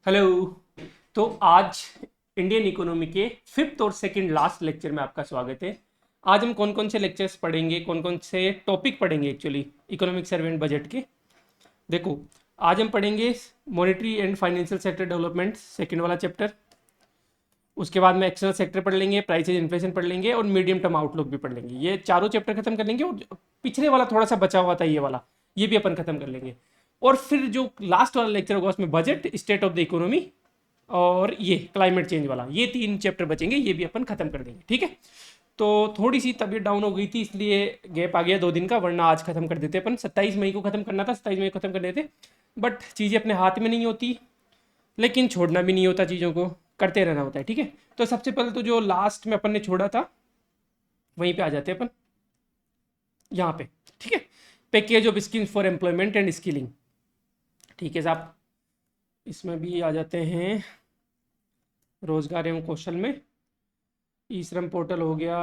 Hello. तो आज Indian economy के फिफ्थ और सेकंड लास्ट लेक्चर में आपका स्वागत है। आज हम कौन कौन से लेक्चर्स पढ़ेंगे, कौन कौन से टॉपिक पढ़ेंगे actually economic survey and budget के। देखो, आज हम पढ़ेंगे monetary and financial sector development, second वाला चैप्टर। उसके बाद में एक्सटर्नल सेक्टर पढ़ लेंगे, प्राइसेज इन्फ्लेशन पढ़ लेंगे और मीडियम टर्म आउटलुक भी पढ़ लेंगे। ये चारों चैप्टर खत्म कर लेंगे और पिछले वाला थोड़ा सा बचा हुआ था ये वाला, ये भी अपन खत्म कर लेंगे। और फिर जो लास्ट वाला लेक्चर होगा उसमें budget, state of the economy और ये क्लाइमेट चेंज वाला, ये तीन चैप्टर बचेंगे, ये भी अपन खत्म कर देंगे। ठीक है। तो थोड़ी सी तबीयत डाउन हो गई थी इसलिए गैप आ गया 2 दिन का, वरना आज खत्म कर देते अपन। 27 मई को खत्म करना था, 27 मई को खत्म कर देते, बट चीज़ें अपने हाथ में नहीं होती, लेकिन छोड़ना भी नहीं होता, चीज़ों को करते रहना होता है। ठीक है। तो सबसे पहले तो जो लास्ट में अपन ने छोड़ा था वहीं पे आ जाते हैं अपन, यहाँ पे। ठीक है। Package of schemes for employment and skilling. ठीक है साहब, इसमें भी आ जाते हैं रोजगार एवं कौशल में। ई श्रम पोर्टल हो गया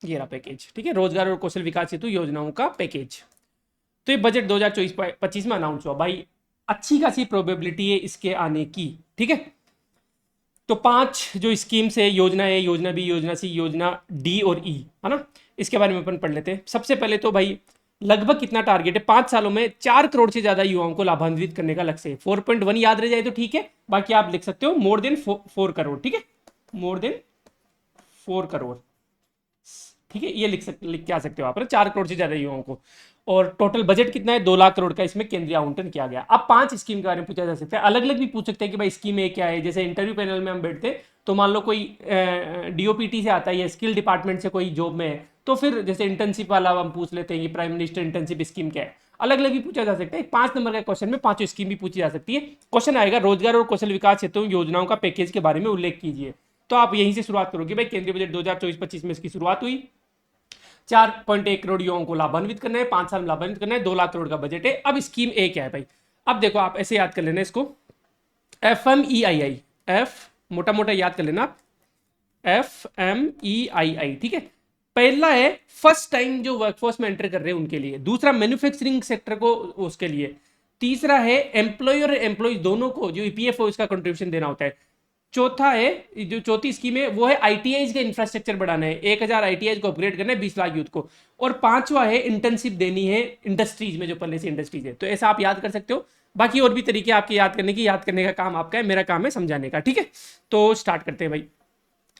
ये रहा पैकेज। ठीक है, रोजगार और कौशल विकास हेतु योजनाओं का पैकेज। तो ये बजट 2024-25 में अनाउंस हुआ भाई। अच्छी खासी प्रोबेबिलिटी है इसके आने की। ठीक है। तो 5 जो स्कीम्स है, योजना ए, योजना बी, योजना सी, योजना डी और ई, है ना, इसके बारे में अपन पढ़ लेते हैं। सबसे पहले तो भाई लगभग कितना टारगेट है, 5 सालों में 4 करोड़ से ज्यादा युवाओं को लाभान्वित करने का लक्ष्य है। 4.1 याद रह जाए तो ठीक है, बाकी आप लिख सकते हो मोर देन 4 करोड़। ठीक है, मोर देन 4 करोड़। ठीक है, ये लिख के आ सकते हो आप, 4 करोड़ से ज्यादा युवाओं को। और टोटल बजट कितना है, 2 लाख करोड़ का इसमें केंद्रीय आवंटन किया गया। अब 5 स्कीम के बारे में पूछा जा सकता है, अलग अलग भी पूछ सकते हैं कि भाई स्कीम ए क्या है। जैसे इंटरव्यू पैनल में हम बैठते हैं तो मान लो कोई डीओपीटी से आता है या स्किल डिपार्टमेंट से कोई जॉब में है, तो फिर जैसे इंटर्नशिप वाला हम पूछ लेते हैं कि प्राइम मिनिस्टर इंटर्नशिप स्कीम क्या है। अलग अलग भी पूछा जा सकता है। 5 नंबर का क्वेश्चन में 5 स्कीम भी पूछी जा सकती है। क्वेश्चन आएगा रोजगार और कौशल विकास हेतु योजनाओं का पैकेज के बारे में उल्लेख कीजिए। तो आप यहीं से शुरुआत करोगे भाई, केंद्रीय बजट 2024-25 में इसकी शुरुआत हुई। 4.1 करोड़ युवाओं को लाभान्वित करना है, 5 साल में लाभान्वित करना है, 2 लाख करोड़ का बजट है। अब स्कीम ए क्या है भाई, अब देखो आप ऐसे याद कर लेना इसको, FMEII, एफ मोटा मोटा याद कर लेना, FMEII। ठीक है। पहला है फर्स्ट टाइम जो वर्कफोर्स में एंटर कर रहे हैं उनके लिए, दूसरा मैन्युफैक्चरिंग सेक्टर को उसके लिए, तीसरा है एम्प्लॉयर और एम्प्लॉय दोनों को जो ईपीएफओ इसका कंट्रीब्यूशन देना होता है। चौथा है, जो चौथी स्कीम है वो है आईटीआई का इंफ्रास्ट्रक्चर बढ़ाना है, 1000 आईटीआई को अपग्रेड करना है 20 लाख यूथ को। और पांचवा है इंटर्नशिप देनी है इंडस्ट्रीज में, जो पहले से इंडस्ट्रीज है। तो ऐसा आप याद कर सकते हो। बाकी और भी तरीके आपके याद करने की, याद करने का काम आपका है, मेरा काम है समझाने का। ठीक है। तो स्टार्ट करते हैं भाई।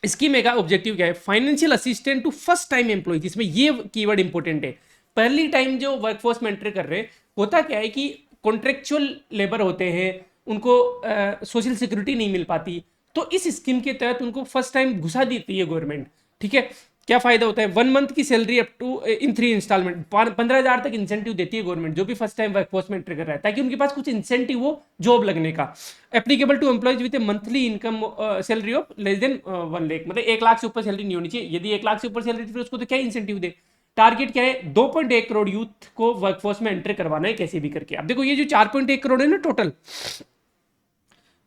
स्कीम का ऑब्जेक्टिव क्या है, financial assistant to first time employ. इसमें ये कीवर्ड इंपॉर्टेंट है, पहली टाइम जो वर्कफोर्स में एंटर कर रहे हैं। होता क्या है कि कॉन्ट्रेक्चुअल लेबर होते हैं, उनको सोशल सिक्योरिटी नहीं मिल पाती, तो इस स्कीम के तहत उनको फर्स्ट टाइम घुसा देती है गवर्नमेंट। ठीक है। क्या फायदा होता है, 1 मंथ की salary up to in 3 installment, 15,000 तक इंसेंटिव देती है गवर्नमेंट जो भी फर्स्ट टाइम वर्कफोर्स में एंटर कर रहा है, ताकि उनके पास कुछ इंसेंटिव हो जॉब लगने का। Applicable to employees with a monthly income salary of less than 1 lakh, मतलब 1 लाख से ऊपर सैलरी नहीं होनी चाहिए। यदि 1 लाख से ऊपर सैलरी फिर उसको तो क्या इंसेंटिव दे। टारगेट क्या है, 2.1 करोड़ यूथ को वर्कफोर्स में एंटर करवाना है कैसे भी करके। अब देखो ये जो 4.1 करोड़ है ना टोटल,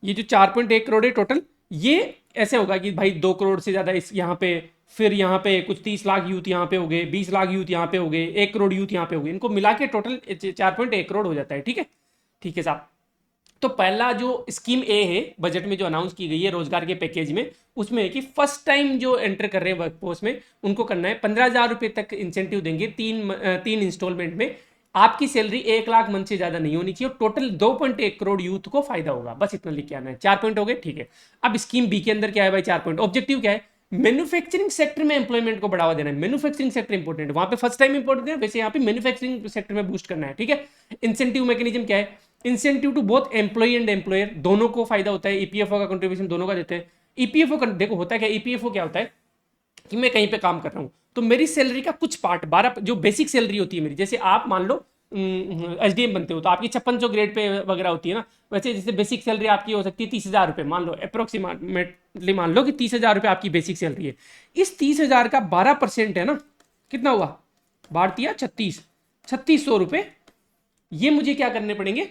ये जो 4.1 करोड़ है टोटल, ये ऐसे होगा कि भाई 2 करोड़ से ज्यादा इस यहाँ पे, फिर यहाँ पे कुछ 30 लाख यूथ यहाँ पे हो गए, 20 लाख यूथ यहाँ पे हो गए, 1 करोड़ यूथ यहाँ पे हो गए, इनको मिला के टोटल 4.1 करोड़ हो जाता है। ठीक है। ठीक है साहब। तो पहला जो स्कीम ए है बजट में जो अनाउंस की गई है रोजगार के पैकेज में, उसमें है कि फर्स्ट टाइम जो एंटर कर रहे हैं वर्कफोर्स में उनको करना है 15,000 रुपए तक इंसेंटिव देंगे, तीन इंस्टॉलमेंट में। आपकी सैलरी 1 लाख मंथ से ज्यादा नहीं होनी चाहिए, टोटल 2.1 करोड़ यूथ को फायदा होगा, बस इतना लिख के आना है। 4 पॉइंट हो गए। ठीक है। अब स्कीम बी के अंदर क्या है भाई, 4 पॉइंट ऑब्जेक्टिव क्या है, मैन्युफैक्चरिंग सेक्टर में एम्प्लॉयमेंट को बढ़ावा देना है। मैन्युफैक्चरिंग सेक्टर इंपॉर्टेंट है, वहां पे फर्स्ट टाइम इंपॉर्टेंट है, वैसे यहाँ पे मैन्युफैक्चरिंग सेक्टर में बूस्ट करना है। ठीक है। इंसेंटिव मैकेनिज्म क्या है, incentive to both employ and employer, दोनों को फायदा होता है। ईपीएफओ का कंट्रीब्यूशन दोनों का देते हैं। ईपीएफओ देखो होता है क्या, ईपीएफओ क्या होता है कि मैं कहीं पे काम कर रहा हूं तो मेरी सैलरी का कुछ पार्ट 12 जो बेसिक सैलरी होती है मेरी, जैसे आप मान लो एसडीएम बनते हो तो आपकी 56 ग्रेड पे वगैरह होती है ना, वैसे जैसे बेसिक सैलरी आपकी हो सकती है 30,000 रुपये, मान लो अप्रोक्सीमेटली मान लो कि 30,000 रुपये आपकी बेसिक सैलरी है। इस 30,000 का 12% है ना, कितना हुआ, भारतीय 36,600 रुपये, ये मुझे क्या करने पड़ेंगे,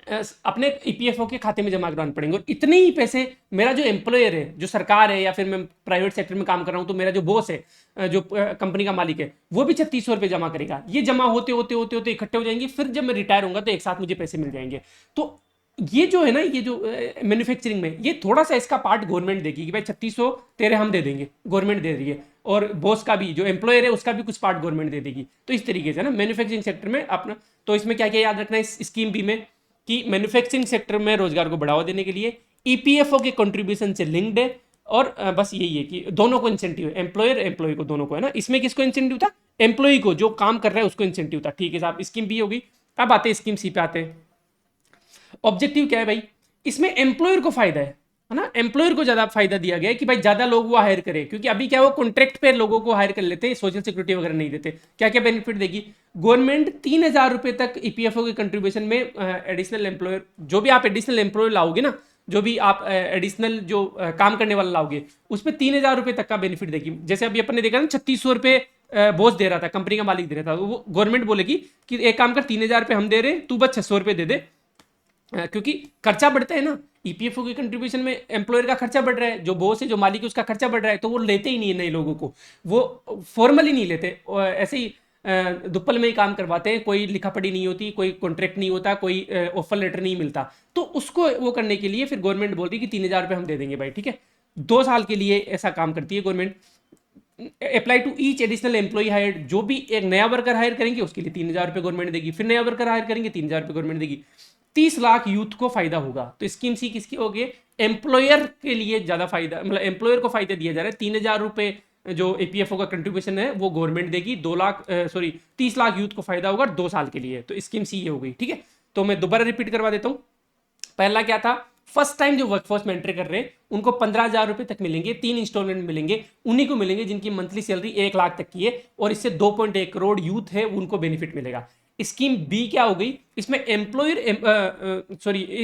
अपने ईपीएफओ के खाते में जमा करवाने पड़ेंगे, और इतने ही पैसे मेरा जो एम्प्लॉयर है, जो सरकार है, या फिर मैं प्राइवेट सेक्टर में काम कर रहा हूं तो मेरा जो बॉस है, जो कंपनी का मालिक है, वो भी 3600 रुपये जमा करेगा। ये जमा होते होते होते होते इकट्ठे हो जाएंगे, फिर जब मैं रिटायर होऊंगा तो एक साथ मुझे पैसे मिल जाएंगे। तो ये जो है ना, ये जो मैन्युफैक्चरिंग में, ये थोड़ा सा इसका पार्ट गवर्नमेंट देगी कि भाई 3600 तेरे हम दे देंगे, गवर्नमेंट दे रही है, और बॉस का भी, जो एम्प्लॉयर है उसका भी कुछ पार्ट गवर्नमेंट दे देगी। तो इस तरीके से ना मैन्युफैक्चरिंग सेक्टर में अपना, तो इसमें क्या क्या याद रखना है इस स्कीम बी में, कि मैन्युफैक्चरिंग सेक्टर में रोजगार को बढ़ावा देने के लिए ईपीएफओ के कंट्रीब्यूशन से लिंक्ड है, और बस यही है कि दोनों को इंसेंटिव है, एम्प्लॉयर एम्प्लॉय को, दोनों को है ना। इसमें किसको इंसेंटिव था? एम्प्लॉय को, जो काम कर रहा है उसको इंसेंटिव था। ठीक है साहब, स्कीम बी होगी। अब आते हैं स्कीम सी पे आते हैं। ऑब्जेक्टिव क्या है भाई? इसमें एम्प्लॉयर को फायदा है ना, एम्प्लॉयर को ज्यादा फायदा दिया गया है कि भाई ज्यादा लोग वो हायर करे, क्योंकि अभी क्या, वो कॉन्ट्रैक्ट पे लोगों को हायर कर लेते हैं, सोशल सिक्योरिटी वगैरह नहीं देते। क्या क्या बेनिफिट देगी गवर्नमेंट? 3000 रुपए तक ईपीएफओ के कंट्रीब्यूशन में एडिशनल एम्प्लॉयर, जो भी आप एडिशनल एम्प्लॉयर लाओगे ना, जो भी आप एडिशनल जो काम करने वाला लाओगे, उस पर 3000 रुपए तक का बेनिफिट देगी। जैसे अभी अपन ने देखा ना, 3600 रुपए बॉस दे रहा था, कंपनी का मालिक दे रहा था, वो गवर्नमेंट बोलेगी कि एक काम कर, 3000 रुपए हम दे रहे हैं, तू बस 600 रुपए दे दे, क्योंकि खर्चा बढ़ता है ना, ईपीएफओ के कंट्रीब्यूशन में एम्प्लॉयर का खर्चा बढ़ रहा है, जो बॉस है, जो मालिक है, उसका खर्चा बढ़ रहा है, तो वो लेते ही नहीं है नए लोगों को, वो फॉर्मली नहीं लेते, ऐसे ही दुप्पल में ही काम करवाते हैं, कोई लिखा पढ़ी नहीं होती, कोई कॉन्ट्रैक्ट नहीं होता, कोई ऑफर लेटर नहीं मिलता। तो उसको वो करने के लिए फिर गवर्नमेंट बोल रही है कि 3000 रुपये हम दे देंगे भाई, ठीक है। 2 साल के लिए ऐसा काम करती है government. Apply to each additional employ hired, जो भी एक नया वर्कर हायर करेंगे उसके लिए 3000 रुपये गवर्नमेंट देगी, फिर नया वर्कर हायर करेंगे 3000 रुपये गवर्नमेंट देगी। 30 लाख यूथ को फायदा होगा। तो स्कीम सी किसकी होगी? एम्प्लॉयर के लिए ज्यादा फायदा, मतलब एम्प्लॉयर को फायदा दिया जा रहा है। 3000 रुपये जो एपीएफओ का कंट्रीब्यूशन है वो गवर्नमेंट देगी, 30 लाख यूथ को फायदा होगा 2 साल के लिए। तो स्कीम सी ये हो गई, ठीक है। तो मैं दोबारा रिपीट करवा देता हूं। पहला क्या था? फर्स्ट टाइम जो वर्कफोर्स में एंटर कर रहे हैं उनको 15,000 रुपए तक मिलेंगे, 3 इंस्टॉलमेंट मिलेंगे, उन्हीं को मिलेंगे जिनकी मंथली सैलरी 1 लाख तक की है, और इससे 2.1 करोड़ यूथ है उनको बेनिफिट मिलेगा। स्कीम बी क्या हो गई? इसमें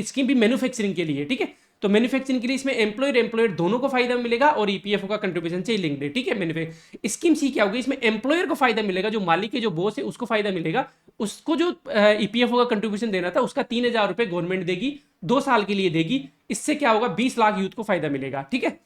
स्कीम बी मैन्युफैक्चरिंग के लिए, ठीक है। तो मैन्युफैक्चरिंग के लिए इसमें एम्प्लॉयर दोनों को फायदा मिलेगा, और ईपीएफओ का कंट्रीब्यूशन से लिंक्ड है, ठीक है। मैन्युफैक्चर स्कीम सी क्या होगी? इसमें एम्प्लॉयर को फायदा मिलेगा, जो मालिक है, जो बॉस है, उसको फायदा मिलेगा। उसको जो ईपीएफओ का कंट्रीब्यूशन देना था उसका 3000 रुपये गवर्नमेंट देगी, 2 साल के लिए देगी। इससे क्या होगा? 20 लाख यूथ को फायदा मिलेगा, ठीक है।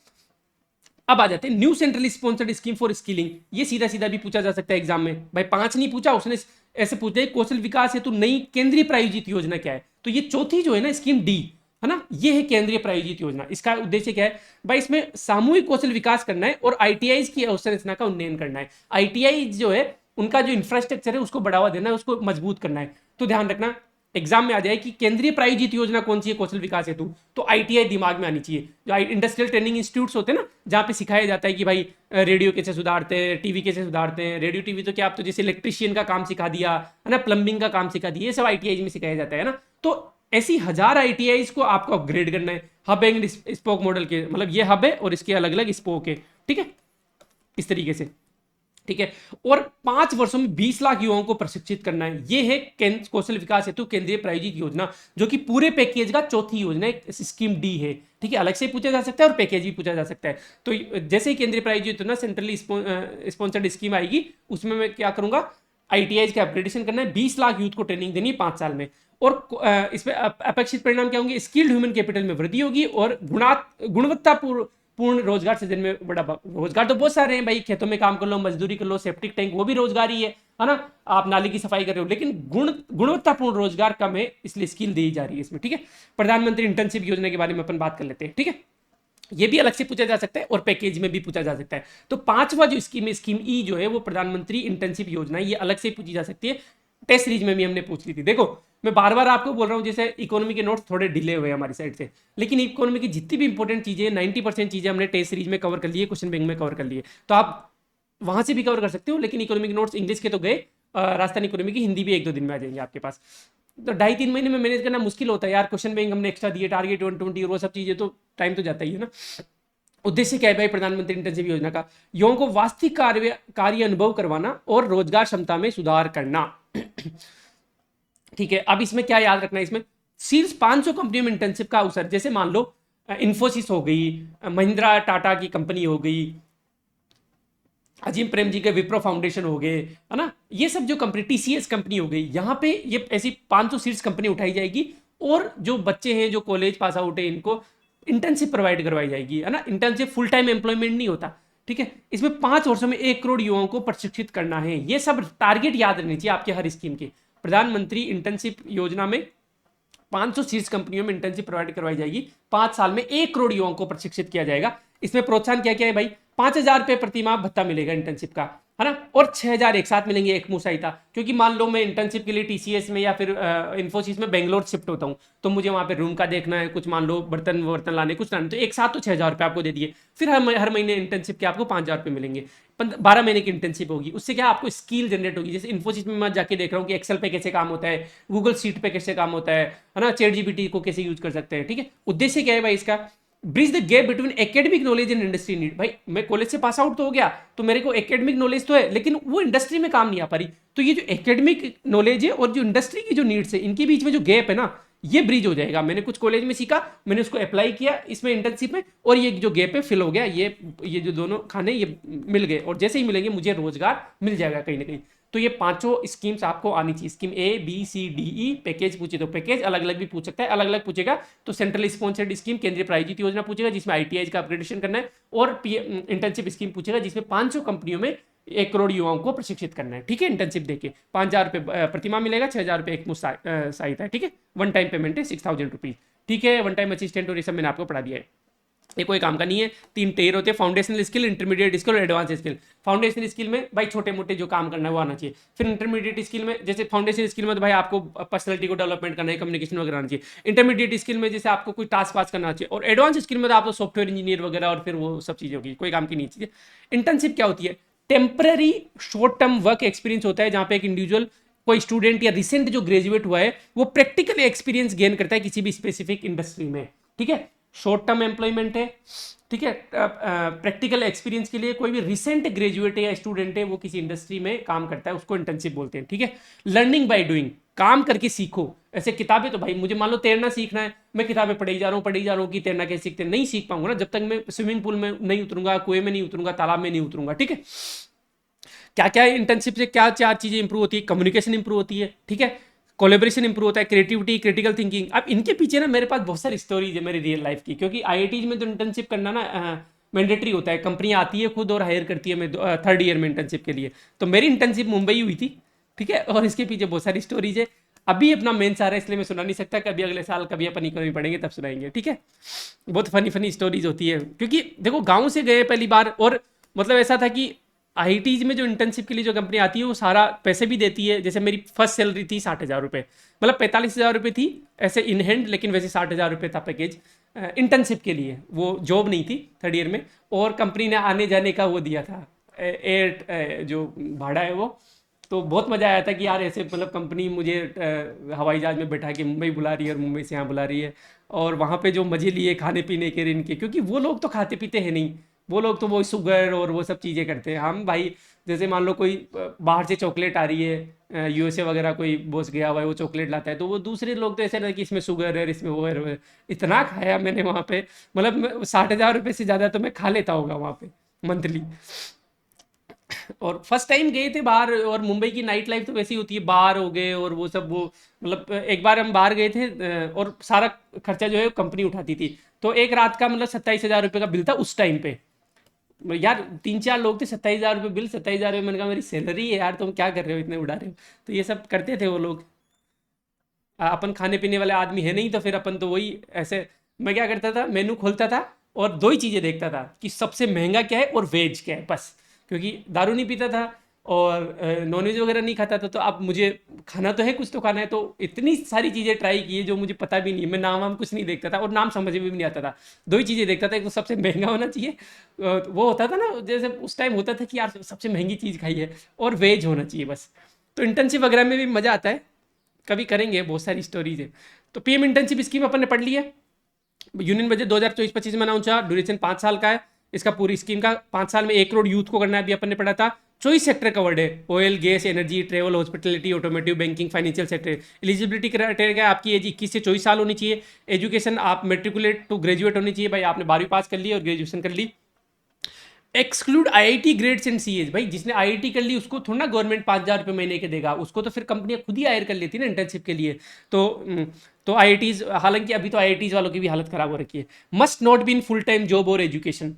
अब आ जाते हैं new centrally sponsored scheme for skilling. ये सीधा सीधा भी पूछा जा सकता है एग्जाम में। भाई 5 नहीं पूछा उसने, ऐसे पूछा है कौशल विकास हेतु नई केंद्रीय प्रायोजित योजना क्या है? तो ये चौथी जो है ना स्कीम डी, है ना, ये है केंद्रीय प्रायोजित योजना। इसका उद्देश्य क्या है भाई? इसमें सामूहिक कौशल विकास करना है और आईटीआई की अवसंरचना का उन्नयन करना है। आईटीआई जो है उनका जो इंफ्रास्ट्रक्चर है उसको बढ़ावा देना है, उसको मजबूत करना है। तो ध्यान रखना एग्जाम में आ जाए कि केंद्रीय प्रायोजित योजना कौन सी है कौशल विकास हेतु, तो आईटीआई दिमाग में आनी चाहिए। जो इंडस्ट्रियल ट्रेनिंग इंस्टीट्यूट्स होते हैं ना, जहाँ पे सिखाया जाता है कि भाई रेडियो कैसे सुधारते हैं, टीवी कैसे सुधारते हैं। रेडियो टीवी तो क्या, आप तो जैसे इलेक्ट्रिशियन का काम सिखा दिया है ना, प्लम्बिंग का काम सिखा दिया, ये सब आईटीआई में सिखाया जाता है ना। तो ऐसी 1000 आईटीआई को आपको अपग्रेड करना है हब एंड स्पोक मॉडल के, मतलब ये हब है और इसके अलग अलग स्पोक है, ठीक है, इस तरीके से, ठीक है। और 5 वर्षों में 20 लाख युवाओं को प्रशिक्षित करना है। यह है कौशल विकास हेतु केंद्रीय प्रायोजित योजना, जो कि पूरे पैकेज का चौथी योजना है, स्कीम डी है, ठीक है। अलग से पूछा जा सकता है और पैकेज भी पूछा जा सकता है। तो जैसे ही केंद्रीय प्रायोजित योजना सेंट्रली स्पॉन्सर्ड स्कीम आएगी, उसमें मैं क्या करूंगा? आईटीआई का अपग्रेडेशन करना है, 20 लाख यूथ को ट्रेनिंग देनी है 5 साल में। और इसमें अपेक्षित परिणाम क्या होंगे? स्किल्ड ह्यूमन कैपिटल में वृद्धि होगी और गुणवत्तापूर्ण रोजगार सृजन में बड़ा। रोजगार तो बहुत सारे हैं भाई, खेतों में काम कर लो, मजदूरी कर लो, सेप्टिक टैंक वो भी रोजगार ही है ना, आप नाली की सफाई कर रहे हो, लेकिन गुणवत्तापूर्ण रोजगार कम है, इसलिए स्किल दी जा रही है इसमें, ठीक है। प्रधानमंत्री इंटर्नशिप योजना के बारे में अपन बात कर लेते हैं, ठीक है। ये भी अलग से पूछा जा सकता है और पैकेज में भी पूछा जा सकता है। तो 5वां जो स्कीम है, स्कीम ई जो है, वो प्रधानमंत्री इंटर्नशिप योजना, ये अलग से पूछी जा सकती है। टेस्ट सीरीज में भी हमने पूछ ली थी। देखो मैं बार बार आपको बोल रहा हूँ, जैसे इकोनॉमी के नोट्स थोड़े डिले हुए हमारी साइड से, लेकिन इकोनॉमी की जितनी भी इंपॉर्टेंट चीजें 90% चीजें हमने टेस्ट सीरीज में कवर कर ली है, क्वेश्चन बैंक में कवर कर लिए, तो आप वहां से भी कवर कर सकते हो। लेकिन इकोनॉमिक नोट्स इंग्लिश के तो गए, राजस्थान इकोनॉमी की हिंदी भी 1-2 दिन में आ जाएंगे आपके पास। तो 2.5-3 महीने में मैनेज करना मुश्किल होता है यार। क्वेश्चन बैंक हमने एक्स्ट्रा दिए, टारगेट 120 और वो सब चीजें, तो टाइम तो जाता ही है ना। उद्देश्य क्या है भाई प्रधानमंत्री इंटर्नशिप योजना का? युवाओं को वास्तविक कार्य अनुभव करवाना और रोजगार क्षमता में सुधार करना। ठीक है, अब इसमें क्या याद रखना है? इसमें शीर्ष 500 कंपनियों में इंटर्नशिप का अवसर, जैसे मान लो इन्फोसिस हो गई, महिंद्रा टाटा की कंपनी हो गई, अजीम प्रेम जी के विप्रो फाउंडेशन हो गए, है ना, ये सब जो कंपनी, टीसीएस कंपनी हो गई, यहाँ पे ये ऐसी 500 शीर्ष कंपनी उठाई जाएगी और जो बच्चे हैं जो कॉलेज पास आउट है इनको इंटर्नशिप प्रोवाइड करवाई जाएगी, है ना। इंटर्नशिप फुल टाइम एम्प्लॉयमेंट नहीं होता, ठीक है। इसमें 5 वर्षों में 1 करोड़ युवाओं को प्रशिक्षित करना है। ये सब टारगेट याद रहनी चाहिए आपके हर स्कीम के। प्रधानमंत्री इंटर्नशिप योजना में 500 शीर्ष कंपनियों में इंटर्नशिप प्रोवाइड करवाई जाएगी। 5 साल में 1 करोड़ युवाओं को प्रशिक्षित किया जाएगा। इसमें प्रोत्साहन क्या क्या है भाई? 5,000 रुपये प्रति माह भत्ता मिलेगा इंटर्नशिप का, है ना। और 6,000 एक साथ मिलेंगे एक मुसाहिदा। क्योंकि मान लो मैं इंटर्नशिप के लिए टीसीएस में या फिर इन्फोसिस में बेंगलोर शिफ्ट होता हूँ, तो मुझे वहाँ पे रूम का देखना है, कुछ मान लो बर्तन लाने कुछ लाने, तो एक साथ तो 6,000 रुपये आपको दे दिए। फिर हर महीने इंटर्नशिप के आपको 5,000 रुपये मिलेंगे। 12 महीने की इंटर्नशिप होगी, उससे क्या आपको स्किल जनरेट होगी। जैसे इन्फोसिस में मैं जाके देख रहा हूँ कि एक्सेल पे कैसे काम होता है, गूगल शीट पे कैसे काम होता है ना, चैट जीपीटी को कैसे यूज कर सकते हैं, ठीक है। उद्देश्य क्या है भाई इसका? Bridge the gap between academic knowledge and industry need. भाई मैं कॉलेज से पास आउट तो हो गया, तो मेरे को एकेडमिक नॉलेज तो है, लेकिन वो इंडस्ट्री में काम नहीं आ पा रही। तो ये जो एकेडमिक नॉलेज है और जो इंडस्ट्री की जो नीड्स है, इनके बीच में जो गैप है ना, ये ब्रिज हो जाएगा। मैंने कुछ कॉलेज में सीखा, मैंने उसको अप्लाई किया इसमें इंटर्नशिप में, और ये जो गैप है फिल हो गया। ये जो दोनों खाने ये मिल गए, और जैसे ही मिलेंगे मुझे रोजगार मिल जाएगा कहीं ना कहीं। तो ये 5 स्कीम्स आपको आनी चाहिए। Scheme A B C D E. Package पूछे तो पैकेज अलग अलग भी पूछ सकता है, अलग अलग पूछेगा तो सेंट्रल स्पॉन्सर्ड स्कीम, केंद्रीय प्रायोजित योजना पूछेगा जिसमें आईटीआई का अपग्रेडेशन करना है, और इंटर्नशिप स्कीम पूछेगा जिसमें 500 कंपनियों में 1 करोड़ युवाओं को प्रशिक्षित करना है, ठीक है। इंटर्नशिप देके 5,000 रुपये प्रतिमाह मिलेगा, 6,000 रुपये एक मुश्त सहायता है, ठीक है। वन टाइम पेमेंट है 6,000 रुपीज, ठीक है। वन टाइम असिस्टेंट और ये सब मैंने आपको पढ़ा दिया है। ये कोई काम का नहीं है। 3 टेयर होते हैं, फाउंडेशनल स्किल, इंटरमीडिएट स्किल और एडवांस स्किल। फाउंडेशनल स्किल में भाई छोटे मोटे जो काम करना है वो आना चाहिए। फिर इंटरमीडिएट स्किल में, जैसे फाउंडेशनल स्किल में तो भाई आपको पर्सनैलिटी को डेवलपमेंट करना है, कम्युनिकेशन वगैरह आना चाहिए। इंटरमीडिएट स्किल में जैसे आपको कोई टास्क पास करना चाहिए, और एडवांस स्किल में तो आपको सॉफ्टवेयर इंजीनियर वगैरह और फिर वो सब चीज़ें होगी, कोई काम की नहीं चीज़ें। इंटर्नशिप क्या होती है? Temporary short term work experience होता है, जहाँ पे एक इंडिविजुअल, कोई स्टूडेंट या रिसेंट जो ग्रेजुएट हुआ है, वो प्रैक्टिकल एक्सपीरियंस गेन करता है किसी भी स्पेसिफिक इंडस्ट्री में, ठीक है। शॉर्ट टर्म एम्प्लॉयमेंट है, ठीक है। प्रैक्टिकल एक्सपीरियंस के लिए कोई भी रिसेंट ग्रेजुएट है या स्टूडेंट है वो किसी इंडस्ट्री में काम करता है, उसको इंटर्नशिप बोलते हैं, ठीक है। लर्निंग बाय डूइंग, काम करके सीखो। ऐसे किताबें तो भाई मुझे मान लो तैरना सीखना है, मैं किताबें पढ़ी जा रहा हूँ कि तैरना कैसे सीखते हैं, नहीं सीख पाऊंगा ना जब तक मैं स्विमिंग पूल में नहीं उतरूंगा, कुएं में नहीं उतरूंगा, तालाब में नहीं उतरूंगा, ठीक है। क्या क्या इंटर्नशिप से क्या चार चीजें इंप्रूव होती है? कम्युनिकेशन इंप्रूव होती है, ठीक है। कोलेब्रेशन इंप्रूव होता है, क्रिएटिविटी, क्रिटिकल थिंकिंग। अब इनके पीछे ना मेरे पास बहुत सारी स्टोरीज है मेरी रियल लाइफ की, क्योंकि आईआईटीज में तो इंटर्नशिप करना ना मैंडेटरी होता है। कंपनियां आती है खुद और हायर करती है मैं 3rd ईयर में इंटर्नशिप के लिए। तो मेरी इंटर्नशिप मुंबई हुई थी, ठीक है। और इसके पीछे बहुत सारी स्टोरीज है। अभी अपना मेन सारा इसलिए मैं सुना नहीं सकता, कभी अगले साल कभी अपन इकोनॉमी पढ़ेंगे तब सुनाएंगे, ठीक है। बहुत फनी फनी स्टोरीज होती है, क्योंकि देखो गाँव से गए पहली बार, और मतलब ऐसा था कि आईटीज में जो इंटर्नशिप के लिए जो कंपनी आती है वो सारा पैसे भी देती है। जैसे मेरी फर्स्ट सैलरी थी 60,000 रुपये, मतलब 45,000 रुपये थी ऐसे इन हैंड, लेकिन वैसे 60,000 रुपये था पैकेज इंटर्नशिप के लिए। वो जॉब नहीं थी 3rd ईयर में, और कंपनी ने आने जाने का वो दिया था एयर जो भाड़ा है वो। तो बहुत मज़ा आया था कि यार ऐसे मतलब कंपनी मुझे हवाई जहाज़ में बैठा के मुंबई बुला रही है और मुंबई से यहाँ बुला रही है, और वहाँ पे जो मज़े लिए खाने पीने के इनके, क्योंकि वो लोग तो खाते पीते हैं नहीं, वो लोग तो वो शुगर और वो सब चीज़ें करते हैं। हम भाई जैसे मान लो कोई बाहर से चॉकलेट आ रही है, यूएसए वगैरह कोई बॉस गया हुआ है वो चॉकलेट लाता है, तो वो दूसरे लोग तो ऐसे ना कि इसमें शुगर है, इसमें वो है, वो है। इतना खाया मैंने वहाँ पे, मतलब 60,000 रुपये से ज़्यादा तो मैं खा लेता होगा वहाँ पे मंथली। और फर्स्ट टाइम गए थे बाहर, और मुंबई की नाइट लाइफ तो वैसी होती है, बार हो गए और वो सब, वो मतलब एक बार हम बाहर गए थे और सारा खर्चा जो है कंपनी उठाती थी। तो एक रात का मतलब 27,000 रुपये का बिल था उस टाइम पे। यार 3-4 लोग थे, 27,000 रुपये बिल, 27,000 रुपये। मैंने कहा मेरी सैलरी है यार, तुम क्या कर रहे हो, इतने उड़ा रहे हो। तो ये सब करते थे वो लोग। अपन खाने पीने वाले आदमी है नहीं, तो फिर अपन तो वही ऐसे, मैं क्या करता था, मेनू खोलता था और 2 ही चीज़ें देखता था कि सबसे महंगा क्या है और वेज क्या है, बस। क्योंकि दारू नहीं पीता था और नॉनवेज वगैरह नहीं खाता था, तो अब मुझे खाना तो है, कुछ तो खाना है। तो इतनी सारी चीज़ें ट्राई की है जो मुझे पता भी नहीं है, मैं नाम वाम कुछ नहीं देखता था और नाम समझ में भी नहीं आता था। 2 ही चीज़ें देखता था, एक तो सबसे महंगा होना चाहिए, वो होता था ना जैसे उस टाइम होता था कि यार सबसे महंगी चीज़ खाई है, और वेज होना चाहिए बस। तो इंटर्नशिप वगैरह में भी मज़ा आता है, कभी करेंगे, बहुत सारी स्टोरीज है। तो पीएम इंटर्नशिप स्कीम अपन ने पढ़ ली है। यूनियन बजट 2024-25 में अनाउंस हुआ, ड्यूरेशन 5 साल का है इसका, पूरी स्कीम का 5 साल में 1 करोड़ यूथ को करना है, अभी अपन ने पढ़ा था। 24 सेक्टर कवर्ड है, oil, gas, energy, travel, hospitality, automotive, banking, financial sector. Eligibility criteria आपकी एज 21 से 24 साल होनी चाहिए। एजुकेशन आप मेट्रिकुलेट टू ग्रेजुएट होनी चाहिए, भाई आपने 12वीं पास कर ली और ग्रेजुएशन कर ली। Exclude IIT grads and CAs. भाई जिसने आईआईटी कर ली उसको थोड़ा ना गवर्नमेंट 5,000 रुपये महीने के देगा, उसको तो फिर कंपनियां खुद ही हायर कर लेती है ना इंटर्नशिप के लिए। तो तो आईआईटीज, हालांकि अभी तो आईआईटीज वालों की भी हालत खराब हो रखी है। Must not be in full time job और एजुकेशन।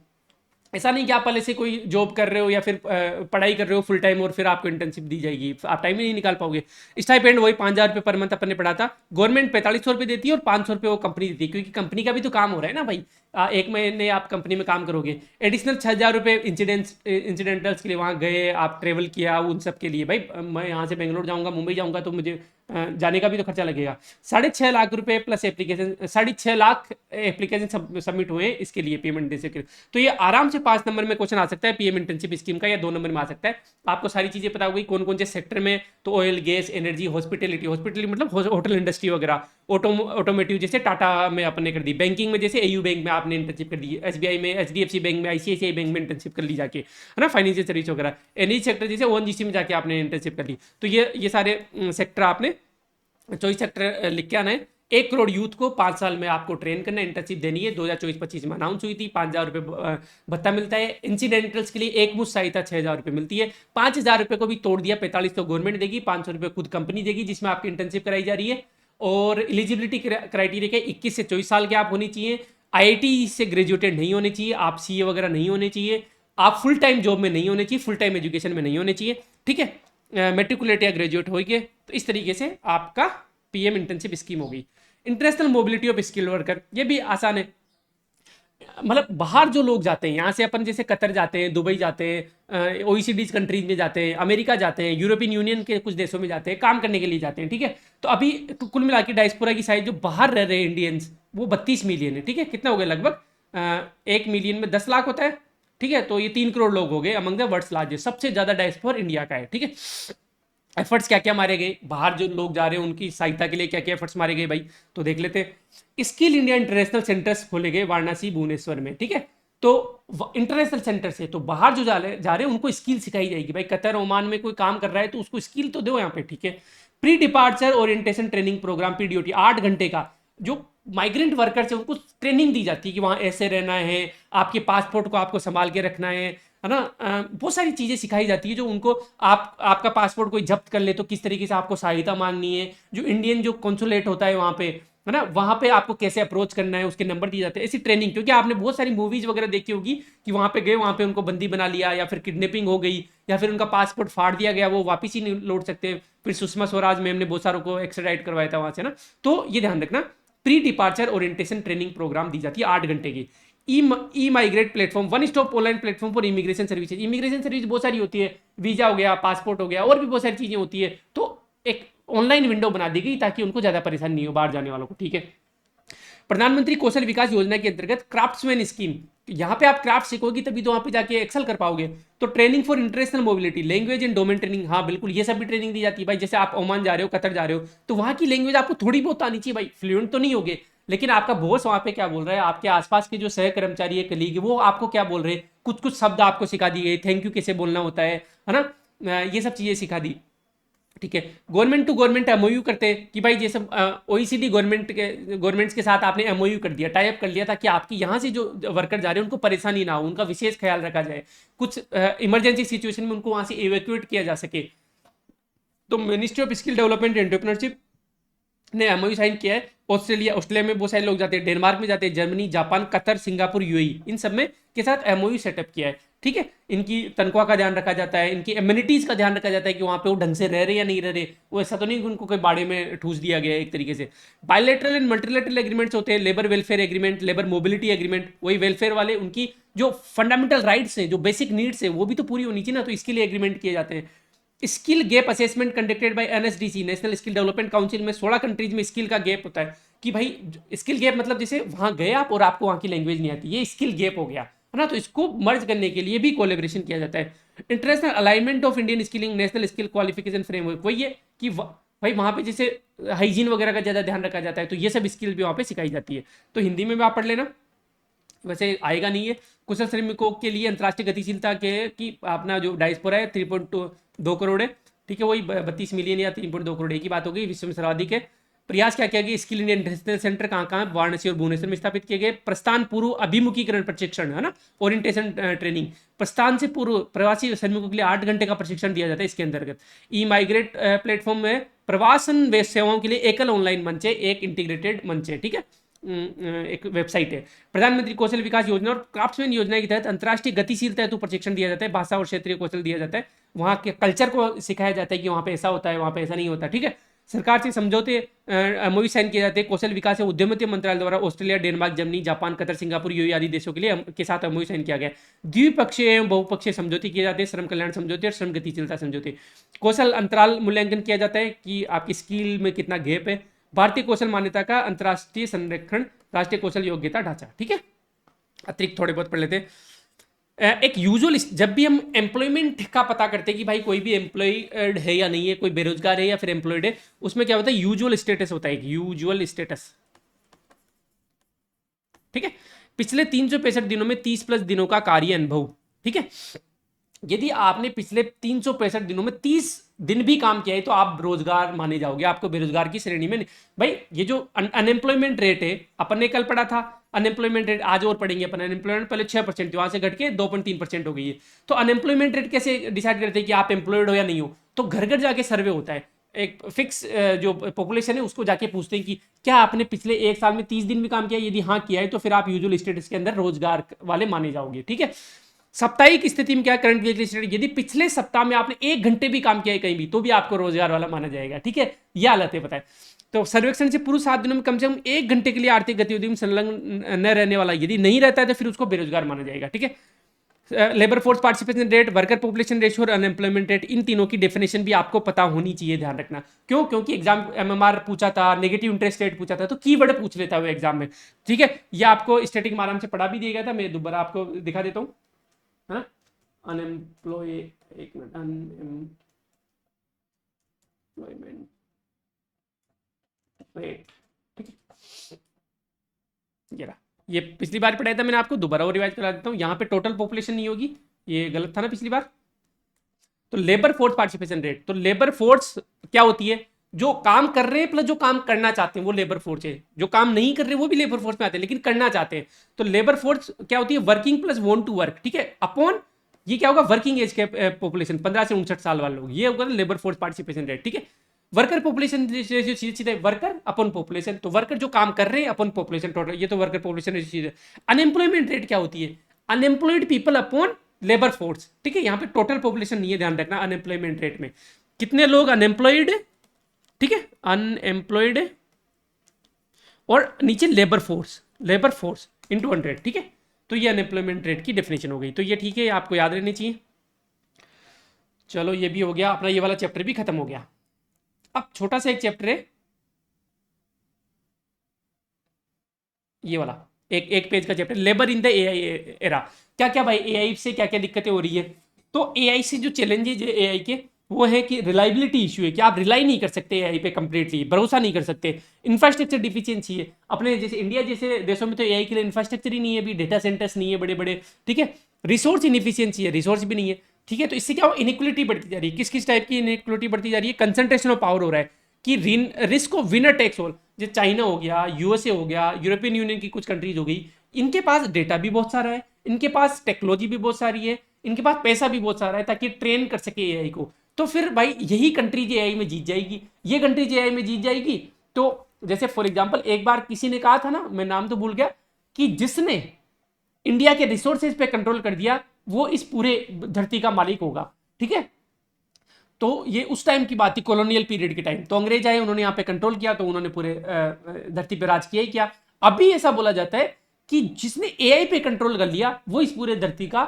ऐसा नहीं कि आप पहले से कोई जॉब कर रहे हो या फिर पढ़ाई कर रहे हो फुल टाइम और फिर आपको इंटर्नशिप दी जाएगी, आप टाइम ही नहीं निकाल पाओगे। स्टाइपेंड वही 5,000 रुपये पर मंथ अपन ने पढ़ा था। गवर्नमेंट 4500 रुपये देती है और 500 रुपये वो कंपनी देती है, क्योंकि कंपनी का भी तो काम हो रहा है ना भाई। एक महीने आप कंपनी में काम करोगे। एडिशनल 6,000 रुपये इंसिडेंटल्स के लिए, वहाँ गए आप ट्रेवल किया उन सब के लिए। भाई मैं यहाँ से बेंगलोर जाऊँगा, मुंबई जाऊँगा, तो मुझे जाने का भी तो खर्चा लगेगा। 6.5 लाख रुपए plus application, 6.5 lakh application submit हुए हैं इसके लिए, पेमेंट दे सके। तो ये आराम से 5 नंबर में क्वेश्चन आ सकता है पीएम इंटर्नशिप स्कीम का, या 2 नंबर में आ सकता है। आपको सारी चीजें पता होगी कौन कौन से सेक्टर में, तो oil gas energy hospitality, hospitality मतलब होटल इंडस्ट्री वगैरह, ऑटोमेटिव जैसे टाटा में आपने कर दी, बैंकिंग में जैसे एयू बैंक में आपने इंटर्नशिप कर दी, एसबीआई में, एचडीएफसी बैंक में, आईसीआईसीआई बैंक में इंटर्नशिप कर ली जाके, है ना, फाइनेंशियल सर्विस वगैरह। एनर्जी सेक्टर जैसे ओएनजीसी में जाके आपने इंटर्नशिप कर ली। तो ये सारे सेक्टर आपने चॉइस सेक्टर लिख के आना है। 1 करोड़ यूथ को 5 साल में आपको ट्रेन करना, इंटर्नशिप देनी है। 2024-25 में अनाउंस हुई थी। 5,000 रुपये भत्ता मिलता है। इंसिडेंटल्स के लिए एक मुश्त सहायता 6,000 रुपये मिलती है। 5,000 रुपये को भी तोड़ दिया, 45 तो गवर्नमेंट देगी, 500 रुपये खुद कंपनी देगी जिसमें आपकी इंटर्नशिप कराई जा रही है। और एलिजिबिलिटी क्राइटेरिया के 21 से 24 साल के आप होनी चाहिए। आईआईटी से ग्रेजुएटेड नहीं होने चाहिए, आप सीए वगैरह नहीं होने चाहिए, आप फुल टाइम जॉब में नहीं होने चाहिए, फुल टाइम एजुकेशन में नहीं होने चाहिए, ठीक है। मेट्रिकुलेट या ग्रेजुएट होइए। तो इस तरीके से आपका पीएम इंटर्नशिप स्कीम हो गई। International mobility of skill worker, ये भी आसान है। मतलब बाहर जो लोग जाते हैं यहाँ से, अपन जैसे कतर जाते हैं, दुबई जाते हैं, ओईसीडी कंट्रीज में जाते हैं, अमेरिका जाते हैं, यूरोपियन यूनियन के कुछ देशों में जाते हैं, काम करने के लिए जाते हैं, ठीक है। तो अभी कुल मिला के डायस्पोरा की साइज जो बाहर रह रहे हैं इंडियंस, वो 32 मिलियन है, ठीक है। कितना हो गया लगभग 1 मिलियन में 10 लाख होता है, ठीक है। तो ये 3 करोड़ लोग हो गए अमंग द वर्ल्ड्स लार्जेस्ट। सबसे ज्यादा डायस्पोरा इंडिया का है, ठीक है। एफर्ट्स क्या क्या मारे गए बाहर जो लोग जा रहे हैं उनकी सहायता के लिए, क्या क्या एफर्ट्स मारे गए भाई, तो देख लेते हैं। स्किल इंडिया इंटरनेशनल सेंटर्स खोले गए वाराणसी भुवनेश्वर में, ठीक है। तो इंटरनेशनल सेंटर से, तो बाहर जो जा रहे हैं उनको स्किल सिखाई जाएगी। भाई कतर ओमान में कोई काम कर रहा है तो उसको स्किल तो दो यहाँ पे, ठीक है। Pre departure orientation training programme PDOT 8 घंटे का, जो माइग्रेंट वर्कर्स है उनको ट्रेनिंग दी जाती है कि वहाँ ऐसे रहना है, आपके पासपोर्ट को आपको संभाल के रखना है ना। बहुत सारी चीज़ें सिखाई जाती है जो उनको, आपका पासपोर्ट कोई जब्त कर ले तो किस तरीके से आपको सहायता मांगनी है, जो इंडियन जो कॉन्सुलेट होता है वहाँ पे, है ना, वहाँ पे आपको कैसे अप्रोच करना है, उसके नंबर दिए जाते हैं। ऐसी ट्रेनिंग, क्योंकि आपने बहुत सारी मूवीज वगैरह देखी होगी कि वहाँ पे गए, वहाँ पे उनको बंदी बना लिया, या फिर किडनैपिंग हो गई, या फिर उनका पासपोर्ट फाड़ दिया गया, वो वापस ही नहीं लौट सकते। फिर सुषमा स्वराज मैम ने बहुत सारों को एक्सट्राडाइट करवाया था वहाँ से ना। तो ये ध्यान रखना, pre departure orientation training programme दी जाती है 8 घंटे की। E migrate platform, one stop online platform for immigration services. Immigration service बहुत सारी होती है, वीजा हो गया, पासपोर्ट हो गया, और भी बहुत सारी चीजें होती है। तो एक ऑनलाइन विंडो बना दी गई ताकि उनको ज्यादा परेशानी नहीं हो बाहर जाने वालों को, ठीक है। प्रधानमंत्री कौशल विकास योजना के अंतर्गत क्राफ्ट्समैन स्कीम, यहाँ पे आप क्राफ्ट सीखोगी तभी तो वहां पे जाके एक्सेल कर पाओगे। तो training for international mobility, language and domain training, हाँ बिल्कुल ये सब भी ट्रेनिंग दी जाती है भाई। जैसे आप ओमान जा रहे हो, कतर जा रहे हो, तो वहां की लैंग्वेज आपको थोड़ी बहुत आनी चाहिए भाई, फ्लुएंट तो नहीं होगे, लेकिन आपका बॉस वहां पे क्या बोल रहा है, आपके आसपास के जो सहकर्मचारी है, कलीग, वो आपको क्या बोल रहे हैं, कुछ कुछ शब्द आपको सिखा दिए, थैंक यू कैसे बोलना होता है ना, ये सब चीजें सिखा दी, ठीक है। गवर्नमेंट टू गवर्नमेंट एमओयू करते हैं कि भाई जैसे ओईसीडी गवर्नमेंट्स के साथ आपने एमओयू कर दिया, टाई अप कर लिया, ताकि आपकी यहाँ से जो वर्कर जा रहे हैं उनको परेशानी ना हो, उनका विशेष ख्याल रखा जाए, कुछ इमरजेंसी सिचुएशन में उनको वहाँ से इवैक्यूएट किया जा सके। तो ministry of skill development entrepreneurship ने एमओयू साइन किया है। ऑस्ट्रेलिया में बहुत सारे लोग जाते हैं, डेनमार्क में जाते हैं, Germany, Japan, Qatar, Singapore, UAE, इन सब में के साथ एमओयू सेटअप किया है, ठीक है। इनकी तनख्वाह का ध्यान रखा जाता है, इनकी एम्यूनिटीज का ध्यान रखा जाता है कि वहाँ पे वो ढंग से रह रहे या नहीं रह रहे। वो ऐसा तो नहीं कि उनको कोई बाड़े में ठूस दिया गया है एक तरीके से। बायलैटरल एंड मल्टीलैटरल एग्रीमेंट्स होते हैं, labour welfare agreement, labour mobility agreement, वही वेलफेयर वाले, उनकी जो फंडामेंटल राइट्स हैं, जो बेसिक नीड्स है, वो भी तो पूरी होनी चाहिए ना, तो इसके लिए एग्रीमेंट किए जाते हैं। Skill gap assessment conducted by NSDC, national skill development council में 16 कंट्रीज में स्किल का गैप होता है कि भाई स्किल गैप मतलब जैसे वहां गए आप और आपको वहां की लैंग्वेज नहीं आती, ये स्किल गैप हो गया, है ना। तो इसको मर्ज करने के लिए भी कोलेब्रेशन किया जाता है। International alignment of Indian skilling, national skill qualification framework, वही है कि भाई वहां पे जैसे हाइजीन वगैरह का ज्यादा ध्यान रखा जाता है, तो ये सब स्किल भी वहां पे सिखाई जाती है। तो हिंदी में भी आप पढ़ लेना, वैसे आएगा नहीं है। कुशल श्रमिकों के लिए अंतर्राष्ट्रीय गतिशीलता के कि अपना जो डायस्पोरा है 3.2 करोड़ है, ठीक है। वही 32 मिलियन या 3.2 करोड़, एक ही बात होगी, विश्व में सर्वाधिक है। प्रयास क्या किया गया, स्किल इंडिया इंटरनेशनल सेंटर कहाँ कहाँ, वाराणसी और भुवनेश्वर में स्थापित किए गए। प्रस्थान पूर्व अभिमुखीकरण प्रशिक्षण है ना, ओरिएंटेशन ट्रेनिंग, प्रस्थान से पूर्व प्रवासी श्रमिकों के लिए 8 घंटे का प्रशिक्षण दिया जाता है इसके अंतर्गत। ई माइग्रेट प्लेटफॉर्म में प्रवासन सेवाओं के लिए एकल ऑनलाइन मंच है, एक इंटीग्रेटेड मंच है, ठीक है, एक वेबसाइट है। प्रधानमंत्री कौशल विकास योजना और क्राफ्ट्समैन योजना के तहत अंतर्राष्ट्रीय गतिशीलता हेतु प्रशिक्षण दिया जाता है, भाषा और क्षेत्रीय कौशल दिया जाता है, वहाँ के कल्चर को सिखाया जाता है कि वहाँ पे ऐसा होता है, वहाँ पे ऐसा नहीं होता, ठीक है। सरकार से समझौते एमओयू साइन किए जाते हैं कौशल विकास एवं उद्यमिता मंत्रालय द्वारा Australia, Denmark, Germany, Japan, Qatar, Singapore, UAE आदि देशों के लिए के साथ एमओयू साइन किया गया। द्विपक्षीय एवं बहुपक्षीय समझौते किए जाते हैं, श्रम कल्याण समझौते और श्रम गतिशीलता समझौते। कौशल अंतराल मूल्यांकन किया जाता है कि आपकी स्किल में कितना गैप है। भारतीय कौशल मान्यता का अंतर्राष्ट्रीय संरक्षण, राष्ट्रीय कौशल योग्यता ढांचा, ठीक है। अतिरिक्त थोड़े बहुत पढ़ लेते हैं। एक यूजुअल, जब भी हम एम्प्लॉयमेंट का पता करते हैं कि भाई कोई भी एम्प्लॉयड है या नहीं है, कोई बेरोजगार है या फिर एम्प्लॉयड है, उसमें क्या होता है, यूजुअल स्टेटस होता है, यूजुअल स्टेटस, ठीक है। पिछले 365 दिनों में 30+ दिनों का कार्य अनुभव, ठीक है। यदि आपने पिछले 365 दिनों में 30 दिन भी काम किया है तो आप रोजगार माने जाओगे, आपको बेरोजगार की श्रेणी में नहीं। भाई ये जो अनएम्प्लॉयमेंट रेट है, अपन ने कल पढ़ा था, अनएम्प्लॉयमेंट रेट आज और पढ़ेंगे अपन। अनएम्प्लॉयमेंट पहले 6% थी, वहां से घट के 2.3% हो गई है। तो अनएम्प्लॉयमेंट रेट कैसे डिसाइड करते हैं कि आप एम्प्लॉयड हो या नहीं हो, तो घर घर जाके सर्वे होता है, एक फिक्स जो पॉपुलेशन है उसको जाके पूछते हैं कि क्या आपने पिछले 1 साल में 30 दिन भी काम किया, यदि हाँ किया है तो फिर आप यूजुअल स्टेटस के अंदर रोजगार वाले माने जाओगे, ठीक है। साप्ताहिक स्थिति में क्या, करंट वीकली स्टडी, यदि पिछले सप्ताह में आपने 1 घंटे भी काम किया है कहीं भी तो भी आपको रोजगार वाला माना जाएगा, ठीक है। यह हालत है, पता है। तो सर्वेक्षण से पूर्व 7 दिनों में कम से कम 1 घंटे के लिए आर्थिक गतिविधि में संलग्न न रहने वाला यदि नहीं रहता है तो फिर उसको बेरोजगार माना जाएगा, ठीक है। Labour force participation rate, worker population ratio और अनएम्प्लॉयमेंट रेट, इन तीनों की डेफिनेशन भी आपको पता होनी चाहिए, ध्यान रखना। क्यों? क्योंकि एग्जाम एमएमआर पूछा था, नेगेटिव इंटरेस्ट रेट पूछा था, तो कीवर्ड पूछ लेता है वो एग्जाम में, ठीक है। ये आपको स्टैटिक में आराम से पढ़ा भी दिया गया था, मैं दोबारा आपको दिखा देता हूँ, है ना। अनएम्प्लॉय, एक मिनट, अनएम्प्लॉयमेंट रेट, ठीक है। ये पिछली बार पढ़ाया था मैंने आपको, दोबारा और रिवाइज करा देता हूँ। यहाँ पे टोटल पॉपुलेशन नहीं होगी, ये गलत था ना पिछली बार। तो लेबर फोर्स पार्टिसिपेशन रेट, तो लेबर फोर्स क्या होती है, जो काम कर रहे हैं प्लस जो काम करना चाहते हैं वो लेबर फोर्स है। जो काम नहीं कर रहे वो भी लेबर फोर्स में आते हैं लेकिन करना चाहते हैं। तो लेबर फोर्स क्या होती है, working plus want to work, ठीक है, अपॉन ये क्या होगा, वर्किंग एज के पॉपुलेशन 15 से 59 साल वाले लोग, ये होगा लेबर फोर्स पार्टिसिपेशन रेट, ठीक है। वर्कर पॉपुलेशन सीधे वर्कर अपन पॉपुलेशन, तो वर्कर जो काम कर रहे हैं अपन पॉपुलेशन टोटल, ये तो वर्कर पॉपुलेशन चीज है। अनएम्प्लॉयमेंट रेट क्या होती है, unemployed people upon labour force, ठीक है। यहाँ पे टोटल पॉपुलेशन नहीं है, ध्यान रखना। अनएम्प्लॉयमेंट रेट में कितने लोग अनएम्प्लॉयड, ठीक है, अनएम्प्लॉयड, और नीचे लेबर फोर्स इंटू 100, ठीक है। तो ये अनएम्प्लॉयमेंट रेट की डेफिनेशन हो गई, तो ये ठीक है, आपको याद रहनी चाहिए। चलो ये भी हो गया अपना, ये वाला चैप्टर भी खत्म हो गया। अब छोटा सा एक चैप्टर है ये वाला, एक पेज का chapter, labour in the AI era. क्या क्या भाई, एआई से क्या क्या दिक्कतें हो रही है। तो एआई से जो चैलेंजेज है एआई के, वो है कि रिलायबिलिटी इशू है, कि आप रिलाई नहीं कर सकते एआई पे कंप्लीटली, भरोसा नहीं कर सकते। इंफ्रास्ट्रक्चर डिफिशियंसी है, अपने जैसे इंडिया जैसे देशों में तो एआई के लिए इंफ्रास्ट्रक्चर ही नहीं है, अभी डेटा सेंटर्स नहीं है बड़े बड़े, ठीक है। रिसोर्स इनफिशियंसी है, रिसोर्स भी नहीं है, ठीक है। तो इससे क्या हो, इनइक्वलिटी बढ़ती जा रही है। किस किस टाइप की इनइक्वलिटी बढ़ती जा रही है, कंसंट्रेशन ऑफ पावर हो रहा है, कि risk of winner takes all. जैसे चाइना हो गया, यूएसए हो गया, यूरोपियन यूनियन की कुछ कंट्रीज हो गई, इनके पास डेटा भी बहुत सारा है, इनके पास टेक्नोलॉजी भी बहुत सारी है, इनके पास पैसा भी बहुत सारा है ताकि ट्रेन कर सके एआई को। तो फिर भाई यही कंट्रीज एआई में जीत जाएगी, ये कंट्रीज एआई में जीत जाएगी। तो जैसे फॉर एग्जांपल एक बार किसी ने कहा था ना, मैं नाम तो भूल गया, कि जिसने इंडिया के रिसोर्सेज पे कंट्रोल कर दिया वो इस पूरे धरती का मालिक होगा, ठीक है। तो ये उस टाइम की बात थी, कॉलोनियल पीरियड के टाइम। तो अंग्रेज आए, उन्होंने यहाँ पे कंट्रोल किया, तो उन्होंने पूरे धरती पे राज किया ही किया। अभी ऐसा बोला जाता है कि जिसने एआई पे कंट्रोल कर लिया वो इस पूरे धरती का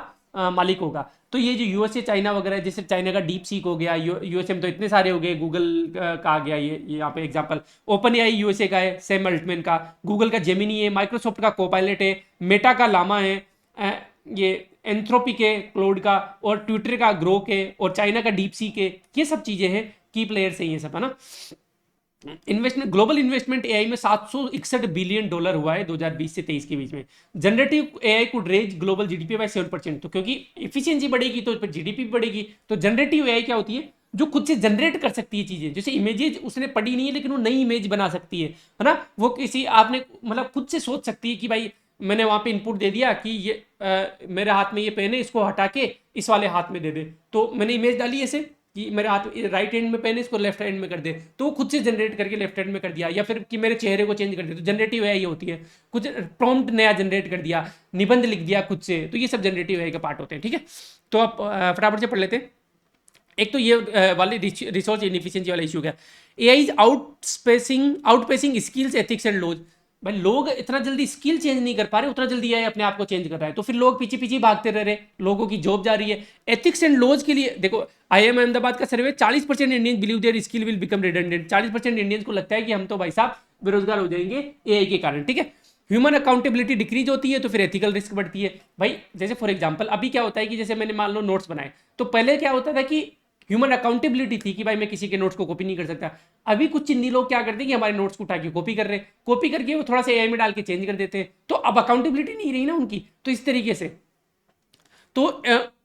मालिक होगा। तो ये जो यूएसए चाइना वगैरह, जैसे चाइना का डीप सीक हो गया, यूएसए में तो इतने सारे हो गए, गूगल का आ गया ये यहाँ पे एग्जांपल, ओपन एआई यूएसए का है, सैम अल्टमैन का, गूगल का जेमिनी है, माइक्रोसॉफ्ट का कोपायलट है, मेटा का लामा है, ये एंथ्रोपी के क्लोड का, और ट्विटर का ग्रो के, और चाइना का डीप सी के, ये सब चीजें हैं, की प्लेयर्स हैं ये सब, है ना। इन्वेस्टमेंट, ग्लोबल इन्वेस्टमेंट एआई में $761 बिलियन हुआ है 2020 से 23 के बीच में। Generative AI could raise global GDP by 7%। तो क्योंकि एफिशिएंसी बढ़ेगी तो जीडीपी भी बढ़ेगी। तो जनरेटिव एआई क्या होती है, जो खुद से जनरेट कर सकती है चीजें, जैसे इमेजेस उसने पढ़ी नहीं है लेकिन वो नई इमेज बना सकती है ना, वो किसी आपने मतलब खुद से सोच सकती है कि भाई मैंने वहां पे इनपुट दे दिया कि ये मेरे हाथ में ये पेन है, इसको हटा के इस वाले हाथ में दे दे, तो मैंने इमेज डाली ऐसे कि मेरे हाथ राइट हैंड में पेन है, इसको लेफ्ट हैंड में कर दे, तो वो खुद से जनरेट करके लेफ्ट हैंड में कर दिया, या फिर कि मेरे चेहरे को चेंज कर दे, तो जनरेटिव एआई होती है। कुछ प्रॉम्प्ट नया जनरेट कर दिया, निबंध लिख दिया खुद से, तो ये सब जनरेटिव एआई के पार्ट होते हैं। ठीक है, तो आप फटाफट से पढ़ लेते हैं। एक तो ये वाली रिसोर्स इनफिशिएंसी वाला इशू क्या, AI is outpacing skills ethics and laws. भाई लोग इतना जल्दी स्किल चेंज नहीं कर पा रहे, उतना जल्दी एआई अपने आप को चेंज कर रहा है, तो फिर लोग पीछे पीछे भागते रह रहे, लोगों की जॉब जा रही है। एथिक्स एंड लॉज के लिए देखो, आईआईएम अहमदाबाद का सर्वे 40% Indian believe their skill will become redundant. 40% Indians को लगता है कि हम तो भाई साहब बेरोजगार हो जाएंगे एआई के कारण। ठीक है, ह्यूमन अकाउंटेबिलिटी डिक्रीज होती है तो फिर एथिकल रिस्क बढ़ती है। भाई जैसे फॉर एग्जांपल अभी क्या होता है कि जैसे मैंने मान लो नोट्स बनाए, तो पहले क्या होता था कि ह्यूमन अकाउंटेबिलिटी थी कि भाई मैं किसी के नोट्स को कॉपी नहीं कर सकता। अभी कुछ चिन्नी लोग क्या करते हैं कि हमारे नोट्स को उठा के कॉपी कर रहे हैं, कॉपी करके वो थोड़ा सा एआई में डाल के चेंज कर देते हैं, तो अब अकाउंटेबिलिटी नहीं रही ना उनकी। तो इस तरीके से तो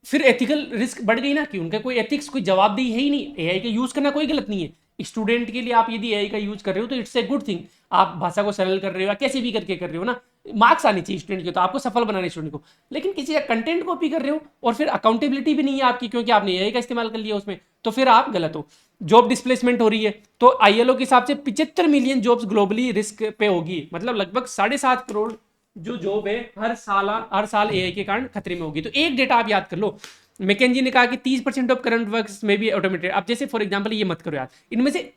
फिर एथिकल रिस्क बढ़ गई ना, कि उनका कोई एथिक्स, कोई जवाबदेही है ही नहीं। एआई का यूज करना कोई गलत नहीं है, स्टूडेंट के लिए आप यदि एआई का यूज कर रहे हो तो इट्स ए गुड थिंग। आप भाषा को सरल कर रहे हो या कैसे भी करके कर रहे हो ना, मार्क्स आने चाहिए स्टूडेंट के, तो आपको सफल बनाने स्टूडेंट को। लेकिन किसी का कंटेंट कॉपी कर रहे हो और फिर अकाउंटेबिलिटी भी नहीं है आपकी, क्योंकि आपने एआई का इस्तेमाल कर लिया उसमें, तो फिर आप गलत हो। जॉब डिस्प्लेसमेंट हो रही है, तो आईएलओ के हिसाब से 75 मिलियन जॉब्स ग्लोबली रिस्क पे होगी, मतलब लगभग 7.5 करोड़ जो जॉब है हर साल एआई के कारण खतरे में होगी। तो एक डेटा आप याद कर लो, मैकेंजी ने कहा कि 30% ऑफ करंट वर्क्स में भी ऑटोमेटेड। अब जैसे फॉर एग्जांपल ये मत करो यार, इनमें से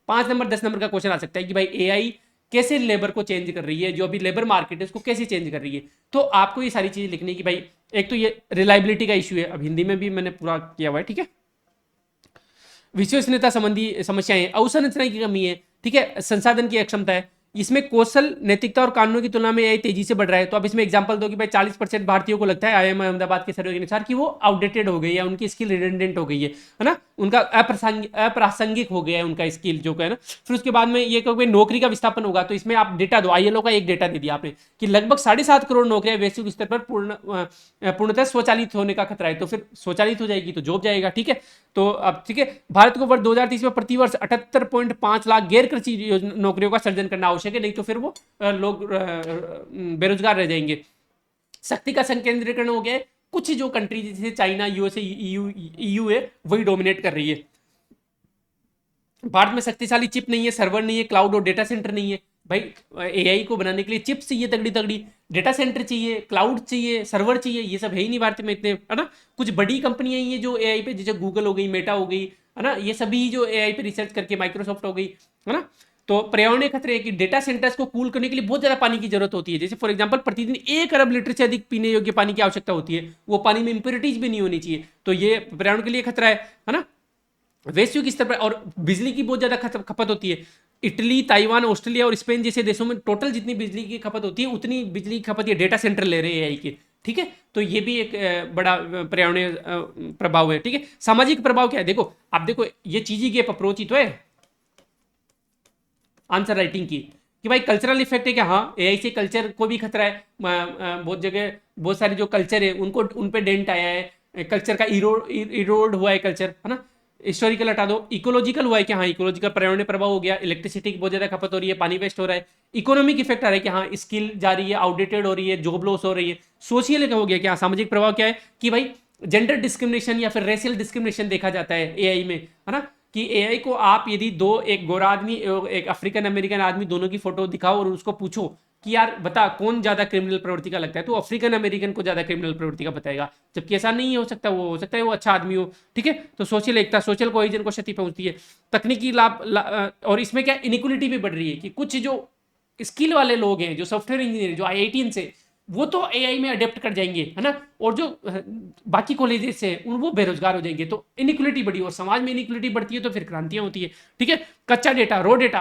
5 नंबर 10 नंबर का क्वेश्चन आ सकता है कि भाई एआई कैसे लेबर को चेंज कर रही है, जो अभी लेबर मार्केट है उसको कैसे चेंज कर रही है। तो आपको ये सारी चीजें लिखनी है कि भाई एक तो ये रिलायबिलिटी का इशू है, अब हिंदी में भी मैंने पूरा किया हुआ है। ठीक है, विश्वसनीयता संबंधी समस्याएं, अवसंरचना की कमी है। ठीक है, संसाधन की अक्षमता है, इसमें कौशल, नैतिकता और कानूनों की तुलना में एआई तेजी से बढ़ रहा है। तो अब इसमें एग्जांपल दो कि भाई 40% भारतीयों को लगता है आईआईएम अहमदाबाद के सर्वे के अनुसार कि वो आउटडेटेड हो गई है, उनकी स्किल रिडंडेंट हो गई है ना, उनका अप्रासंगिक हो गया है उनका स्किल जो है ना। फिर उसके बाद में ये कहोगे नौकरी का विस्थापन होगा, तो इसमें आप डेटा दो, आईएलओ का एक डेटा दे दिया आपने कि लगभग 7.5 करोड़ नौकरियां वैश्विक स्तर पर पूर्णतः स्वचालित होने का खतरा है। तो फिर स्वचालित हो जाएगी तो जॉब जाएगा। ठीक है, तो अब ठीक है, भारत को वर्ष 2030 में प्रतिवर्ष 78.5 लाख गैर कृषि नौकरियों का सृजन करना आवश्यक है, नहीं तो फिर वो लोग बेरोजगार रह जाएंगे। शक्ति का संकेंद्रीकरण हो गया है, कुछ जो कंट्री जैसे चाइना, यूएसए, ईयू है वही डोमिनेट कर रही है। भारत में शक्तिशाली चिप नहीं है, सर्वर नहीं है, क्लाउड और डेटा सेंटर नहीं है। भाई एआई को बनाने के लिए चिप्स चाहिए तगड़ी तगड़ी, डेटा सेंटर चाहिए, क्लाउड चाहिए, सर्वर चाहिए, ये सब है ही नहीं भारत में इतने, है ना। कुछ बड़ी कंपनियां ही है जो एआई पे, जैसे गूगल हो गई, मेटा हो गई, है ना, ये सभी जो एआई पे रिसर्च करके, माइक्रोसॉफ्ट हो गई, है ना। तो पर्यावरणीय खतरे है कि डेटा सेंटर्स को कूल करने के लिए बहुत ज्यादा पानी की जरूरत होती है। जैसे फॉर एग्जांपल प्रतिदिन 1 अरब लीटर से अधिक पीने योग्य पानी की आवश्यकता होती है, वो पानी में इंप्योरिटीज भी नहीं होनी चाहिए, तो ये पर्यावरण के लिए खतरा है ना। वैश्विक स्तर पर और बिजली की बहुत ज्यादा खपत होती है। इटली, ताइवान, ऑस्ट्रेलिया और स्पेन जैसे देशों में टोटल जितनी बिजली की खपत होती है उतनी बिजली की खपत ये डेटा सेंटर ले रहे हैं एआई के। ठीक है, तो ये भी एक बड़ा पर्यावरणीय प्रभाव है। ठीक है, सामाजिक प्रभाव क्या है, देखो आप देखो, ये चीज की अप्रोच ही तो है आंसर राइटिंग की, कि भाई कल्चरल इफेक्ट है कि हाँ एआई से कल्चर को भी खतरा है। बहुत जगह बहुत सारे जो कल्चर है उनको उन पे डेंट आया है, कल्चर का इरोड हुआ है कल्चर, है ना। हिस्टोरिकल हटा दो, इकोलॉजिकल हुआ है कि हाँ इकोलॉजिकल पर्यावरणीय प्रभाव हो गया, इलेक्ट्रिसिटी की बहुत ज्यादा खपत हो रही है, पानी वेस्ट हो रहा है। इकोनॉमिक इफेक्ट आ रहा है कि हाँ स्किल जा रही है, आउटडेटेड हो रही है, जॉब लॉस हो रही है। सोशल हो गया कि हाँ सामाजिक प्रभाव क्या है कि भाई जेंडर डिस्क्रिमिनेशन या फिर रेशियल डिस्क्रिमिनेशन देखा जाता है एआई में, है ना। कि एआई को आप यदि एक गोरा आदमी एक अफ्रीकन अमेरिकन आदमी दोनों की फोटो दिखाओ और उसको पूछो कि यार बता कौन ज्यादा क्रिमिनल प्रवृत्ति का लगता है, तो अफ्रीकन अमेरिकन को ज्यादा क्रिमिनल प्रवृत्ति का बताएगा, जबकि ऐसा नहीं हो सकता, वो हो सकता है वो अच्छा आदमी हो। ठीक है, तो सोशल एकता, सोशल कोहेजन को क्षति पहुंचती है। तकनीकी लाभ और इसमें क्या इनइक्वलिटी भी बढ़ रही है कि कुछ जो स्किल वाले लोग हैं, जो सॉफ्टवेयर इंजीनियर, जो आईआईटीएन से, वो तो एआई में अडेप्ट कर जाएंगे, है ना, और जो बाकी कॉलेजेस से वो बेरोजगार हो जाएंगे। तो इनइक्वलिटी बढ़ी और समाज में इनइक्वलिटी बढ़ती है तो फिर क्रांतियां होती है। ठीक है, कच्चा डेटा, रो डेटा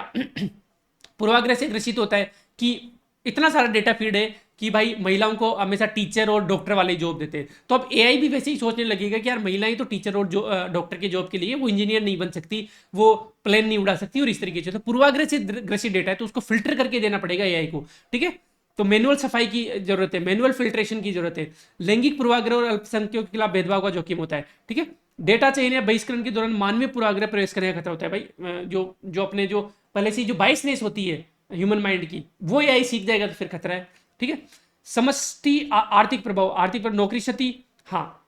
पूर्वाग्रह से ग्रसित होता है कि इतना सारा डेटा फीड है कि भाई महिलाओं को हमेशा टीचर और डॉक्टर वाले जॉब देते हैं, तो अब एआई भी वैसे ही सोचने लगेगा कि यार महिलाएं तो टीचर और डॉक्टर के जॉब के लिए, वो इंजीनियर नहीं बन सकती, वो प्लेन नहीं उड़ा सकती, और इस तरीके से। तो पूर्वाग्रह से ग्रसित डेटा है तो उसको फिल्टर करके देना पड़ेगा एआई को। ठीक है, तो मैनुअल सफाई की जरूरत है, मैनुअल फिल्ट्रेशन की जरूरत है। लैंगिक पूर्वाग्रह और अल्पसंख्यकों के खिलाफ भेदभाव का जोखिम होता है। ठीक है, डेटा चयन या बहिष्करण के दौरान मानवीय पूर्वाग्रह प्रवेश करने का खतरा होता है भाई। जो जो अपने जो पहले से जो बाइसनेस होती है ह्यूमन माइंड की, वो एआई सीख जाएगा तो फिर खतरा है। ठीक है। समष्टि आर्थिक प्रभाव, आर्थिक पर नौकरी क्षति, हाँ,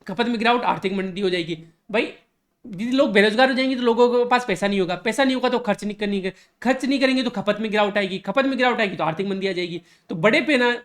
खपत में गिरावट, आर्थिक मंदी हो जाएगी भाई। यदि लोग बेरोजगार हो जाएंगे तो लोगों के पास पैसा नहीं होगा, पैसा नहीं होगा तो खर्च नहीं करेंगे तो खपत में गिरावट आएगी, खपत में गिरावट आएगी तो आर्थिक मंदी आ जाएगी। तो बड़े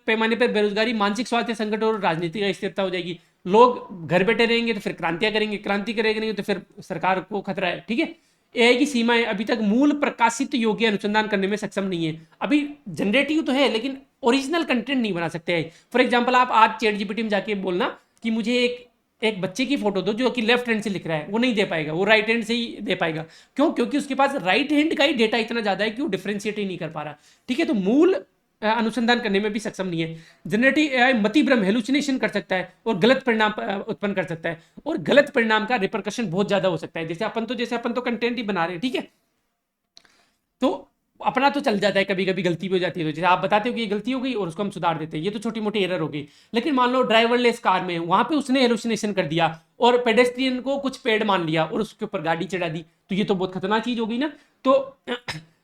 पैमाने पर बेरोजगारी, मानसिक स्वास्थ्य संकट और राजनीतिक अस्थिरता हो जाएगी। लोग घर बैठे रहेंगे तो फिर क्रांतियां करेंगे, क्रांति करेंगे तो फिर सरकार को खतरा है। ठीक है। एआई की सीमाएं, अभी तक मूल प्रकाशित योग्य अनुसंधान करने में सक्षम नहीं है। अभी जनरेटिव तो है लेकिन ओरिजिनल कंटेंट नहीं बना सकते हैं। फॉर एग्जाम्पल, आप आज चैट जीपीटी में जाके बोलना कि मुझे एक एक बच्चे की फोटो दो जो कि लेफ्ट हैंड से लिख रहा है, वो नहीं दे पाएगा, वो राइट हैंड से ही दे पाएगा। क्यों? क्योंकि उसके पास राइट हैंड का ही डेटा इतना ज्यादा है कि वो डिफ्रेंशिएट ही नहीं कर पा रहा। ठीक है। तो मूल अनुसंधान करने में भी सक्षम नहीं है। जनरेटिव एआई मति भ्रम, हेलुसिनेशन कर सकता है और गलत परिणाम उत्पन्न कर सकता है, और गलत परिणाम का रिपरकशन बहुत ज्यादा हो सकता है। जैसे अपन तो कंटेंट ही बना रहे हैं। ठीक है। तो अपना तो चल जाता है, कभी कभी गलती भी हो जाती है, तो जैसे आप बताते हो कि ये गलती हो गई और उसको हम सुधार देते हैं, ये तो छोटी मोटी एरर हो गई। लेकिन मान लो ड्राइवरलेस कार में वहां पे उसने हेलुसिनेशन कर दिया और पेडेस्ट्रियन को कुछ पेड़ मान लिया और उसके ऊपर गाड़ी चढ़ा दी, तो ये तो बहुत खतरनाक चीज होगी ना। तो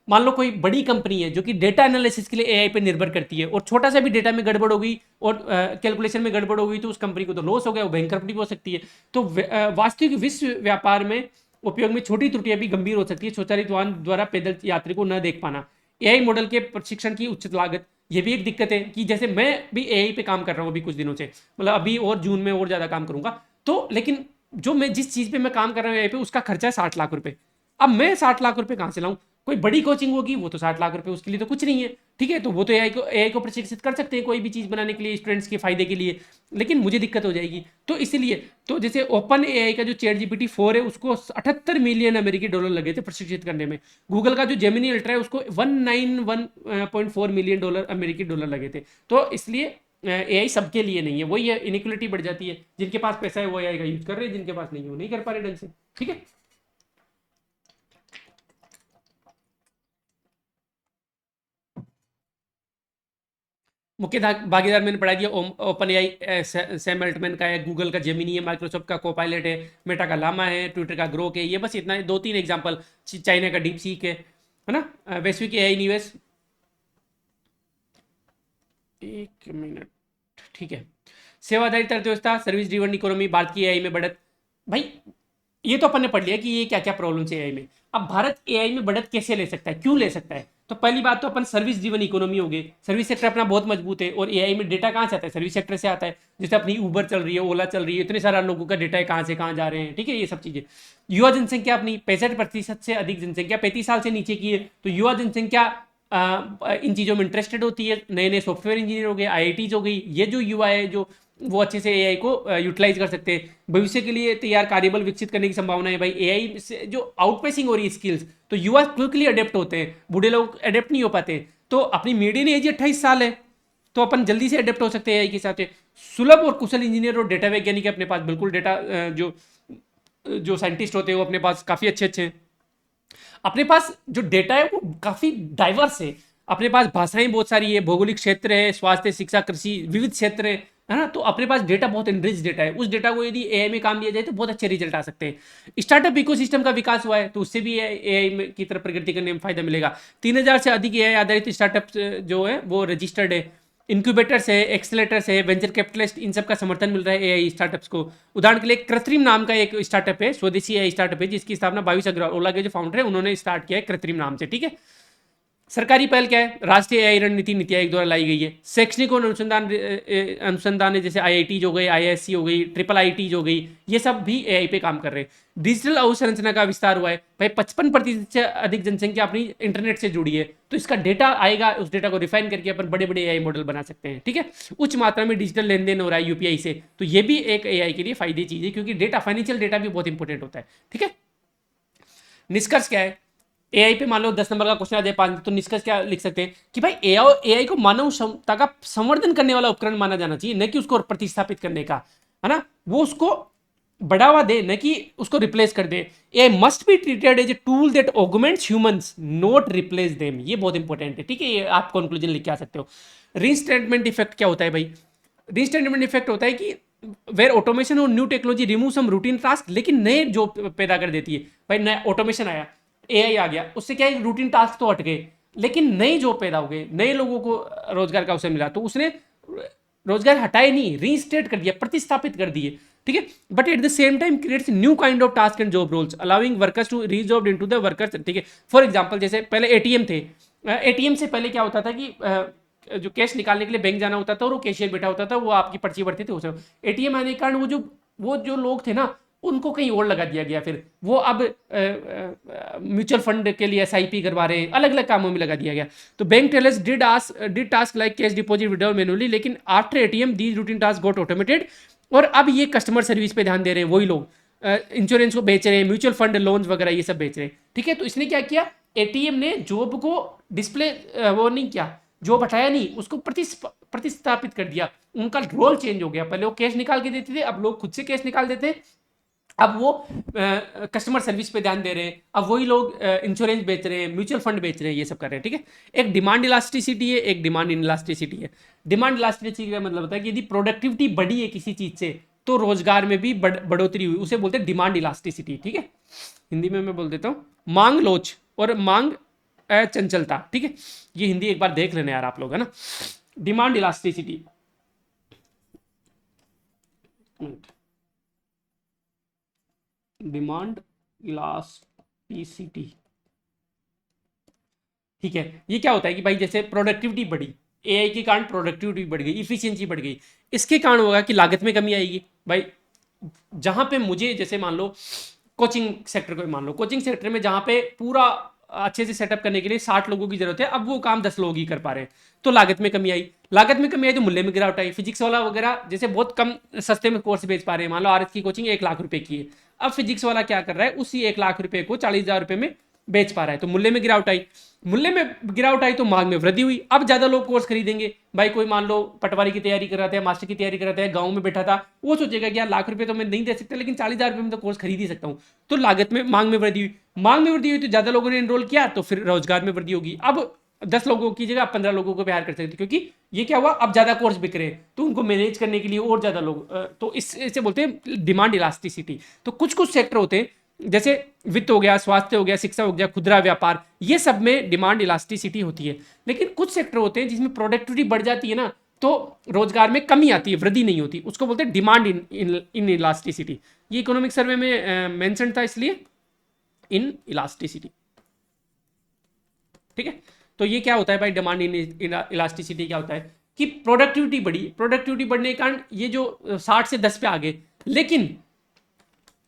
मान लो कोई बड़ी कंपनी है जो कि डेटा एनालिसिस के लिए एआई पे निर्भर करती है, और छोटा सा भी डेटा में गड़बड़ हो गई और कैलकुलेशन में गड़बड़ हो गई, तो उस कंपनी को तो लॉस हो गया, वो बैंकरप्टी भी हो सकती है। तो वास्तविक विश्व व्यापार में उपयोग में छोटी त्रुटियां भी गंभीर हो सकती है। स्वचालित वाहन द्वारा पैदल यात्री को न देख पाना, एआई मॉडल के प्रशिक्षण की उचित लागत, ये भी एक दिक्कत है कि जैसे मैं भी एआई पे काम कर रहा हूँ अभी कुछ दिनों से, मतलब अभी और जून में और ज्यादा काम करूंगा, तो लेकिन जो मैं जिस चीज पे मैं काम कर रहा हूँ एआई पे, उसका खर्चा है 60 लाख रुपए। अब मैं 60 लाख रुपए कहाँ से लाऊं? कोई बड़ी कोचिंग होगी वो तो 60 लाख रुपए, उसके लिए तो कुछ नहीं है। ठीक है। तो वो तो एआई को प्रशिक्षित कर सकते हैं कोई भी चीज बनाने के लिए, स्टूडेंट्स के फायदे के लिए, लेकिन मुझे दिक्कत हो जाएगी। तो इसलिए तो जैसे ओपन एआई का जो चैट जीपीटी 4 है उसको 78 मिलियन अमेरिकी डॉलर लगे थे प्रशिक्षित करने में। गूगल का जो जेमिनी अल्ट्रा है उसको 191.4 मिलियन डॉलर अमेरिकी डॉलर लगे थे। तो इसलिए एआई सबके लिए नहीं है, वही है, इनइक्वलिटी बढ़ जाती है। जिनके पास पैसा है वो एआई का यूज कर रहे हैं, जिनके पास नहीं है वो नहीं कर पा रहे ढंग से। ठीक है। मुख्य भागीदार मैंने पढ़ा दिया, ओपन एआई सैम अल्टमैन का है, गूगल का जेमिनी है, माइक्रोसॉफ्ट का कोपायलट है, मेटा का लामा है, ट्विटर का ग्रोक है। ये बस इतना है, दो तीन एग्जांपल। चाइना का डीप सीक है ना। वैश्विक एआई निवेश, एक मिनट, ठीक है। सेवा आधारित अर्थव्यवस्था, सर्विस ड्रिवन इकोनॉमी, भारत की एआई में बढ़त। भाई ये तो अपन ने पढ़ लिया कि ये क्या क्या प्रॉब्लम है एआई में। अब भारत एआई में बढ़त कैसे ले सकता है, क्यों ले सकता है? तो पहली बात तो अपन सर्विस ड्रिवन इकोनॉमी हो गई, सर्विस सेक्टर अपना बहुत मजबूत है, और एआई में डेटा कहाँ से आता है? सर्विस सेक्टर से आता है। जैसे अपनी उबर चल रही है, ओला चल रही है, इतने सारा लोगों का डेटा है कहाँ से कहाँ जा रहे हैं। ठीक है। ये सब चीजें। युवा जनसंख्या अपनी 65% से अधिक जनसंख्या 35 साल से नीचे की है, तो युवा जनसंख्या इन चीज़ों में इंटरेस्टेड होती है। नए नए सॉफ्टवेयर इंजीनियर हो गए, आईआईटीज हो गई, ये जो युवा है जो वो अच्छे से एआई को यूटिलाइज कर सकते हैं। भविष्य के लिए तैयार कार्यबल विकसित करने की संभावना है भाई। एआई से जो आउटपेसिंग हो रही है स्किल्स, तो युवा क्विकली अडेप्ट होते हैं, बूढ़े लोग अडेप्ट नहीं हो पाते। तो अपनी मीडियन एज 28 साल है, तो अपन जल्दी से अडेप्ट हो सकते हैं एआई के हिसाब से। सुलभ और कुशल इंजीनियर और डेटा वैज्ञानिक अपने पास बिल्कुल, डेटा जो जो साइंटिस्ट होते हैं वो अपने पास काफ़ी अच्छे अच्छे हैं। अपने पास जो डेटा है वो काफी डाइवर्स है। अपने पास भाषाएं बहुत सारी है, भौगोलिक क्षेत्र है, स्वास्थ्य, शिक्षा, कृषि, विविध क्षेत्र है ना। तो अपने पास डेटा बहुत एनरिच डेटा है। उस डेटा को यदि एआई में काम लिया जाए तो बहुत अच्छे रिजल्ट आ सकते हैं। स्टार्टअप इकोसिस्टम का विकास हुआ है, तो उससे भी एआई की तरफ प्रगति करने में फायदा मिलेगा। 3000 से अधिक एआई आधारित स्टार्टअप जो है वो रजिस्टर्ड है। इंक्यूबेटर्स है, एक्सलेटर्स है, वेंचर कैपिटलिस्ट, इन सब का समर्थन मिल रहा है एआई स्टार्टअप्स को। उदाहरण के लिए कृत्रिम नाम का एक स्टार्टअप है, स्वदेशी एआई स्टार्टअप है, जिसकी स्थापना भाविश अग्रवाल, ओला के जो फाउंडर है, उन्होंने स्टार्ट किया है कृत्रिम नाम से। ठीक है। सरकारी पहल क्या है? राष्ट्रीय एआई रणनीति नीति आयोग द्वारा लाई गई है। शैक्षणिक और अनुसंधान है, जैसे आईआईटी हो गई, आईआईएससी हो गई, ट्रिपल आईटी हो गई, ये सब भी एआई पे काम कर रहे हैं। डिजिटल अवसंरचना का विस्तार हुआ है भाई। 55% से अधिक जनसंख्या अपनी इंटरनेट से जुड़ी है, तो इसका डेटा आएगा, उस डेटा को रिफाइन करके अपन बड़े बड़े एआई मॉडल बना सकते हैं। ठीक है। उच्च मात्रा में डिजिटल लेन देन हो रहा है यूपीआई से, तो ये भी एक एआई के लिए फायदे चीज है, क्योंकि डेटा, फाइनेंशियल डेटा भी बहुत इंपॉर्टेंट होता है। ठीक है। निष्कर्ष क्या है? एआई पे मान लो 10 नंबर का क्वेश्चन आ जाए 5, तो निष्कर्ष क्या लिख सकते हैं कि भाई एआई को मानव क्षमता का संवर्धन करने वाला उपकरण माना जाना चाहिए, न कि उसको प्रतिस्थापित करने का, है ना। वो उसको बढ़ावा दे, न कि उसको रिप्लेस कर दे। AI must be treated as a tool that augments humans, not replace them. ये बहुत इंपॉर्टेंट है। ठीक है। ये आप कंक्लूजन लिख के आ सकते हो। रीइंस्टेटमेंट इफेक्ट क्या होता है भाई? रीइंस्टेटमेंट इफेक्ट होता है कि वेयर ऑटोमेशन और new technology remove some routine task, लेकिन नए जॉब पैदा कर देती है। भाई नया ऑटोमेशन आया, एआई आ गया, उससे क्या है रूटीन टास्क तो हट गए, लेकिन नई जॉब पैदा हो गए, नए लोगों को रोजगार का अवसर मिला, तो उसने रोजगार हटाए नहीं, रीस्टेट कर दिया, प्रतिस्थापित कर दिए, ठीक है। But at the same time creates new kind of task and job roles allowing workers to rejobbed into the workers, ठीक है। फॉर एग्जांपल जैसे पहले एटीएम थे, एटीएम से पहले क्या होता था कि जो कैश निकालने के लिए बैंक जाना होता था और वो कैशियर बैठा होता था, वो आपकी पर्ची भरते थे उसे। एटीएम आने के कारण वो जो लोग थे ना, उनको कहीं और लगा दिया गया, फिर वो अब म्यूचुअल फंड के लिए एसआईपी करवा रहे हैं, अलग अलग कामों में लगा दिया गया। तो bank tellers did task like cash deposit withdrawal manually, लेकिन after ATM these routine task got automated, और अब ये कस्टमर सर्विस पे ध्यान दे रहे हैं वही लोग, इंश्योरेंस को बेच रहे हैं, म्यूचुअल फंड लोन्स वगैरह ये सब बेच रहे हैं, ठीक है। तो इसने क्या किया, एटीएम ने जॉब को डिस्प्ले वो नहीं किया, जॉब हटाया नहीं, उसको प्रतिस्थापित कर दिया, उनका रोल चेंज हो गया। पहले वो कैश निकाल के देते थे, अब लोग खुद से कैश निकाल देते हैं, अब वो कस्टमर सर्विस पे ध्यान दे रहे हैं, अब वही लोग इंश्योरेंस बेच रहे हैं, म्यूचुअल फंड बेच रहे हैं, ये सब कर रहे हैं, ठीक है। एक डिमांड इलास्टिसिटी है, एक डिमांड इनलास्टिसिटी है। डिमांड इलास्टिसिटी का मतलब होता है कि यदि प्रोडक्टिविटी बढ़ी है किसी चीज से, तो रोजगार में भी बढ़ोतरी हुई, उसे बोलते हैं डिमांड इलास्टिसिटी, ठीक है। हिंदी में मैं बोल देता हूँ, मांग लोच और मांग चंचलता, ठीक है। ये हिंदी एक बार देख लेना यार आप लोग, है ना। डिमांड इलास्टिसिटी, डिमांड इलास्टिसिटी, ठीक है। ये क्या होता है कि भाई जैसे प्रोडक्टिविटी बढ़ी, एआई के कारण प्रोडक्टिविटी बढ़ गई, इफिशियंसी बढ़ गई, इसके कारण होगा कि लागत में कमी आएगी। भाई जहां पे मुझे जैसे मान लो कोचिंग सेक्टर को मान लो, कोचिंग सेक्टर में जहां पे पूरा अच्छे से सेटअप करने के लिए 60 लोगों की जरूरत है, अब वो काम 10 लोग ही कर पा रहे हैं, तो लागत में कमी आई, लागत में कमी आई तो मूल्य में गिरावट आई। फिजिक्स वाला वगैरह जैसे बहुत कम सस्ते में कोर्स बेच पा रहे हैं, मान लो आरएस की कोचिंग 1 लाख रुपए की है, अब फिजिक्स वाला क्या कर रहा है, उसी 1 लाख रुपए को 40,000 रुपए में बेच पा रहा है, तो मूल्य में गिरावट आई, मूल्य में गिरावट आई तो मांग में वृद्धि हुई, अब ज्यादा लोग कोर्स खरीदेंगे। भाई कोई मान लो पटवारी की तैयारी कर रहा था, मास्टर की तैयारी कर रहा था, गांव में बैठा था, वो सोचेगा कि यार 1 लाख रुपए तो मैं नहीं दे सकता, लेकिन 40,000 रुपए में तो कोर्स खरीद ही सकता हूँ, तो लागत में मांग में वृद्धि हुई, मांग में वृद्धि हुई तो ज्यादा लोगों ने एनरोल किया, तो फिर रोजगार में वृद्धि होगी। अब 10 लोगों की जगह 15 लोगों को हायर कर सकते, क्योंकि ये क्या हुआ, अब ज्यादा कोर्स बिक रहे हैं, तो उनको मैनेज करने के लिए और ज्यादा लोग, तो इससे बोलते हैं डिमांड इलास्टिसिटी। तो कुछ कुछ सेक्टर होते हैं जैसे वित्त हो गया, स्वास्थ्य हो गया, शिक्षा हो गया, खुदरा व्यापार, ये सब में डिमांड इलास्टिसिटी होती है। लेकिन कुछ सेक्टर होते हैं जिसमें प्रोडक्टिविटी बढ़ जाती है ना, तो रोजगार में कमी आती है, वृद्धि नहीं होती, उसको बोलते हैं डिमांड इन इलास्टिसिटी। ये इकोनॉमिक सर्वे में मेंशन था, इसलिए इन इलास्टिसिटी, ठीक है। तो ये क्या होता है भाई, डिमांड इन इलास्टिसिटी क्या होता है कि प्रोडक्टिविटी बढ़ी, प्रोडक्टिविटी बढ़ने के कारण ये जो 60 से 10 पे आ गए, लेकिन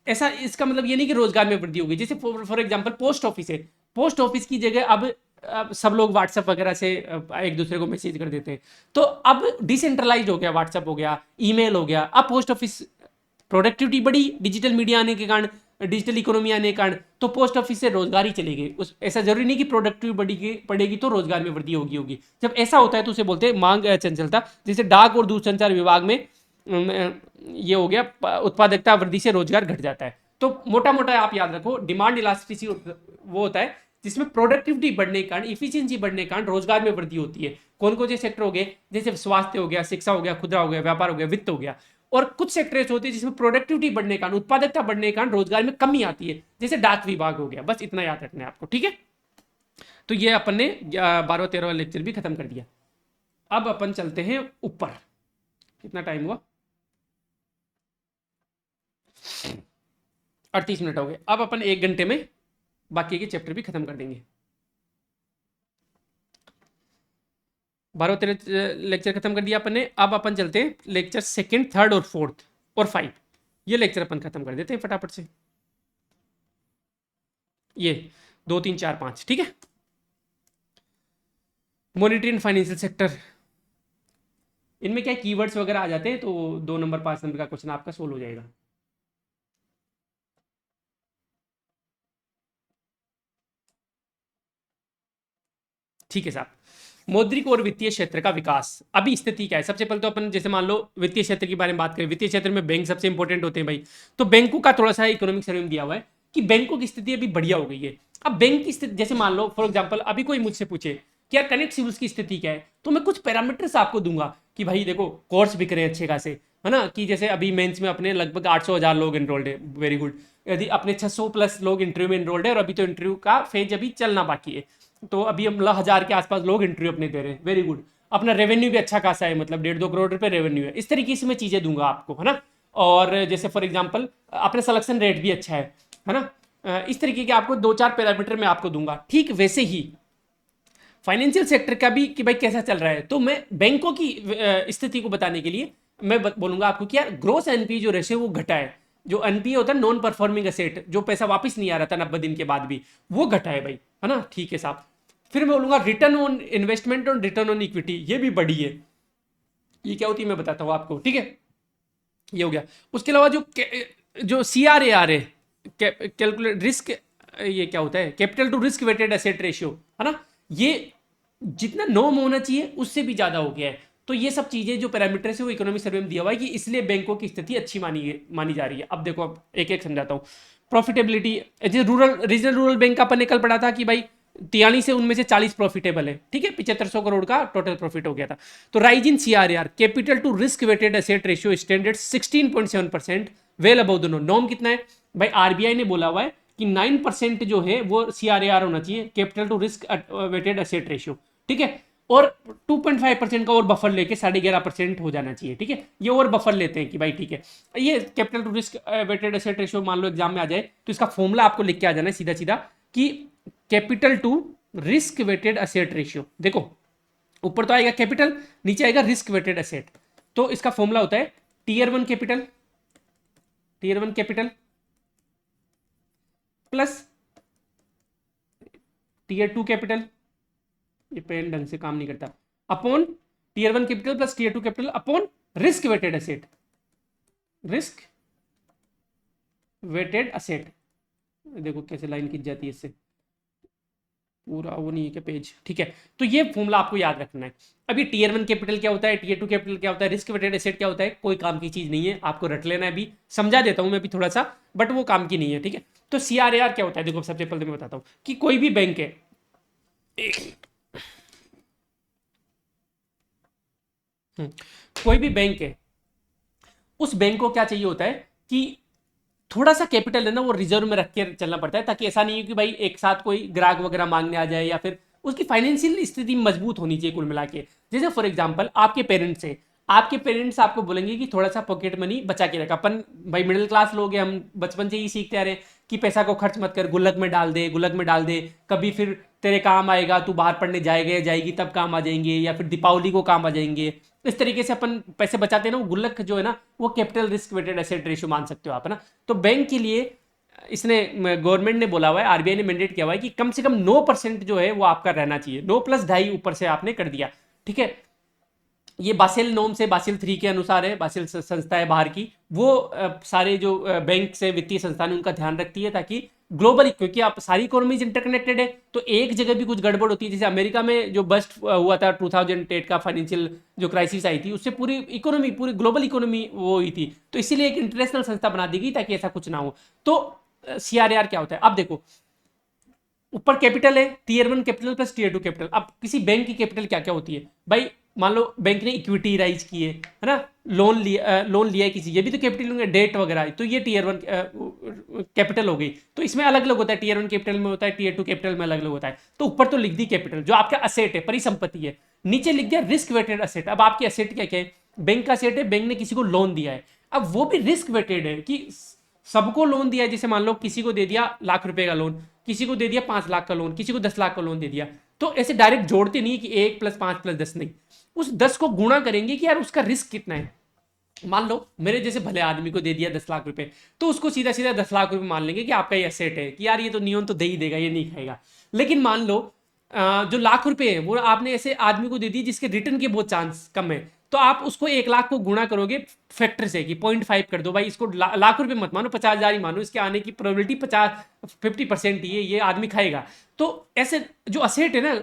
ऐसा इसका मतलब ये नहीं कि रोजगार में वृद्धि होगी। जैसे फॉर एग्जांपल पोस्ट ऑफिस है, पोस्ट ऑफिस की जगह अब सब लोग व्हाट्सएप वगैरह से एक दूसरे को मैसेज कर देते हैं, तो अब डिसेंट्रलाइज हो गया, व्हाट्सएप हो गया, ईमेल हो गया, अब पोस्ट ऑफिस प्रोडक्टिविटी बढ़ी, डिजिटल मीडिया आने के कारण, डिजिटल इकोनॉमी आने के कारण, तो पोस्ट ऑफिस से रोजगार ही चले गए। ऐसा जरूरी नहीं कि प्रोडक्टिविटी बढ़ेगी तो रोजगार में वृद्धि होगी। जब ऐसा होता है तो उसे बोलते हैं मांग चंचलता। जैसे डाक और दूरसंचार विभाग में ये हो गया, उत्पादकता वृद्धि से रोजगार घट जाता है। तो मोटा मोटा आप याद रखो, डिमांड इलास्टिसिटी वो होता है जिसमें प्रोडक्टिविटी बढ़ने के कारण, इफिशियंसी बढ़ने के कारण रोजगार में वृद्धि होती है। कौन कौन से सेक्टर हो गए, जैसे स्वास्थ्य हो गया, शिक्षा हो गया, खुदरा हो गया, व्यापार हो गया, वित्त हो गया। और कुछ सेक्टर ऐसे होते हैं जिसमें प्रोडक्टिविटी बढ़ने के कारण, उत्पादकता बढ़ने के कारण रोजगार में कमी आती है, जैसे डाक विभाग हो गया। बस इतना याद रखना है आपको, ठीक है। तो ये अपन ने 12-13 लेक्चर भी खत्म कर दिया। अब अपन चलते हैं ऊपर। कितना टाइम हुआ, 38 मिनट हो गए। अब अपन 1 घंटे में बाकी के चैप्टर भी खत्म कर देंगे। 12-13 लेक्चर खत्म कर दिया अपन ने। अब अपन चलते हैं लेक्चर 2nd, 3rd और 4th और 5, ये लेक्चर अपन खत्म कर देते हैं फटाफट से। ये 2, 3, 4, 5, ठीक है। मॉनिटरी एंड फाइनेंशियल सेक्टर, इनमें क्या कीवर्ड्स वगैरह आ जाते हैं, तो 2 नंबर 5 नंबर का क्वेश्चन आपका सोल्व हो जाएगा। ठीक है साहब। मौद्रिक और वित्तीय क्षेत्र का विकास, अभी स्थिति क्या है। सबसे पहले तो अपन जैसे मान लो वित्तीय क्षेत्र के बारे में बात करें, वित्तीय क्षेत्र में बैंक सबसे इंपॉर्टेंट होते हैं भाई। तो बैंकों का थोड़ा सा इकोनॉमिक सर्वे में दिया हुआ है कि बैंकों की स्थिति अभी बढ़िया हो गई है। अब बैंक की स्थिति जैसे मान लो फॉर एग्जाम्पल, अभी कोई मुझसे पूछे कि यार कनेक्ट सिविल्स की स्थिति क्या है, तो मैं कुछ पैरामीटर्स आपको दूंगा कि भाई देखो कोर्स बिक रहे हैं अच्छे खासे, है ना, कि जैसे अभी मेंस में अपने लगभग 800,000 लोग इनरोल्ड है, वेरी गुड। यदि अपने 600 प्लस लोग इंटरव्यू में इनरोल्ड है और अभी तो इंटरव्यू का फेज अभी चलना बाकी है, तो अभी हम 1000 के आसपास लोग इंटरव्यू अपने दे रहे हैं, वेरी गुड। अपना रेवेन्यू भी अच्छा खासा है, मतलब 1.5-2 करोड़ रुपए रेवेन्यू है। इस तरीके से मैं चीज़ें दूंगा आपको, है ना। और जैसे फॉर एग्जाम्पल अपना सिलेक्शन रेट भी अच्छा है ना। इस तरीके के आपको 2-4 पैरामीटर मैं आपको दूंगा। ठीक वैसे ही फाइनेंशियल सेक्टर का भी कि भाई कैसा चल रहा है, तो मैं बैंकों की स्थिति को बताने के लिए मैं बोलूंगा आपको कि यार ग्रोस एनपी जो रेशियो वो घटा है। जो एनपी होता है नॉन परफॉर्मिंग एसेट, जो पैसा वापस नहीं आ रहा था 90 दिन के बाद भी, वो घटा है भाई, है ना। ठीक है साहब। फिर मैं बोलूंगा रिटर्न ऑन इन्वेस्टमेंट और रिटर्न ऑन इक्विटी, ये भी बढ़ी है। ये क्या होती है मैं बताता हूँ आपको, ठीक है। ये हो गया। उसके अलावा जो सी आर ए आर है, कैलकुलेट रिस्क, ये क्या होता है, capital to risk weighted asset ratio, है ना। ये जितना नॉर्म होना चाहिए उससे भी ज्यादा हो गया है। तो ये सब चीजें जो पैरामीटर है वो इकोनॉमिक सर्वे में दिया हुआ है कि इसलिए बैंकों की स्थिति अच्छी मानी जा रही है। अब देखो, अब एक एक समझाता हूँ। प्रॉफिटेबिलिटी, जैसे रूरल रीजनल रूरल बैंक का अपन ने कल पढ़ा था कि भाई 43 से उनमें से 40 प्रॉफिटेबल है, ठीक है, 7500 करोड़ का टोटल प्रॉफिट हो गया था। तो rise in CRR, capital to risk weighted asset ratio standard 16.7%, well above the norm कितना है भाई, आरबीआई ने बोला हुआ है कि 9% जो है वो सीआरआर होना चाहिए, capital to risk weighted asset ratio, ठीक है। और 2.5% का और बफर लेके 11.5% हो जाना चाहिए, ठीक है। ये और बफर लेते हैं कि भाई ठीक है, ये capital to risk weighted asset ratio मान लो एग्जाम में आ जाए तो इसका फॉर्मूला आपको लिख के आ जाना है सीधा सीधा कि capital to risk weighted asset ratio. देखो ऊपर तो आएगा कैपिटल, नीचे आएगा रिस्क वेटेड एसेट। तो इसका फॉर्मूला होता है tier one capital plus tier 2 capital, ये पेन ढंग से काम नहीं करता, upon tier 1 capital plus tier 2 capital upon risk weighted asset, risk weighted asset. देखो कैसे लाइन खिंच जाती है इससे, पूरा वो नहीं है क्या पेज, ठीक है। तो ये फॉर्मूला आपको याद रखना है। अब ये टीयर 1 कैपिटल क्या होता है, टीयर 2 कैपिटल क्या होता है, रिस्क वेटेड एसेट क्या होता है, कोई काम की चीज नहीं है, आपको रट लेना है। अभी समझा देता हूं मैं भी थोड़ा सा, बट वो काम की नहीं है, ठीक है। तो सीआरआर क्या होता है, देखो सबसे पहले मैं बताता हूं कि कोई भी बैंक है, कोई भी बैंक है, उस बैंक को क्या चाहिए होता है कि थोड़ा सा कैपिटल है ना वो रिजर्व में रख के चलना पड़ता है, ताकि ऐसा नहीं हो कि भाई एक साथ कोई ग्राहक वगैरह मांगने आ जाए, या फिर उसकी फाइनेंशियल स्थिति मजबूत होनी चाहिए कुल मिला के। जैसे फॉर एग्जांपल आपके पेरेंट्स हैं, आपके पेरेंट्स आपको बोलेंगे कि थोड़ा सा पॉकेट मनी बचा के रखा। अपन भाई मिडिल क्लास लोग हैं, हम बचपन से ही सीखते आ रहे हैं कि पैसा को खर्च मत कर, गुल्लक में डाल दे, गुल्लक में डाल दे, कभी फिर तेरे काम आएगा, तू बाहर पढ़ने जाएगा या जाएगी तब काम आ जाएंगे, या फिर दीपावली को काम आ जाएंगे। इस तरीके से अपन पैसे बचाते हैं ना, वो गुल्लक जो है ना वो capital risk weighted asset ratio मान सकते हो आप, है ना। तो बैंक के लिए इसने गवर्नमेंट ने बोला हुआ है, आरबीआई ने मैंडेट किया हुआ है कि कम से कम 9% जो है वो आपका रहना चाहिए, 9+2.5 ऊपर से आपने कर दिया, ठीक है। ये बासिल नोम से बासिल 3 के अनुसार है, बासिल संस्था है बाहर की, वो सारे जो बैंक से वित्तीय संस्थान उनका ध्यान रखती है, ताकि ग्लोबल, क्योंकि आप सारी इकोनॉमीज इंटरकनेक्टेड है, तो एक जगह भी कुछ गड़बड़ होती है, जैसे अमेरिका में जो बस्ट हुआ था 2008 का फाइनेंशियल जो क्राइसिस आई थी, उससे पूरी इकोनॉमी, पूरी ग्लोबल इकोनॉमी वो हुई थी। तो इसीलिए एक इंटरनेशनल संस्था बना दी गई ताकि ऐसा कुछ ना हो। तो सीआरआर क्या होता है, अब देखो ऊपर कैपिटल है, tier 1 capital plus tier 2 capital. अब किसी बैंक की कैपिटल क्या क्या होती है भाई, मान लो बैंक ने इक्विटी राइज की है ना, लोन लिया है किसी, ये भी तो कैपिटल होंगे, डेट वगैरह, तो ये टीयर 1 कैपिटल हो गई। तो इसमें अलग अलग होता है, टीयर 1 कैपिटल में होता है, टीयर 2 कैपिटल में अलग अलग होता है। तो ऊपर तो लिख दी कैपिटल जो आपका असेट है, परिसंपत्ति है, नीचे लिख दिया रिस्क वेटेड असेट। अब आपके असेट क्या क्या है, बैंक का असेट है, बैंक ने किसी को लोन दिया है, अब वो भी रिस्क वेटेड है कि सबको लोन दिया है। जैसे मान लो किसी को दे दिया ₹1,00,000 का लोन, किसी को दे दिया 5 लाख का लोन, किसी को 10 लाख का लोन दे दिया, तो ऐसे डायरेक्ट जोड़ते नहीं कि 1 + 5 + 10 नहीं, उस 10 को गुणा करेंगे कि यार उसका रिस्क कितना है। मान लो मेरे जैसे भले आदमी को दे दिया 10 लाख रुपए, तो उसको सीधा सीधा 10 लाख रुपए मान लेंगे कि आपका ये एसेट है, कि यार ये तो नियम तो दे ही देगा, ये नहीं खाएगा। लेकिन मान लो जो ₹1,00,000 है वो आपने ऐसे आदमी को दे दी जिसके रिटर्न के बहुत चांस कम है, तो आप उसको 1 लाख को गुणा करोगे फैक्टर से कि 0.5 कर दो भाई, इसको ₹1,00,000 मत मानो, 50,000 ही मानो, इसके आने की प्रोबेबिलिटी 50% ही है, ये आदमी खाएगा। तो ऐसे जो असेट है ना,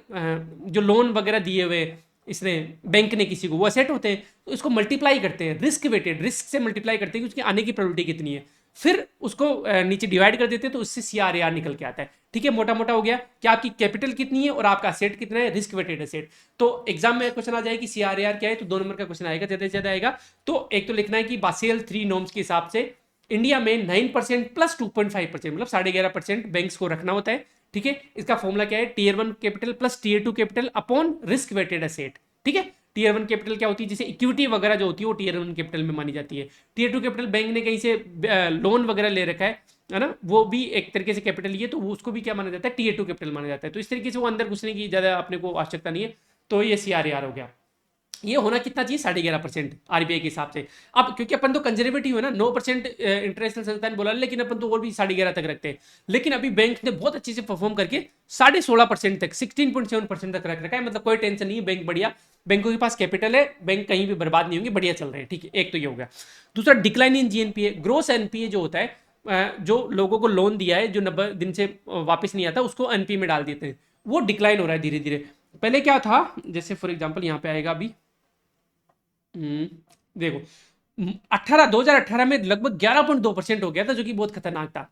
जो लोन वगैरह दिए हुए इसने बैंक ने किसी को, वो असेट होते हैं, तो इसको मल्टीप्लाई करते हैं, रिस्क वेटेड, रिस्क से मल्टीप्लाई करते हैं कि उसके आने की प्रोबेबिलिटी कितनी है, फिर उसको नीचे डिवाइड कर देते हैं, तो उससे सीआरआर निकल के आता है, ठीक है, मोटा मोटा हो गया कि आपकी कैपिटल कितनी है और आपका असेट कितना है, रिस्क वेटेड असेट। तो एग्जाम में क्वेश्चन आ जाए कि सीआरआर क्या है, तो 2 नंबर का क्वेश्चन आएगा, ज्यादा से ज्यादा आएगा। तो एक तो लिखना है कि बासेल 3 नॉर्म्स के हिसाब से इंडिया में 9% प्लस 2.5%, मतलब 11.5% बैंक्स को रखना होता है। ठीक है, इसका फॉर्मूला क्या है, tier 1 capital plus tier 2 capital upon risk weighted asset. ठीक है, टीयर 1 कैपिटल क्या होती है, जैसे इक्विटी वगैरह जो होती है वो टीयर 1 कैपिटल में मानी जाती है। टीयर 2 कैपिटल बैंक ने कहीं से लोन वगैरह ले रखा है ना, वो भी एक तरीके से कैपिटल ही है, तो उसको भी क्या माना जाता है, टीयर 2 कैपिटल माना जाता है। तो इस तरीके से वो अंदर घुसने की ज्यादा अपने को आवश्यकता नहीं है। तो ये सीआरआर हो गया। ये होना कितना चाहिए, 11.5% आरबीआई के हिसाब से। अब क्योंकि अपन तो कंजर्वेटिव है ना, 9% इंटरेस्ट संस्था ने बोला, लेकिन अपन तो और भी 11.5 तक रखते हैं। लेकिन अभी बैंक ने बहुत अच्छे से परफॉर्म करके 16.5% तक, 16.7% तक रख रखा है। मतलब कोई टेंशन नहीं है, बैंक बढ़िया, बैंकों के पास कैपिटल है, बैंक कहीं भी बर्बाद नहीं होंगे, बढ़िया चल रहे हैं। ठीक है, एक तो ये हो गया। दूसरा, decline in GNPA, gross NPA जो होता है, जो लोगों को लोन दिया है जो 90 दिन से वापस नहीं आता, उसको एनपीए में डाल देते हैं, वो डिक्लाइन हो रहा है धीरे धीरे। पहले क्या था, जैसे फॉर एग्जाम्पल यहाँ पे आएगा अभी, देखो 2018 में लगभग 11.2% हो गया था, जो कि बहुत खतरनाक था।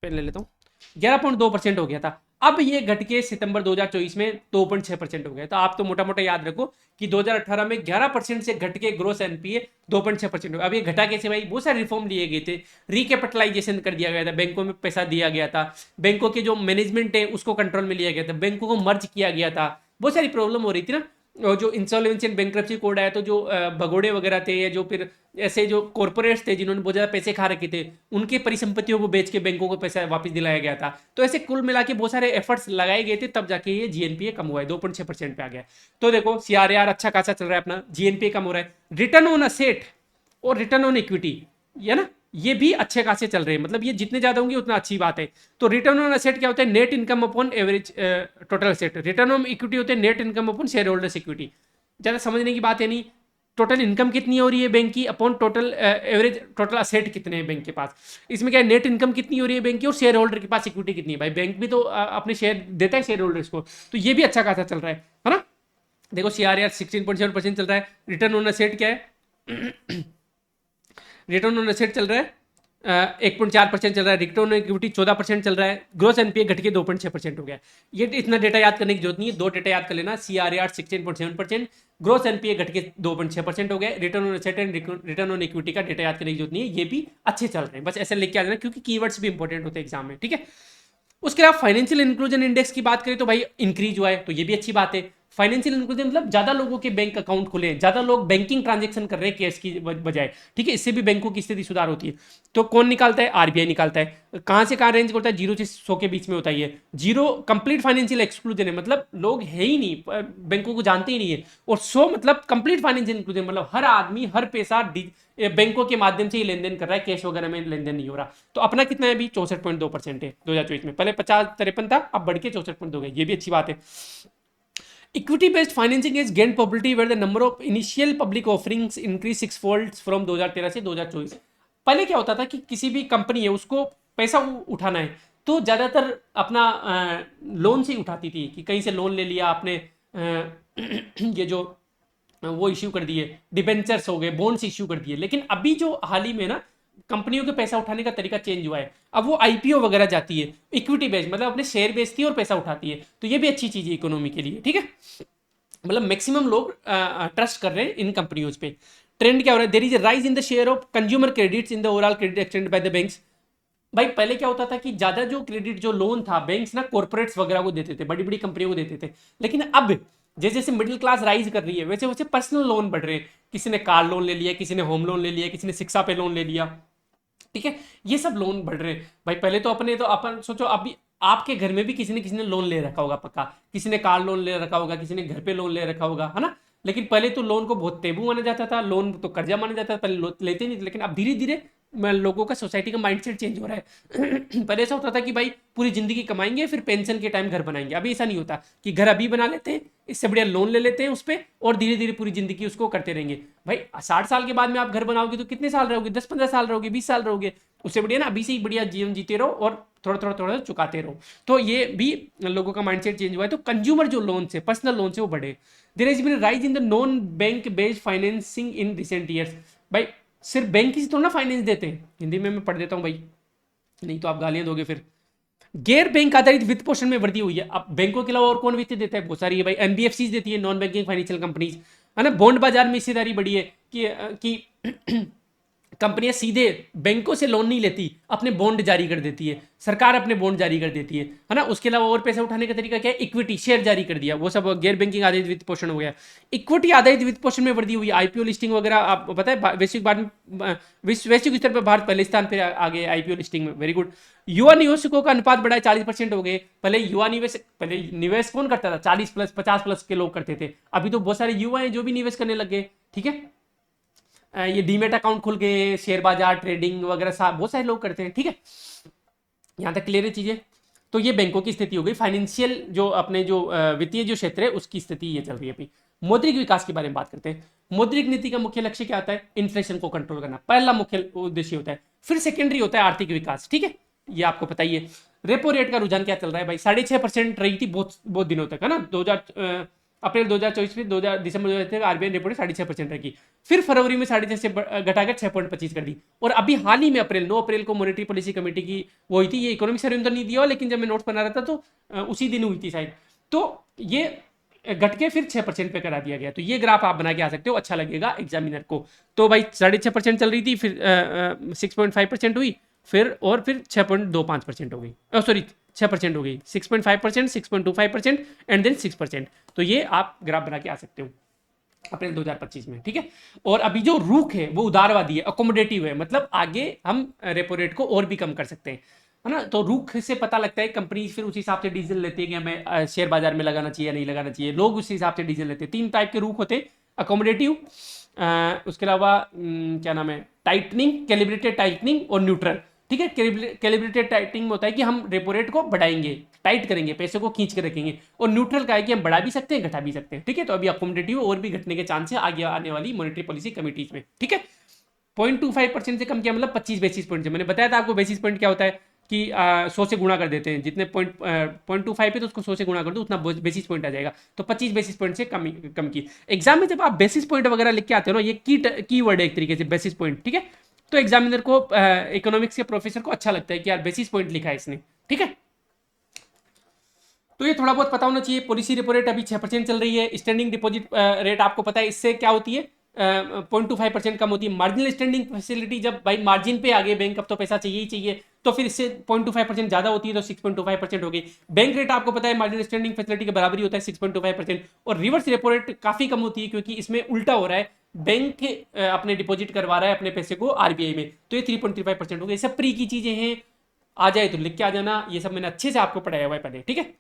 पहले ले लेता हूँ, 11.2% हो गया था। अब ये घट के सितंबर 2024 में 2.6% हो गया। तो आप तो मोटा मोटा याद रखो कि 2018 में 11% से घट के ग्रोस एनपीए 2.6% हो गया। अब ये घटा कैसे भाई, बहुत सारे रिफॉर्म लिए गए थे, रिकैपिटलाइजेशन कर दिया गया था, बैंकों में पैसा दिया गया था, बैंकों के जो मैनेजमेंट है उसको कंट्रोल में लिया गया था, बैंकों को मर्ज किया गया था, बहुत सारी प्रॉब्लम हो रही थी ना। और जो इंसॉल्वेंसी एंड बैंक्रप्सी कोड आया, तो जो भगोड़े वगैरह थे, या जो फिर ऐसे जो कॉर्पोरेट्स थे जिन्होंने बहुत ज़्यादा पैसे खा रखे थे, उनके परिसंपत्तियों को बेच के बैंकों को पैसा वापस दिलाया गया था। तो ऐसे कुल मिला के बहुत सारे एफर्ट्स लगाए गए थे, तब जाके ये जीएनपीए कम हुआ है, 2.6% पे आ गया। तो देखो सीआरआर अच्छा खासा चल रहा है अपना, जीएनपीए कम हो रहा है, रिटर्न ऑन असेट और रिटर्न ऑन इक्विटी, है ना, ये भी अच्छे खासे चल रहे हैं। मतलब ये जितने ज्यादा होंगे उतना अच्छी बात है। तो रिटर्न ऑन असेट क्या होता है, net income upon average total asset. Return on equity होते हैं net income upon share holders equity. ज्यादा समझने की बात है नहीं, टोटल इनकम कितनी हो रही है बैंक की upon total average total asset कितने हैं बैंक के पास। इसमें क्या है, नेट इनकम कितनी हो रही है बैंक की, और शेयर होल्डर के पास इक्विटी कितनी है। भाई बैंक भी तो अपने शेयर देता है शेयर होल्डर्स को, तो ये भी अच्छा खासा चल रहा है ना। देखो सीआरआर 16.7% चल रहा है। रिटर्न ऑन असेट क्या है, रिटर्न ऑन एसेट चल रहा है 1.4% चल रहा है, रिटर्न ऑन इक्विटी 14% चल रहा है, ग्रोस एनपीए घट के 2.6% हो गया। ये इतना डेटा याद करने की जरूरत नहीं है, दो डेटा याद कर लेना, सीआरआर 16.7%, ग्रोस एनपीए घट के 2.6% हो गया, return on asset and return on equity का डेटा याद करने की जरूरत नहीं है, ये भी अच्छे चल रहे हैं, बस ऐसे लिख के आ जाना, क्योंकि कीवर्ड्स भी इंपॉर्टेंट होते हैं एग्जाम में। ठीक है, उसके अलावा फाइनेंशियल इंक्लूजन इंडेक्स की बात करें तो भाई इंक्रीज हुआ है, तो ये भी अच्छी बात है। फाइनेंशियल इंक्लूजन मतलब ज्यादा लोगों के बैंक अकाउंट खुले हैं, ज्यादा लोग बैंकिंग ट्रांजेक्शन कर रहे हैं कैश की बजाय। ठीक है, इससे भी बैंकों की स्थिति सुधार होती है। तो कौन निकालता है, आरबीआई निकालता है। कहां से कहां रेंज होता है, 0 से 100 के बीच में होता है। ये जीरो कंप्लीट फाइनेंशियल एक्सक्लूजन है, मतलब लोग है ही नहीं, बैंकों को जानते ही नहीं है। और 100 मतलब कंप्लीट फाइनेंशियल इंक्लूजन, मतलब हर आदमी हर पैसा बैंकों के माध्यम से ही लेन देन कर रहा है, कैश वगैरह में लेन देन नहीं हो रहा। तो अपना कितना है अभी, 64.2% है 2024 में, पहले 50-53 था, अब बढ़ के 64.2 गया, ये भी अच्छी बात है। Equity based financing is gain popularity where the number of initial public offerings increase 6 fold from 2013 से 2024। पहले क्या होता था कि किसी भी कंपनी है उसको पैसा उठाना है, तो ज्यादातर अपना लोन से ही उठाती थी, कि कहीं से लोन ले लिया आपने, ये जो वो इश्यू कर दिए, डिबेंचर्स हो गए, बॉन्ड्स इश्यू कर दिए। लेकिन अभी जो हाल ही में ना कंपनियों के पैसा उठाने का तरीका चेंज हुआ है, अब वो आईपीओ वगैरह जाती है, इक्विटी बेच मतलब अपने शेयर बेचती है और पैसा उठाती है। तो ये भी अच्छी चीज है इकोनॉमी के लिए। ठीक है, मतलब मैक्सिमम लोग ट्रस्ट कर रहे हैं इन कंपनियों पे। ट्रेंड क्या हो रहा है, there is a rise in the share of consumer credits in the overall credit extend by the banks. भाई पहले क्या होता था कि ज्यादा जो क्रेडिट जो लोन था बैंक्स ना कॉर्पोरेट्स वगैरह को देते थे, बड़ी बड़ी कंपनियों को देते थे। लेकिन अब जैसे जैसे मिडिल क्लास राइज कर रही है, वैसे वैसे पर्सनल लोन बढ़ रहे हैं। किसी ने कार लोन ले लिया, किसी ने होम लोन ले लिया, किसी ने शिक्षा पे लोन ले लिया। ठीक है, ये सब लोन बढ़ रहे हैं। भाई पहले तो अपने तो अपन सोचो, अभी आपके घर में भी किसी ने लोन ले रखा होगा पक्का, किसी ने कार लोन ले रखा होगा, किसी ने घर पे लोन ले रखा होगा, है ना। लेकिन पहले तो लोन को बहुत तेबू माना जाता था, लोन तो कर्जा माना जाता था, पहले लेते नहीं थे। लेकिन अब धीरे धीरे लोगों का सोसाइटी का माइंडसेट चेंज हो रहा है। पहले ऐसा होता था कि भाई पूरी जिंदगी कमाएंगे फिर पेंशन के टाइम घर बनाएंगे। अभी ऐसा नहीं होता कि घर अभी बना लेते हैं, इससे बढ़िया लोन ले लेते हैं उस पर, और धीरे धीरे पूरी जिंदगी उसको करते रहेंगे। भाई 60 साल के बाद में आप घर बनाओगे तो कितने साल रहोगे, 10-15 साल रहोगे, 20 साल रहोगे। उससे बढ़िया ना अभी से ही बढ़िया जीवन जीते रहो और थोड़ा थोड़ा थोड़ा चुकाते रहो। तो ये भी लोगों का माइंडसेट चेंज हुआ है। तो कंज्यूमर जो लोन से, पर्सनल लोन से वो बढ़े। There is been rise in the non bank based financing in recent years. भाई सिर्फ बैंक ही तो ना फाइनेंस देते हैं, हिंदी में मैं पढ़ देता हूँ भाई, नहीं तो आप गालियां दोगे फिर। गैर बैंक आधारित वित्त पोषण में वृद्धि हुई है। अब बैंकों के अलावा और कौन वित्त देता है? बहुत सारी है भाई, एनबीएफसी देती है, नॉन बैंकिंग फाइनेंशियल कंपनीज, है ना। बॉन्ड बाजार में हिस्सेदारी बढ़ी है कि कंपनियां सीधे बैंकों से लोन नहीं लेती, अपने बॉन्ड जारी कर देती है, सरकार अपने बॉन्ड जारी कर देती है ना। उसके अलावा और पैसे उठाने का तरीका क्या है? इक्विटी शेयर जारी कर दिया, वो सब गैर बैंकिंग आधारित वित्त पोषण हो गया। इक्विटी आधारित वित्त पोषण में वृद्धि हुई, आईपीओ लिस्टिंग वगैरह। आप पता है वैश्विक स्तर पर भारत पहले स्थान पर आ गए आईपीओ लिस्टिंग में, वेरी गुड। युवा निवेशकों का अनुपात बढ़ा, 40% हो गए। पहले युवा निवेश, पहले निवेश कौन करता था? 40+, 50+ के लोग करते थे। अभी तो बहुत सारे युवा हैं जो भी निवेश करने लग गए, ठीक है। ये डीमेट अकाउंट खुल गए, शेयर बाजार, ट्रेडिंग वगैरह बहुत सारे लोग करते हैं, ठीक है। यहां तक क्लियर है चीजें। तो ये बैंकों की स्थिति हो गई। फाइनेंशियल जो अपने जो वित्तीय जो क्षेत्र है उसकी स्थिति ये चल रही है अभी। मौद्रिक विकास के बारे में बात करते हैं। मौद्रिक नीति का मुख्य लक्ष्य क्या होता है? इन्फ्लेशन को कंट्रोल करना, पहला मुख्य उद्देश्य होता है। फिर सेकेंडरी होता है आर्थिक विकास, ठीक है, ये आपको पता ही है। रेपो रेट का रुझान क्या चल रहा है भाई? 6.5% रही थी बहुत दिनों तक, है ना। अप्रैल 2024 में दिसंबर 2023 आरबीआई रेपो रेट 6.5% रखी। फिर फरवरी में 6.5 से घटाकर 6.25 कर दी। और अभी हाल ही में 9 अप्रैल को मॉनेटरी पॉलिसी कमेटी की वो हुई थी, ये इकोनॉमिक सर्वे में तो नहीं दिया, लेकिन जब मैं नोट्स बना रहा था तो उसी दिन हुई थी शायद। तो ये घट के फिर 6% पे करा दिया गया। तो ये ग्राफ आप बना के आ सकते हो, अच्छा लगेगा एग्जामिनर को। तो भाई 6.5% चल रही थी, फिर 6.5% हुई, फिर 6.25% हो गई, सॉरी 6% हो गई, 6.5%, 6.25% एंड देन 6%। तो ये आप ग्राफ बना के आ सकते हो अप्रैल 2025 में, ठीक है। और अभी जो रुख है वो उदारवादी है, अकोमोडेटिव है, मतलब आगे हम रेपो रेट को और भी कम कर सकते हैं, है ना। तो रुख से पता लगता है कंपनी फिर उस हिसाब से डिसीजन लेती है कि हमें शेयर बाजार में लगाना चाहिए या नहीं लगाना चाहिए। लोग उस हिसाब से डिसीजन लेते हैं। 3 टाइप के रुख होते हैं, अकोमोडेटिव, उसके अलावा क्या नाम है, टाइटनिंग, कैलिब्रेटेड टाइटनिंग और न्यूट्रल, ठीक है। कैलिब्रेटेड टाइटनिंग में होता है कि हम रेपो रेट को बढ़ाएंगे, टाइट करेंगे, पैसे को खींच के रखेंगे। और न्यूट्रल का है कि हम बढ़ा भी सकते हैं, घटा भी सकते हैं, ठीक है। तो अभी अकोमोडेटिव और भी घटने के चांस है आगे आने वाली मॉनेटरी पॉलिसी कमिटीज में, ठीक है। 0.25% से कम किया मतलब 25 बेसिस पॉइंट से। मैंने बताया था आपको बेसिस पॉइंट क्या होता है कि 100 से गुणा कर देते हैं, जितने 0.25 पे तो उसको 100 से गुणा कर दो, उतना बेसिस पॉइंट आ जाएगा। तो 25 बेसिस पॉइंट से कम की। एग्जाम में जब आप बेसिस पॉइंट वगैरह लिख के आते हो ना, ये की वर्ड है एक तरीके से, बेसिस पॉइंट, ठीक है। तो एग्जामिनर को, इकोनॉमिक्स के प्रोफेसर को अच्छा लगता है कि यार बेसिस पॉइंट लिखा है इसने, ठीक है। तो ये थोड़ा बहुत पता होना चाहिए। पॉलिसी रेपो रेट अभी 6% चल रही है। स्टैंडिंग डिपॉजिट रेट आपको पता है, इससे क्या होती है, 0.25% कम होती है। मार्जिनल स्टैंडिंग फैसिलिटी, जब भाई मार्जिन पे आ गए बैंक, अब तो पैसा चाहिए ही चाहिए, तो फिर इससे 0.25% ज्यादा होती है, तो 6.25% हो गई। बैंक रेट आपको पता है मार्जिनल स्टैंडिंग फैसिलिटी के बराबर ही होता है, 6.25%। और रिवर्स रेपो रेट काफी कम होती है, क्योंकि इसमें उल्टा हो रहा है, बैंक अपने डिपॉजिट करवा रहा है अपने पैसे को आरबीआई में, तो ये 3.35% हो गई। सब प्री की चीजें हैं, आ जाए तो लिख के आ जाना, ये सब मैंने अच्छे से आपको पढ़ाया हुआ है पहले, ठीक है।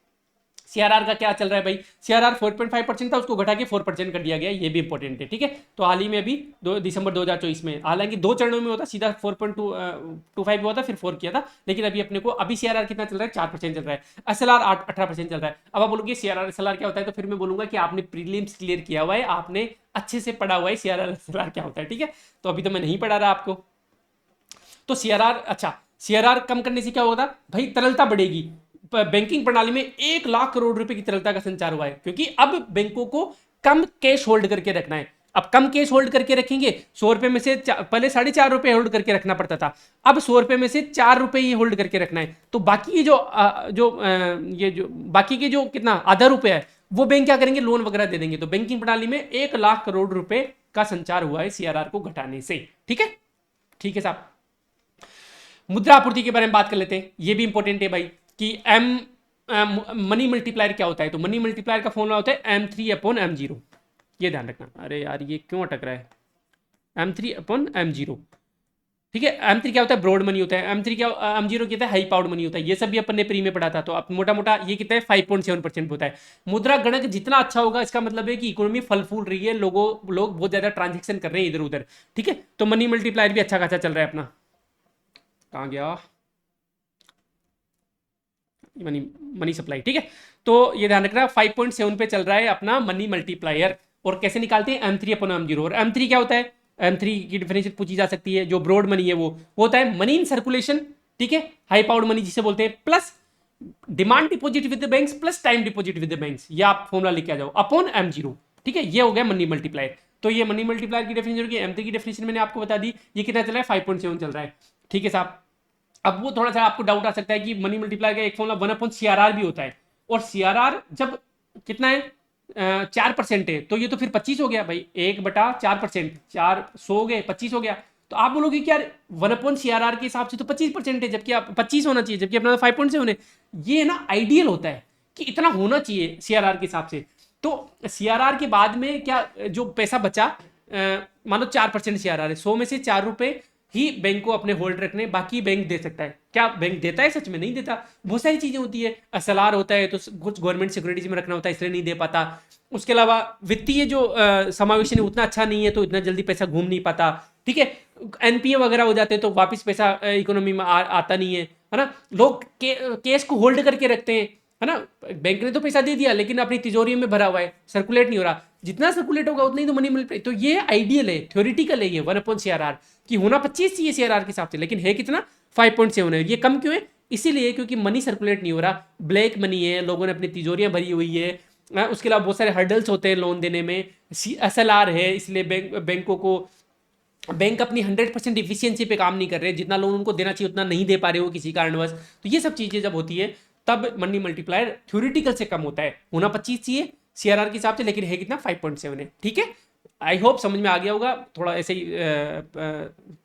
सीआरआर का क्या चल रहा है भाई? सीआरआर 4.5% था, उसको घटा के 4% कर दिया गया, ये भी इंपॉर्टेंट है, ठीक है। तो हाल ही में अभी दिसंबर 2024 में, हालांकि 2 चरणों में होता, सीधा 4.25 हुआ था, फिर 4 किया था, लेकिन अभी अपने को अभी सीआरआर कितना चल रहा है? 4% चल रहा है। एसएलआर 18% चल रहा है। अब आप बोलोगे सीआरआर एसएलआर क्या होता है, तो फिर मैं बोलूंगा कि आपने प्रीलिम्स क्लियर किया हुआ है, आपने अच्छे से पढ़ा हुआ है सीआरआर एसएलआर क्या होता है, ठीक है। तो अभी तो मैं नहीं पढ़ा रहा आपको। तो सीआरआर, अच्छा, सीआरआर कम करने से क्या होगा भाई? तरलता बढ़ेगी। बैंकिंग प्रणाली में 1 लाख करोड़ रुपए की तरलता का संचार हुआ है, क्योंकि अब बैंकों को कम कैश होल्ड करके रखना है। अब कम कैश होल्ड करके रखेंगे, 100 रुपए में से पहले 4.5 रुपए होल्ड करके रखना पड़ता था, अब 100 रुपए में से 4 रुपए ही होल्ड करके रखना है। तो बाकी ये जो बाकी के जो कितना आधा रुपया है, वो बैंक क्या करेंगे? लोन वगैरह दे देंगे। तो बैंकिंग प्रणाली में 1 लाख करोड़ रुपए का संचार हुआ है सीआरआर को घटाने से, ठीक है। ठीक है साहब, मुद्रा आपूर्ति के बारे में बात कर लेते हैं, ये भी इंपॉर्टेंट है भाई, कि एम मनी मल्टीप्लायर क्या होता है? तो मनी मल्टीप्लायर का फॉर्मूला होता है M3/M0, ये ध्यान रखना। अरे यार ये क्यों अटक रहा है? M3/M0, ठीक है। M3 क्या होता है? ब्रॉड मनी होता है। M3 क्या, M0 क्या होता है? हाई पावर्ड मनी होता है। ये सब भी अपन ने प्री में पढ़ा था। तो अब मोटा मोटा ये कितना है? 5.7% होता है। मुद्रा गणक जितना अच्छा होगा, इसका मतलब है कि इकोनॉमी फल फूल रही है, लोग बहुत ज्यादा ट्रांजेक्शन कर रहे हैं इधर उधर, ठीक है। तो मनी मल्टीप्लायर भी अच्छा खासा चल रहा है अपना। कहाँ गया? मनी सप्लाई, ठीक है। तो ये ध्यान रखना, 5.7 पे चल रहा है अपना मनी मल्टीप्लायर। और कैसे निकालते हैं? M3/M0। और M3 क्या होता है? M3 की डिफिनेशन पूछी जा सकती है। जो ब्रॉड मनी है वो होता है मनी इन सर्कुलेशन, ठीक है, हाई पावर्ड मनी जिसे बोलते हैं, plus demand deposit with the banks plus time deposit with the banks, ये आप फॉर्मूला लिख के आ जाओ, अपॉन M0, ठीक है। ये हो गया मनी मल्टीप्लायर। तो ये मनी मल्टीप्लायर की डेफिनेशन होगी। M3 की डेफिनेशन मैंने आपको बता दी। ये कितना चल रहा है? 5.7 चल रहा है, ठीक है साहब। अब वो थोड़ा सा आपको डाउट आ सकता है कि मनी मल्टीप्लाई का एक फॉर्मूला 1/CRR भी होता है, और सीआरआर जब कितना है 4% है, तो ये तो फिर 25 हो गया भाई, 1/4%, 400 हो गए, 25 हो गया। तो आप बोलोगे कि यार 1/CRR के हिसाब से तो 25% है, जबकि आप 25 होना चाहिए, जबकि अपना 5.7 है। ये ना आइडियल होता है कि इतना होना चाहिए सीआरआर के हिसाब से। तो सीआरआर के बाद में क्या जो पैसा बचा, मान लो 4% सीआरआर है, 100 में से 4 रुपए ही बैंक को अपने होल्ड रखने, बाकी बैंक दे सकता है। क्या बैंक देता है? सच में नहीं देता। बहुत सारी चीजें होती है, एसएलआर होता है तो कुछ गवर्नमेंट सिक्योरिटीज में रखना होता है, इसलिए नहीं दे पाता। उसके अलावा वित्तीय जो समावेशन है उतना अच्छा नहीं है, तो इतना जल्दी पैसा घूम नहीं पाता। ठीक है, एनपीए वगैरह हो जाते हैं तो वापस पैसा इकोनॉमी में आता नहीं है ना। लोग केस को होल्ड करके रखते हैं, है ना। बैंक ने तो पैसा दे दिया, लेकिन अपनी तिजोरी में भरा हुआ है, सर्कुलेट नहीं हो रहा। जितना सर्कुलेट होगा उतना ही तो मनी मिल। तो ये आइडियल है, थ्योरिटिकल है ये 1/CRR कि होना 25 चाहिए सीआरआर के हिसाब से, लेकिन है कितना 5.7 है। ये कम क्यों है? इसीलिए क्योंकि मनी सर्कुलेट नहीं हो रहा, ब्लैक मनी है, लोगों ने अपनी तिजोरियां भरी हुई है। उसके अलावा बहुत सारे हर्डल्स होते हैं लोन देने में, एसएलआर है, इसलिए बैंकों को, बैंक अपनी 100% इफिशियंसी पे काम नहीं कर रहे, जितना लोन उनको देना चाहिए उतना नहीं दे पा रहे हो किसी कारणवश। तो ये सब चीजें जब होती है तब मनी मल्टीप्लायर थ्योरिटिकल से कम होता है। होना 25 चाहिए सीआरआर के हिसाब से, लेकिन है कितना 5.7 है। ठीक है, आई होप समझ में आ गया होगा, थोड़ा ऐसे ही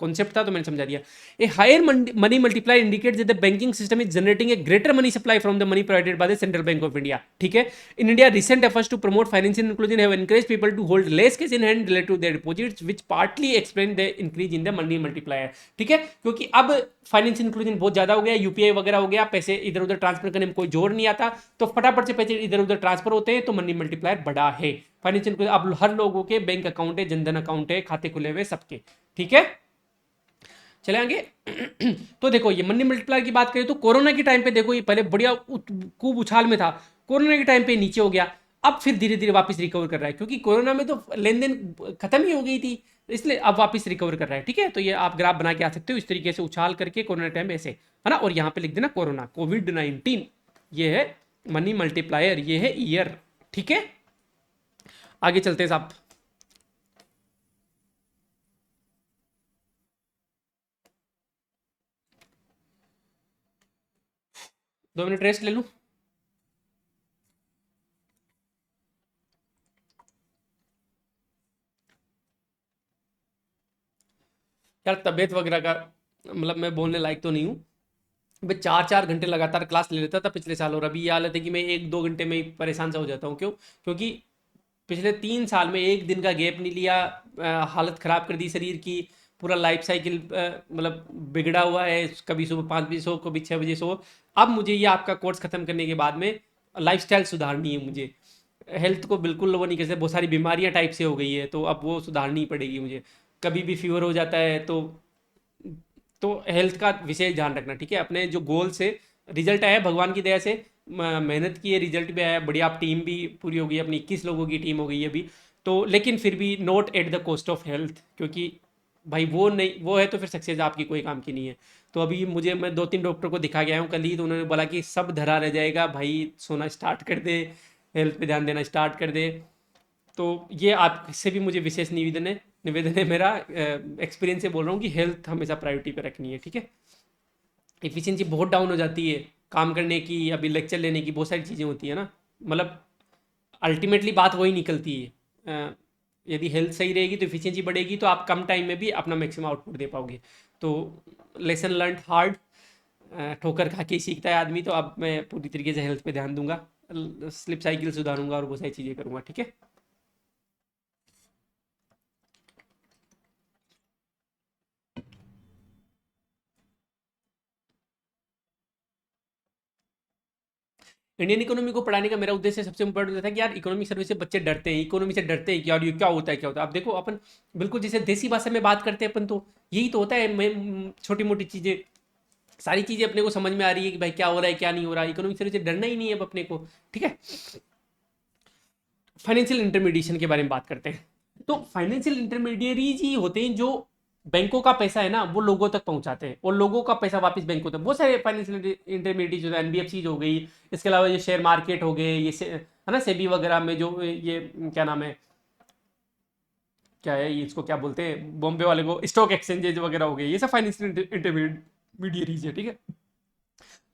कॉन्सेप्ट था तो मैंने समझा दिया। A higher money multiply indicates that the banking system is generating a greater money supply from the money provided by the central bank of India. ठीक है, in India recent efforts to promote financial inclusion have encourage people to hold less cash in hand related to their deposits which partly explain the increase in the money multiplier. ठीक है, क्योंकि अब financial inclusion बहुत ज्यादा हो गया, UPI वगैरह हो गया, पैसे इधर उधर ट्रांसफर करने में कोई जोर नहीं आता, तो फटाफट से पैसे इधर उधर ट्रांसफर होते हैं, तो मनी मल्टीप्लायर बड़ा है। फाइनेंशियल अब हर लोगों के बैंक अकाउंट है, जनधन अकाउंट है, खाते खुले हुए सबके। ठीक है, चले आगे। तो देखो ये मनी मल्टीप्लायर की बात करें तो कोरोना के टाइम पे देखो ये पहले बढ़िया खूब उछाल में था, कोरोना के टाइम पे नीचे हो गया, अब फिर धीरे धीरे वापस रिकवर कर रहा है, क्योंकि कोरोना में तो लेन देन खत्म ही हो गई थी, इसलिए अब वापस रिकवर कर रहा है। ठीक है, तो ये आप ग्राफ बना के आ सकते हो इस तरीके से उछाल करके कोरोना टाइम ऐसे, है ना। और यहाँ पे लिख देना कोरोना, कोविड-19, ये है मनी मल्टीप्लायर, ये है ईयर। ठीक है, आगे चलते हैं साहब। 2 मिनट रेस्ट ले लूं। यार तबीयत वगैरह का मतलब मैं बोलने लायक तो नहीं हूँ। मैं 4-4 घंटे लगातार क्लास ले लेता था पिछले साल, और अभी ये हालत है कि मैं 1-2 घंटे में ही परेशान सा हो जाता हूँ। क्यों? क्योंकि पिछले 3 साल में एक दिन का गैप नहीं लिया, हालत ख़राब कर दी शरीर की, पूरा लाइफ साइकिल मतलब बिगड़ा हुआ है। कभी सुबह 5 बजे सो, कभी 6 बजे सो। अब मुझे ये आपका कोर्स ख़त्म करने के बाद में लाइफस्टाइल सुधारनी है मुझे। हेल्थ को बिल्कुल वो नहीं कर सकते, बहुत सारी बीमारियां टाइप से हो गई है, तो अब वो सुधारनी पड़ेगी मुझे। कभी भी फीवर हो जाता है, तो हेल्थ का विशेष ध्यान रखना। ठीक है, अपने जो गोल से रिजल्ट आया भगवान की दया से, मेहनत की है, रिजल्ट भी आया बढ़िया, आप टीम भी पूरी हो गई अपनी, 21 लोगों की टीम हो गई है अभी। तो लेकिन फिर भी not at the cost of health, क्योंकि भाई वो नहीं, वो है तो फिर सक्सेस आपकी कोई काम की नहीं है। तो अभी मुझे, मैं 2-3 डॉक्टर को दिखा गया हूँ कल ही, तो उन्होंने बोला कि सब धरा रह जाएगा भाई, सोना स्टार्ट कर दे, हेल्थ पे ध्यान देना स्टार्ट कर दे। तो ये आपसे भी मुझे विशेष निवेदन है मेरा, एक्सपीरियंस से बोल रहा हूँ कि हेल्थ हमेशा प्रायोरिटी पे रखनी है। ठीक है, एफिशिएंसी बहुत डाउन हो जाती है काम करने की, अभी लेक्चर लेने की, बहुत सारी चीज़ें होती है ना। मतलब अल्टीमेटली बात वही निकलती है, यदि हेल्थ सही रहेगी तो एफिशिएंसी बढ़ेगी, तो आप कम टाइम में भी अपना मैक्सिमम आउटपुट दे पाओगे। तो लेसन लर्न हार्ड, ठोकर खा के ही सीखता है आदमी। तो अब मैं पूरी तरीके से हेल्थ पे ध्यान दूंगा, स्लिप साइकिल सुधारूंगा और बहुत सारी चीज़ें करूंगा। ठीक है, इंडियन इकोनॉमी को पढ़ाने का मेरा उद्देश्य सबसे इम्पोर्टेंट था कि यार इकोनॉमिक सर्विस से बच्चे डरते हैं, इकोनॉमी से डरते हैं कि यार ये क्या होता है, क्या होता है। अब देखो अपन बिल्कुल जैसे देसी भाषा में बात करते हैं अपन, तो यही तो होता है। मैं छोटी मोटी चीज़ें, सारी चीज़ें अपने को समझ में आ रही है कि भाई क्या हो रहा है क्या नहीं हो रहा है। इकोनॉमिक सर्विस से डरना ही नहीं है अब अपने को। ठीक है, फाइनेंशियल इंटरमीडिएशन के बारे में बात करते हैं। तो फाइनेंशियल इंटरमीडियरीज ही होते हैं जो बैंकों का पैसा है ना वो लोगों तक पहुंचाते हैं, और लोगों का पैसा वापस बैंकों तक। बहुत सारे फाइनेंशियल इंटरमीडिएट जो है, एनबीएफसी हो गई, इसके अलावा ये शेयर मार्केट हो गए, ये है ना, सेबी वगैरह में जो ये क्या नाम है, क्या है ये, इसको क्या बोलते हैं बॉम्बे वाले को, स्टॉक एक्सचेंजेज वगैरह हो गए, ये सब फाइनेंशियल इंटरमीडिएट इंटरमीडियरीज है, ठीक है।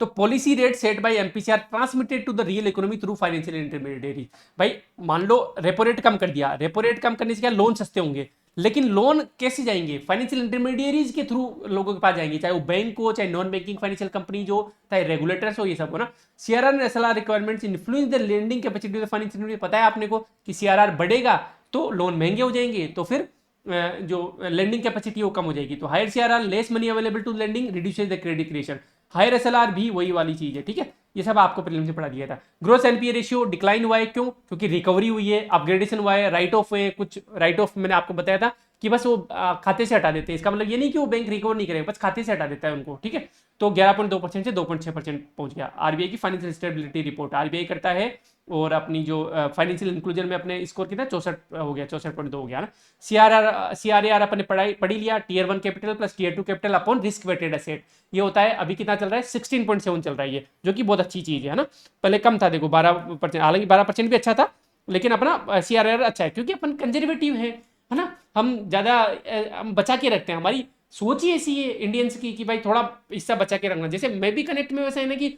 तो policy rate set by MPCR transmitted to the real economy through financial intermediary. भाई मान लो रेपो रेट कम कर दिया, रेपो रेट कम करने से क्या लोन सस्ते होंगे, लेकिन लोन कैसे जाएंगे, फाइनेंशियल इंटरमीडियरीज के थ्रू लोगों के पास जाएंगे, चाहे वो बैंक हो, चाहे नॉन बैंकिंग फाइनेंशियल कंपनी जो, चाहे रेगुलेटर्स हो, ये सब हो ना। CRR and SLR requirements influence the lending capacity of financial, पता है आपने को कि सीआरआर बढ़ेगा तो लोन महंगे हो जाएंगे, तो फिर जो लेंडिंग कैपेसिटी वो कम हो जाएगी। तो higher CRR less money available to lending reduces the credit creation. Higher SLR भी वही वाली चीज है, ठीक है। ये सब आपको प्रीलिम्स में पढ़ा दिया था। ग्रोस एनपीए रेशियो डिक्लाइन हुआ है, क्यों? क्योंकि रिकवरी हुई है, अपग्रेडेशन हुआ है, राइट ऑफ हुए कुछ, राइट ऑफ मैंने आपको बताया था कि बस वो खाते से हटा देते हैं। इसका मतलब ये नहीं कि वो बैंक रिकवर नहीं करेगा, बस खाते से हटा देता है उनको, ठीक है। तो 11.2% से 2.6% पहुंच गया। आरबीआई की फाइनेंशियल स्टेबिलिटी रिपोर्ट आरबीआई करता है, और अपनी जो फाइनेंशियल इंक्लूजन में अपने स्कोर कितना 64 हो गया, 64.2 हो गया ना। सीआरआर अपने पढ़ ही लिया, tier 1 capital plus tier 2 capital upon risk weighted asset, ये होता है। अभी कितना चल रहा है 16.7 चल रहा है ये, जो कि बहुत अच्छी चीज है ना। पहले कम था देखो 12%, हालांकि 12% भी अच्छा था, लेकिन अपना सीआरआर अच्छा है क्योंकि अपन कंजर्वेटिव है ना। हम ज्यादा हम बचा के रखते हैं, हमारी सोच ही ऐसी है इंडियंस की कि भाई थोड़ा हिस्सा बचा के रखना। जैसे मैं भी कनेक्ट में वैसा है ना कि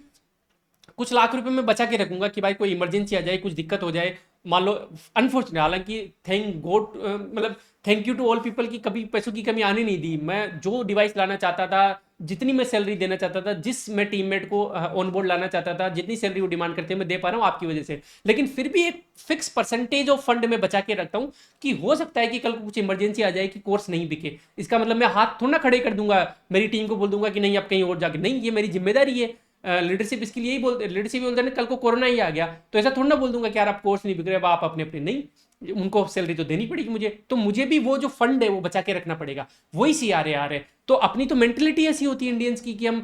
कुछ लाख रुपए में बचा के रखूंगा कि भाई कोई इमरजेंसी आ जाए, कुछ दिक्कत हो जाए, मान लो अनफॉर्चुनेट, हालांकि थैंक गॉड, मतलब thank you to all people की कभी पैसों की कमी आने नहीं दी। मैं जो डिवाइस लाना चाहता था, जितनी मैं सैलरी देना चाहता था, जिस मैं टीममेट को ऑन बोर्ड लाना चाहता था, जितनी सैलरी वो डिमांड करते हैं मैं दे पा रहा हूँ आपकी वजह से। लेकिन फिर भी एक फिक्स परसेंटेज ऑफ फंड में बचा के रखता हूँ कि हो सकता है कि कल को कुछ इमरजेंसी आ जाए कि कोर्स नहीं बिके। इसका मतलब मैं हाथ थोड़ा ना खड़े कर दूंगा, मेरी टीम को बोल दूंगा कि नहीं आप कहीं और जाके, नहीं, ये मेरी जिम्मेदारी है। लीडरशिप इसके लिए ही बोलते, लीडरशिप बोलते हैं कल को कोरोना ही आ गया तो ऐसा थोड़ा ना बोल दूंगा कि यार आप कोर्स नहीं बिक रहे, आप अपने अपने, नहीं, उनको सैलरी तो देनी पड़ेगी मुझे, तो मुझे भी वो जो फंड है वो बचा के रखना पड़ेगा। वही सीआरआर है। तो अपनी तो मेंटेलिटी ऐसी होती है इंडियंस की कि हम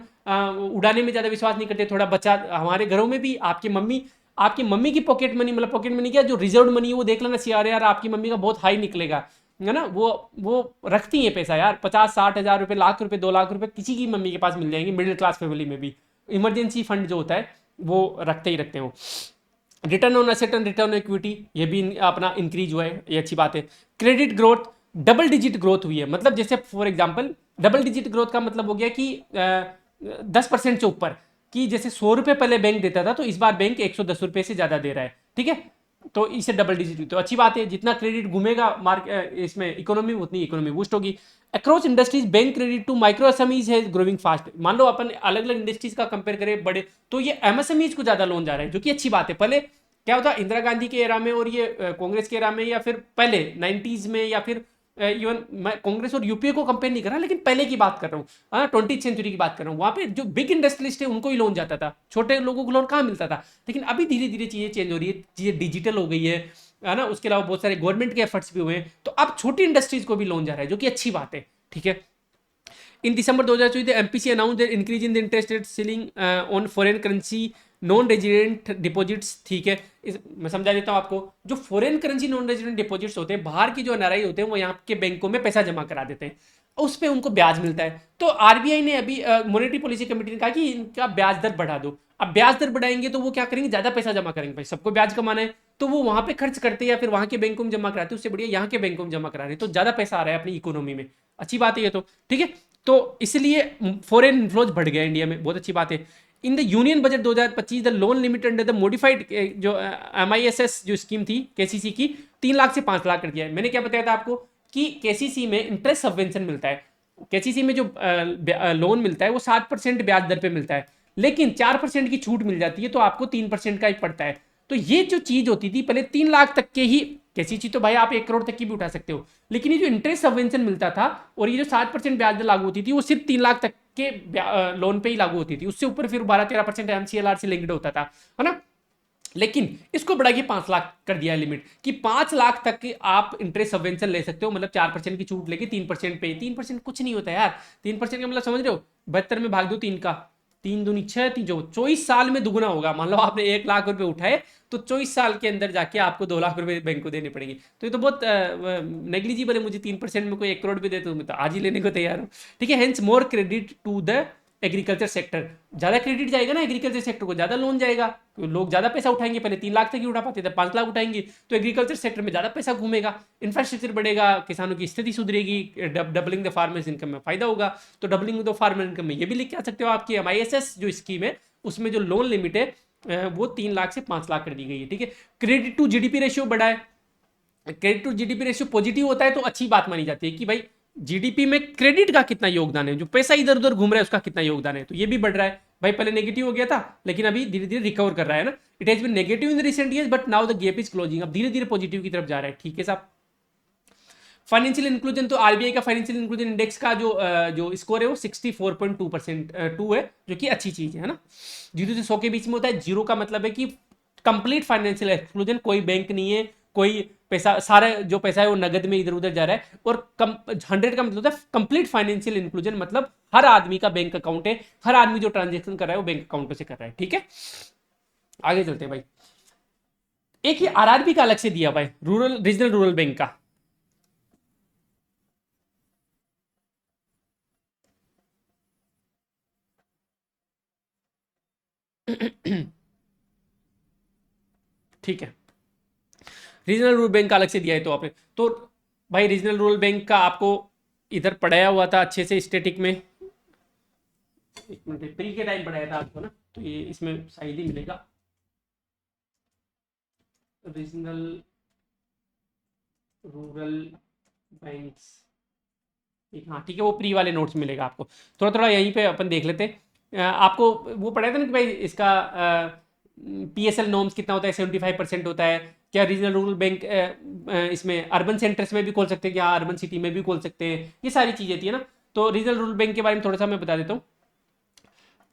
उड़ाने में ज्यादा विश्वास नहीं करते, थोड़ा बचा। हमारे घरों में भी आपकी मम्मी की पॉकेट मनी, मतलब पॉकेट मनी क्या, जो रिजर्व मनी है वो देख लेना सीआरआर आपकी मम्मी का बहुत हाई निकलेगा, है ना। वो रखती है पैसा यार, 50-60 हज़ार रुपए, लाख रुपए, 2 लाख रुपए किसी की मम्मी के पास मिल जाएंगे, मिडिल क्लास फैमिली में भी। इमरजेंसी फंड जो होता है वो रखते ही रखते हैं वो। Return on asset and return on equity, ये भी अपना इंक्रीज हुआ है, ये अच्छी बात है। Credit growth double digit growth हुई है, मतलब जैसे for example double digit growth का मतलब हो गया कि 10% से ऊपर, कि जैसे 100 रुपए पहले बैंक देता था तो इस बार बैंक 110 रुपए से ज्यादा दे रहा है, ठीक है। तो इससे डबल डिजिट, तो अच्छी बात है। जितना क्रेडिट घूमेगा इसमें इकोनॉमी, उतनी इकोनॉमी बूस्ट होगी। Across industries bank credit to micro SMEs है ग्रोइंग फास्ट। मान लो अपन अलग अलग इंडस्ट्रीज का कंपेयर करें बड़े, तो ये एमएसएमईज को ज्यादा लोन जा रहा है, जो कि अच्छी बात है। पहले क्या होता, इंदिरा गांधी के एरा में और ये कांग्रेस के एरा में, या फिर पहले 90s में, या फिर इवन मैं कांग्रेस और यूपीए को कंपेयर नहीं कर रहा, लेकिन पहले की बात कर रहा हूँ, 20th सेंचुरी की बात कर रहा हूँ। वहां पे जो बिग इंडस्ट्रियलिस्ट है उनको ही लोन जाता था, छोटे लोगों को लोन कहाँ मिलता था। लेकिन अभी धीरे धीरे चीजें चेंज हो रही है, चीजें डिजिटल हो गई है ना। उसके अलावा बहुत सारे गवर्नमेंट के एफर्ट्स भी हुए हैं, तो अब छोटी इंडस्ट्रीज को भी लोन जा रहा है, जो कि अच्छी बात है, ठीक है। इन दिसंबर 2024 MPC announce the increase in the interest rate ceiling on foreign currency non resident deposits, ठीक है। मैं समझा देता हूं आपको। जो foreign currency non resident deposits होते हैं, बाहर की जो एनआरआई होते हैं, वो यहाँ के बैंकों में पैसा जमा करा देते हैं, उस पे उनको ब्याज मिलता है। तो आरबीआई ने अभी मॉनेटरी पॉलिसी कमेटी ने कहा कि इनका ब्याज दर बढ़ा दो। अब ब्याज दर बढ़ाएंगे तो वो क्या करेंगे, ज्यादा पैसा जमा करेंगे, भाई सबको ब्याज कमाना है, तो वो वहां पे खर्च करते हैं या फिर वहां के बैंकों में जमा कराते हैं, उससे बढ़िया यहाँ के बैंकों में जमा करा रहे हैं, तो ज्यादा पैसा आ रहा है अपनी इकोनॉमी में, अच्छी बात है ये तो, ठीक है। तो इसलिए फॉरेन इन्फ्लोज बढ़ गया इंडिया में, बहुत अच्छी बात है। In the union budget 2025 the loan limit under the modified जो एमआईएसएस जो स्कीम थी केसीसी की, 3 लाख से 5 लाख कर दिया है। मैंने क्या बताया था आपको कि केसीसी में इंटरेस्ट सबवेंशन मिलता है। केसीसी में जो लोन मिलता है वो 7% ब्याज दर पे मिलता है, लेकिन 4% की छूट मिल जाती है, तो आपको 3% का ही पड़ता है। तो ये जो चीज होती थी पहले 3 लाख तक के ही, कैसी चीज तो भाई आप 1 करोड़ तक की भी उठा सकते हो, लेकिन ये जो इंटरेस्ट सबवेंशन मिलता था और ये जो 7% ब्याज दर लागू होती थी, वो सिर्फ 3 लाख तक के लोन पे ही लागू होती थी। उससे ऊपर फिर 12-13% एमसीएलआर से लिंक्ड होता था, है ना। लेकिन इसको बढ़ा के 5 लाख कर दिया लिमिट, कि 5 लाख तक आप इंटरेस्ट सबवेंशन ले सकते हो, मतलब 4% की छूट लेके 3% पे। 3% कुछ नहीं होता यार, 3% का मतलब समझ रहे हो, 72 में भाग दो 3 का, 3 दूनी 6, 3 जो 24 साल में दुगुना होगा। मान लो आपने 1 लाख रुपए उठाए, तो 24 साल के अंदर जाके आपको 2 लाख रुपए बैंक को देने पड़ेंगे। तो ये तो बहुत नेग्लिजिबल है। मुझे 3% में कोई 1 करोड़ भी दे तो मैं तो आज ही लेने को तैयार हूँ, ठीक है। Hence more credit to the agriculture sector, ज़्यादा क्रेडिट जाएगा ना एग्रीकल्चर सेक्टर को, ज़्यादा लोन जाएगा, तो लोग ज़्यादा पैसा उठाएंगे, पहले 3 लाख तक ही उठा पाते थे, 5 लाख उठाएंगे, तो एग्रीकल्चर सेक्टर में ज़्यादा पैसा घूमेगा, इंफ्रास्ट्रक्चर बढ़ेगा, किसानों की स्थिति सुधरेगी, डबलिंग द फार्मर्स इनकम में फायदा होगा। तो डबलिंग द फार्मर इनकम में ये भी लिख के आ सकते हो आपकी MISS जो स्कीम है उसमें जो लोन लिमिट है वो 3 लाख से 5 लाख कर दी गई है, ठीक है। क्रेडिट टू जीडीपी रेशियो बढ़ा है, credit to GDP ratio positive होता है तो अच्छी बात मानी जाती है कि भाई जीडीपी में क्रेडिट का कितना योगदान है, जो पैसा इधर उधर घूम रहा है उसका कितना योगदान है, तो ये भी बढ़ रहा है। भाई पहले नेगेटिव हो गया था लेकिन अभी धीरे धीरे रिकवर कर रहा है ना, it has been negative in the recent years but now the gap is closing, अब धीरे धीरे पॉजिटिव की तरफ जा रहा है, ठीक है साहब। फाइनेंशियल इंक्लूजन, तो आरबीआई का फाइनेंशियल इंक्लूजन इंडेक्स का जो स्कोर है वो 64.2% 2 है, जो कि अच्छी चीज है ना। 0 से 100 के बीच में होता है, 0 का मतलब है कि कंप्लीट फाइनेंशियल एक्सक्लूजन, कोई बैंक नहीं है, कोई पैसा, सारा जो पैसा है वो नगद में इधर उधर जा रहा है, और 100 का मतलब होता है कंप्लीट फाइनेंशियल इंक्लूजन, मतलब हर आदमी का बैंक अकाउंट है, हर आदमी जो ट्रांजेक्शन कर रहा है वो बैंक अकाउंट से कर रहा है, ठीक है। आगे चलते हैं भाई, एक ही आरआरबी का अलग से दिया भाई, रूरल रीजनल रूरल बैंक का। ठीक है, रीजनल रूरल बैंक का अलग से दिया है तो आपने, तो भाई रीजनल रूरल बैंक का आपको इधर पढ़ाया हुआ था अच्छे से स्टैटिक में, एक मिनट, प्री के टाइम पढ़ाया था आपको ना, तो ये इसमें शायद ही मिलेगा, रीजनल रूरल बैंक्स, हाँ ठीक है, वो प्री वाले नोट्स मिलेगा आपको, थोड़ा थोड़ा यहीं पे अपन देख लेते हैं। आपको वो पढ़ाया था ना कि भाई इसका PSL नॉर्म्स कितना होता है, 75% होता है, क्या रीजनल रूरल बैंक इसमें अर्बन सेंटर्स में भी खोल सकते हैं, क्या अर्बन सिटी में भी खोल सकते हैं, ये सारी चीज़ें थी है ना। तो रीजनल रूरल बैंक के बारे में थोड़ा सा मैं बता देता हूँ।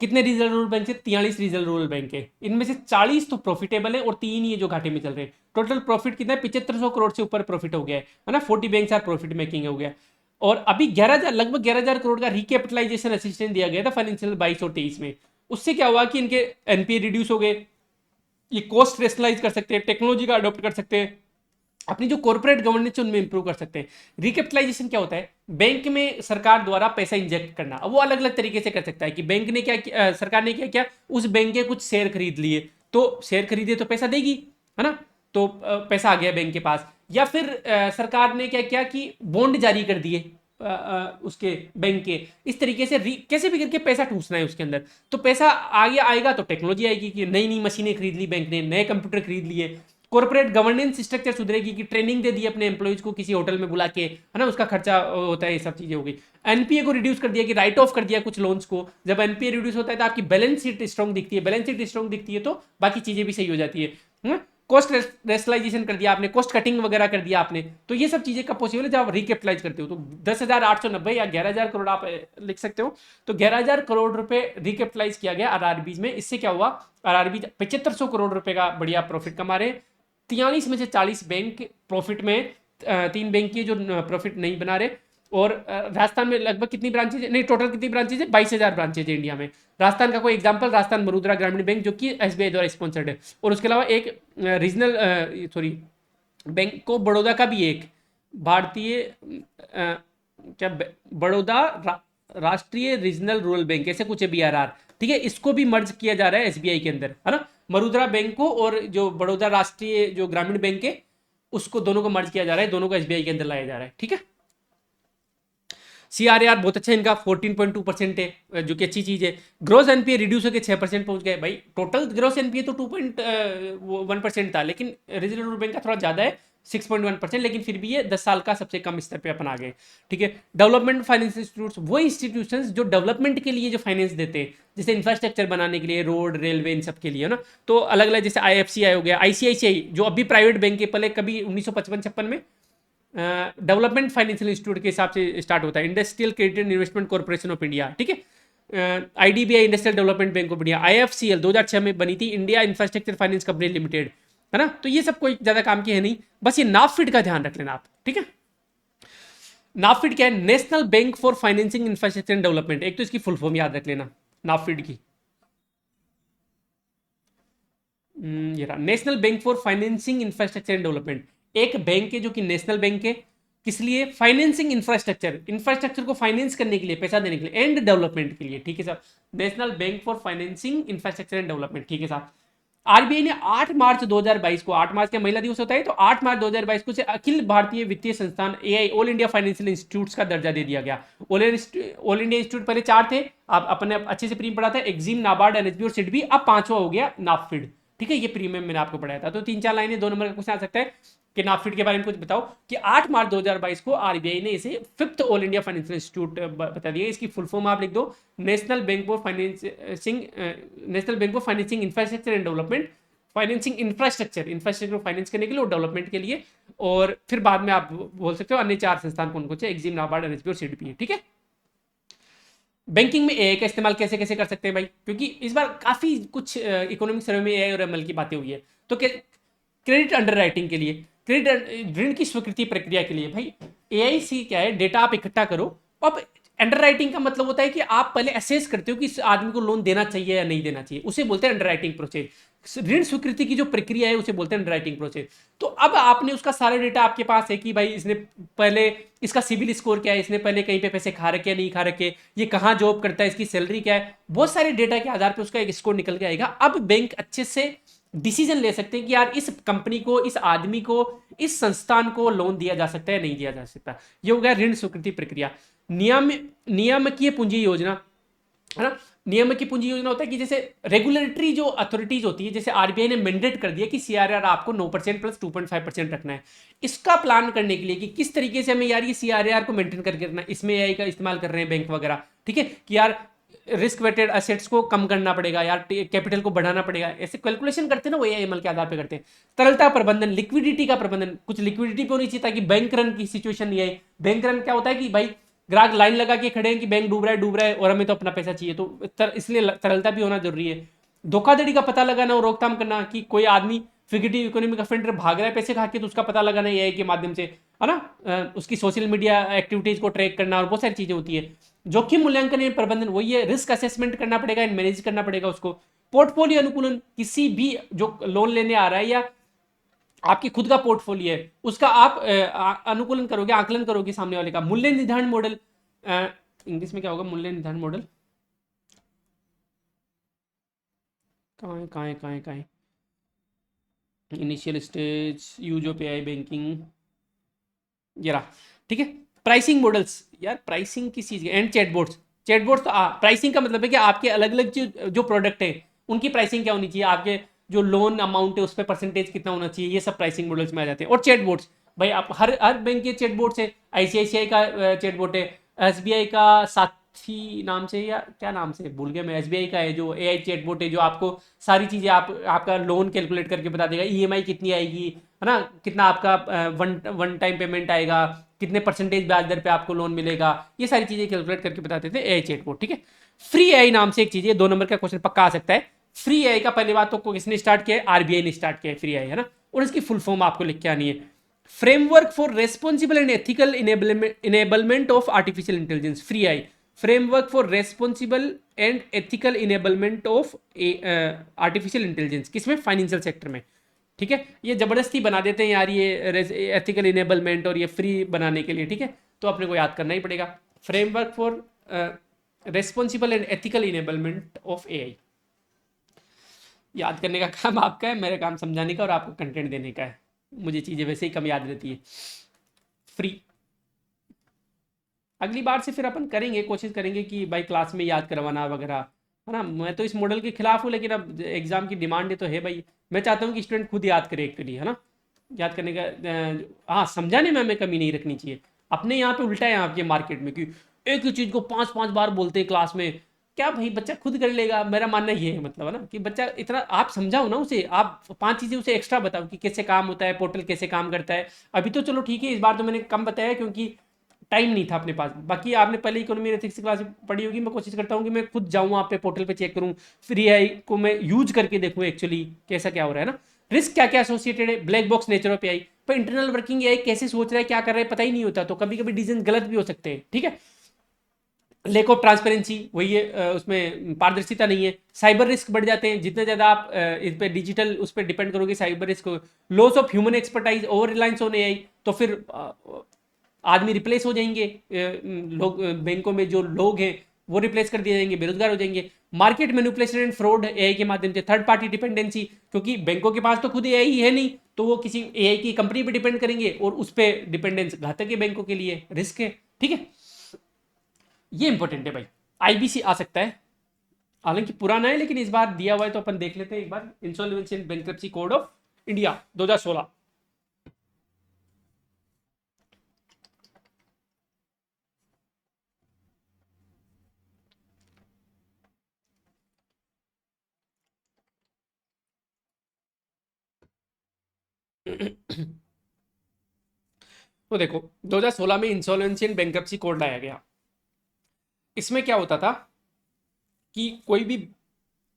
कितने रीजनल रूरल बैंक है, 43 रीजनल रूरल बैंक है, इनमें से 40 तो प्रॉफिटेबल है और 3 ही है जो घाटे में चल रहे हैं। टोटल प्रॉफिट कितना है, 7500 करोड़ से ऊपर प्रॉफिट हो गया है ना, 40 बैंक आर प्रॉफिट मेकिंग हो गया। और अभी 11,000 लगभग 11,000 करोड़ का रिकैपिटलाइजेशन असिस्टेंस दिया गया था फाइनेंशियल 22 और 23 में। उससे क्या हुआ कि इनके एनपीए रिड्यूस हो गए, ये कॉस्ट रेशनलाइज कर सकते हैं, टेक्नोलॉजी का अडॉप्ट कर सकते हैं, अपनी जो कॉर्पोरेट गवर्नेंस है उनमें इंप्रूव कर सकते हैं। रिकैपिटलाइजेशन क्या होता है, बैंक में सरकार द्वारा पैसा इंजेक्ट करना। अब वो अलग अलग तरीके से कर सकता है कि बैंक ने क्या किया, सरकार ने क्या किया, उस बैंक के कुछ शेयर खरीद लिए, तो शेयर खरीदे तो पैसा देगी है ना, तो पैसा आ गया बैंक के पास। या फिर सरकार ने क्या किया कि बॉन्ड जारी कर दिए उसके बैंक के, इस तरीके से कैसे भी करके पैसा ठूसना है उसके अंदर, तो पैसा आगे आएगा तो टेक्नोलॉजी आएगी कि नई नई मशीनें खरीद ली बैंक ने, नए कंप्यूटर खरीद लिए, कॉर्पोरेट गवर्नेंस स्ट्रक्चर सुधरेगी कि ट्रेनिंग दे दी अपने एम्प्लॉइज को किसी होटल में बुला के है ना, उसका खर्चा होता है, ये सब चीजें हो गई। एनपीए को रिड्यूस कर दिया कि राइट ऑफ कर दिया कुछ लोन्स को, जब एनपीए रिड्यूस होता है तो आपकी बैलेंस शीट स्ट्रॉन्ग दिखती है, बैलेंस शीट स्ट्रॉन्ग दिखती है तो बाकी चीजें भी सही हो जाती है। कॉस्ट रेशनलाइजेशन कर दिया आपने, कॉस्ट कटिंग वगैरह कर दिया आपने, तो ये सब चीजें कब पॉसिबल है जब आप रिकैपिटलाइज करते हो। तो 10,890 या 11,000 करोड़ आप लिख सकते हो, तो 11,000 करोड़ रुपए रिकैपिटलाइज किया गया आरआरबी में। इससे क्या हुआ, आरआरबी 7500 करोड़ रुपए का बढ़िया प्रॉफिट कमा रहे। 43 में से 40 बैंक प्रॉफिट में, 3 बैंक की जो प्रॉफिट नहीं बना रहे। और राजस्थान में लगभग कितनी ब्रांचेज नहीं, टोटल कितनी ब्रांचेज है, 22,000 ब्रांचेज है इंडिया में। राजस्थान का कोई एग्जांपल, राजस्थान मरुद्रा ग्रामीण बैंक जो कि एसबीआई द्वारा स्पॉन्सर्ड है, और उसके अलावा एक regional sorry bank of Baroda का भी एक भारतीय क्या बड़ौदा राष्ट्रीय रीजनल रूरल बैंक ऐसे कुछ है, BRR, ठीक है, इसको भी मर्ज किया जा रहा है एसबीआई के अंदर है ना। मरुद्रा बैंक को और जो बड़ौदा राष्ट्रीय जो ग्रामीण बैंक है उसको, दोनों को मर्ज किया जा रहा है, दोनों को एसबीआई के अंदर लाया जा रहा है, ठीक है। CRAR बहुत अच्छा है इनका, 14.2% है जो कि अच्छी चीज है। ग्रोस एनपीए रिड्यूस होकर 6% पहुंच गए। भाई टोटल ग्रोस एनपीए तो 2.1% था, लेकिन रिजर्व बैंक का थोड़ा ज्यादा है 6.1%, लेकिन फिर भी ये 10 साल का सबसे कम स्तर पे अपन आ गए, ठीक है। डेवलपमेंट फाइनेंस इंस्टीट्यूट, वो इंस्टीट्यूशंस जो डेवलपमेंट के लिए जो फाइनेंस देते हैं, जैसे इंफ्रास्ट्रक्चर बनाने के लिए, रोड रेलवे, इन सब के लिए ना, तो अलग अलग, जैसे IFCI हो गया, ICICI जो अभी प्राइवेट बैंक है, पहले कभी 1955-56 में डेवलपमेंट फाइनेंशियल इंस्टीट्यूट के हिसाब से स्टार्ट होता है, industrial credit and investment corporation of India, ठीक है। IDBI industrial development bank of India, IFCL 2006 में बनी थी, India infrastructure finance company limited, है ना। तो ये सब कोई ज्यादा काम की है नहीं, बस ये नाफिड का ध्यान रख लेना आप, ठीक है। नाफिड क्या है, national bank for financing infrastructure and development, एक तो इसकी फुल फॉर्म याद रख लेना नाफिड की। ये रहा, national bank for financing infrastructure and development. एक बैंक है जो कि नेशनल बैंक है, किस लिए? फाइनेंसिंग इंफ्रास्ट्रक्चर, इंफ्रास्ट्रक्चर को फाइनेंस करने के लिए, पैसा देने के लिए, एंड डेवलपमेंट के लिए, ठीक है साहब। National bank for financing infrastructure and development, ठीक है साहब। आरबीआई ने 8 मार्च 2022 को, 8 मार्च का महिला दिवस होता है, तो 8 मार्च 2022 को से अखिल भारतीय वित्तीय संस्थान AI, all India financial institutes का दर्जा दे दिया गया। ऑल इंडिया इंस्टीट्यूट पहले 4 थे, आप अपने अच्छे से प्रीमियम पढ़ा था, एक्जिम, नाबार्ड, एनएसबी और सिडबी, अब 5वां हो गया नाफिड, ठीक है। ये प्रीमियम मैंने आपको पढ़ाया था। तो 3-4 लाइनें 2 नंबर का क्वेश्चन आ सकता है कि नाफिड के बारे में कुछ बताओ, कि 8 मार्च 2022 को आरबीआई ने इसे 5th all India financial institute बता दिया। इसकी फुल फॉर्म आप लिख दो, national bank for financing, national bank for financing infrastructure and development, financing infrastructure, infrastructure को फाइनेंस करने के लिए और डेवलपमेंट के लिए। और फिर बाद में आप बोल सकते हो अन्य 4 संस्थान कौन कौन से, एक्जिम, नाबार्ड, एनएसबी और सिडबी, ठीक है। बैंकिंग में एआई का इस्तेमाल कैसे कैसे कर सकते हैं भाई, क्योंकि इस बार काफी कुछ इकोनॉमिक सर्वे में एआई और एमएल की बातें हुई है। तो क्रेडिट अंडरराइटिंग के लिए, क्रेडिट ऋण की स्वीकृति प्रक्रिया के लिए भाई एआई सी क्या है, डेटा आप इकट्ठा करो। अब अंडरराइटिंग का मतलब होता है कि आप पहले असेस करते हो कि इस आदमी को लोन देना चाहिए या नहीं देना चाहिए, उसे बोलते हैं अंडरराइटिंग प्रोसेस। ऋण स्वीकृति की जो प्रक्रिया है उसे बोलते हैं अंडरराइटिंग प्रोसेस। तो अब आपने उसका सारा डेटा आपके पास है कि भाई इसने पहले, इसका सिविल स्कोर क्या है, इसने पहले कहीं पे पैसे खा रखे नहीं खा रखे, ये कहाँ जॉब करता है, इसकी सैलरी क्या है, बहुत सारे डेटा के आधार पर उसका एक स्कोर निकल के आएगा। अब बैंक अच्छे से डिसीजन ले सकते हैं कि यार इस कंपनी को, इस आदमी को, इस संस्थान को लोन दिया जा सकता है नहीं दिया जा सकता। ये हो गया ऋण स्वीकृति प्रक्रिया। नियामकीय पूंजी योजना, है ना। नियामकीय पूंजी योजना होता है कि जैसे रेगुलेटरी जो अथॉरिटीज होती है, जैसे आरबीआई ने मैंडेट कर दिया कि सीआरआर आपको 9% प्लस 2.5% रखना है। इसका प्लान करने के लिए कि किस तरीके से हमें यार ये सीआरआर को मेंटेन करके रखना है, इसमें एआई का इस्तेमाल कर रहे हैं बैंक वगैरह, ठीक है। कि यार रिस्क वेटेड एसेट्स को कम करना पड़ेगा, यार कैपिटल को बढ़ाना पड़ेगा, ऐसे कैलकुलेशन करते हैं ना वो एएमएल के आधार पे करते हैं। तरलता प्रबंधन, लिक्विडिटी का प्रबंधन, कुछ लिक्विडिटी पे होनी चाहिए ताकि बैंक रन की सिचुएशन नहीं आए। बैंक रन क्या होता है कि भाई ग्राहक लाइन लगा के खड़े हैं कि बैंक डूब रहा है और हमें तो अपना पैसा चाहिए, तो इसलिए तरलता भी होना जरूरी है। धोखाधड़ी का पता लगाना और रोकथाम करना, कि कोई आदमी फिगेटिव इकोनॉमी का फंड भाग रहा है पैसे खा के, तो उसका पता लगाना एआई के माध्यम से, है ना। उसकी सोशल मीडिया एक्टिविटीज को ट्रैक करना और बहुत सारी चीजें होती है। जोखिम मूल्यांकन एवं प्रबंधन, वही है, रिस्क असेसमेंट करना पड़ेगा एंड मैनेज करना पड़ेगा उसको। पोर्टफोलियो अनुकूलन, किसी भी जो लोन लेने आ रहा है या आपकी खुद का पोर्टफोलियो है उसका आप अनुकूलन करोगे, आकलन करोगे सामने वाले का। मूल्य निर्धारण मॉडल, इंग्लिश में क्या होगा मूल्य निर्धारण मॉडल, कहाँ है initial stage, use of AI banking, ये रहा, ठीक है। प्राइसिंग मॉडल्स, यार प्राइसिंग किस चीज के, एंड चैटबॉट्स। चैटबॉट्स तो प्राइसिंग का मतलब है कि आपके अलग अलग जो प्रोडक्ट है उनकी प्राइसिंग क्या होनी चाहिए, आपके जो लोन अमाउंट है उस पर परसेंटेज कितना होना चाहिए, ये सब प्राइसिंग मॉडल्स में आ जाते हैं। और चैटबॉट्स, भाई आप हर बैंक के चैटबॉट्स है, आईसीआईसीआई का चैटबॉट है, एसबीआई का साथी नाम से या क्या नाम से भूल गया मैं, एसबीआई का है जो एआई चैटबॉट है, जो आपको सारी चीजें आपका लोन कैलकुलेट करके बता देगा, ईएमआई कितनी आएगी, है ना, कितना आपका वन टाइम पेमेंट आएगा, कितने परसेंटेज ब्याज दर पे आपको लोन मिलेगा, ये सारी चीजें कैलकुलेट करके बताते थे एआई चैटबॉट, ठीक है। फ्री एआई नाम से एक चीज है, 2 नंबर का क्वेश्चन पक्का आ सकता है। फ्री एआई का पहली बात तो किसने स्टार्ट किया है, आरबीआई ने स्टार्ट किया है फ्री एआई, है ना। और इसकी फुल फॉर्म आपको लिख के आनी है, framework for responsible and ethical enablement of artificial intelligence, free AI, framework for responsible and ethical enablement of artificial intelligence, किसमें, फाइनेंशियल सेक्टर में, ठीक है। ये जबरदस्ती बना देते हैं यार ये एथिकल इनेबलमेंट और ये फ्री बनाने के लिए, ठीक है। तो अपने को याद करना ही पड़ेगा, framework for responsible and ethical enablement of AI. याद करने का काम आपका है, मेरा काम समझाने का और आपको कंटेंट देने का है। मुझे चीजें वैसे ही कम याद रहती है। फ्री, अगली बार से फिर अपन करेंगे, कोशिश करेंगे कि भाई क्लास में याद करवाना वगैरह, है ना। मैं तो इस मॉडल के खिलाफ हूँ, लेकिन अब एग्जाम की डिमांड है तो है भाई, मैं चाहता हूँ कि स्टूडेंट खुद याद करे एक्चुअली, है ना। याद करने का हाँ, समझाने में हमें कमी नहीं रखनी चाहिए। अपने यहाँ पे उल्टा है आपके मार्केट में कि एक ही चीज को 5-5 बार बोलते हैं क्लास में, क्या भाई बच्चा खुद कर लेगा, मेरा मानना ये है, मतलब, है ना, कि बच्चा इतना आप समझाओ ना उसे, आप 5 चीजें उसे एक्स्ट्रा बताओ कि कैसे काम होता है, पोर्टल कैसे काम करता है। अभी तो चलो ठीक है, इस बार तो मैंने कम बताया क्योंकि टाइम नहीं था अपने पास, बाकी आपने पहले इकोनॉमी एथिक्स की क्लास पढ़ी होगी। मैं कोशिश करता हूँ कि मैं खुद जाऊँ वहाँ पे पोर्टल पे चेक करूँ, फ्री आई को मैं यूज करके देखूँ एक्चुअली कैसा क्या हो रहा है ना। रिस्क क्या क्या एसोसिएटेड है, black box nature of AI, पर इंटरनल वर्किंग एआई कैसे सोच रहा है, क्या कर रहा है, पता ही नहीं होता, तो कभी कभी डिसीजन गलत भी हो सकते हैं, ठीक है। लेक ऑफ ट्रांसपेरेंसी, वही है, उसमें पारदर्शिता नहीं है। साइबर रिस्क बढ़ जाते हैं जितने ज्यादा आप इस पे डिजिटल उस पर डिपेंड करोगे, cyber risk. Loss of human expertise, over reliance on AI, तो फिर आदमी रिप्लेस हो जाएंगे, लोग बैंकों में जो लोग हैं वो रिप्लेस कर दिए जाएंगे, बेरोजगार हो जाएंगे। Market manipulation and fraud AI के माध्यम से। थर्ड पार्टी डिपेंडेंसी, क्योंकि बैंकों के पास तो खुद एआई है नहीं, तो वो किसी एआई की कंपनी पे डिपेंड करेंगे, और उस पर डिपेंडेंस घातक है बैंकों के लिए, रिस्क है। ठीक है, ये इंपॉर्टेंट है भाई। आईबीसी आ सकता है, हालांकि पुराना है लेकिन इस बार दिया हुआ है, तो अपन देख लेते हैं एक बार। Insolvency and bankruptcy code of India 2016। तो देखो 2016 में इंसॉल्वेंसी एंड बैंक्रप्सी कोड लाया गया। इसमें क्या होता था कि कोई भी,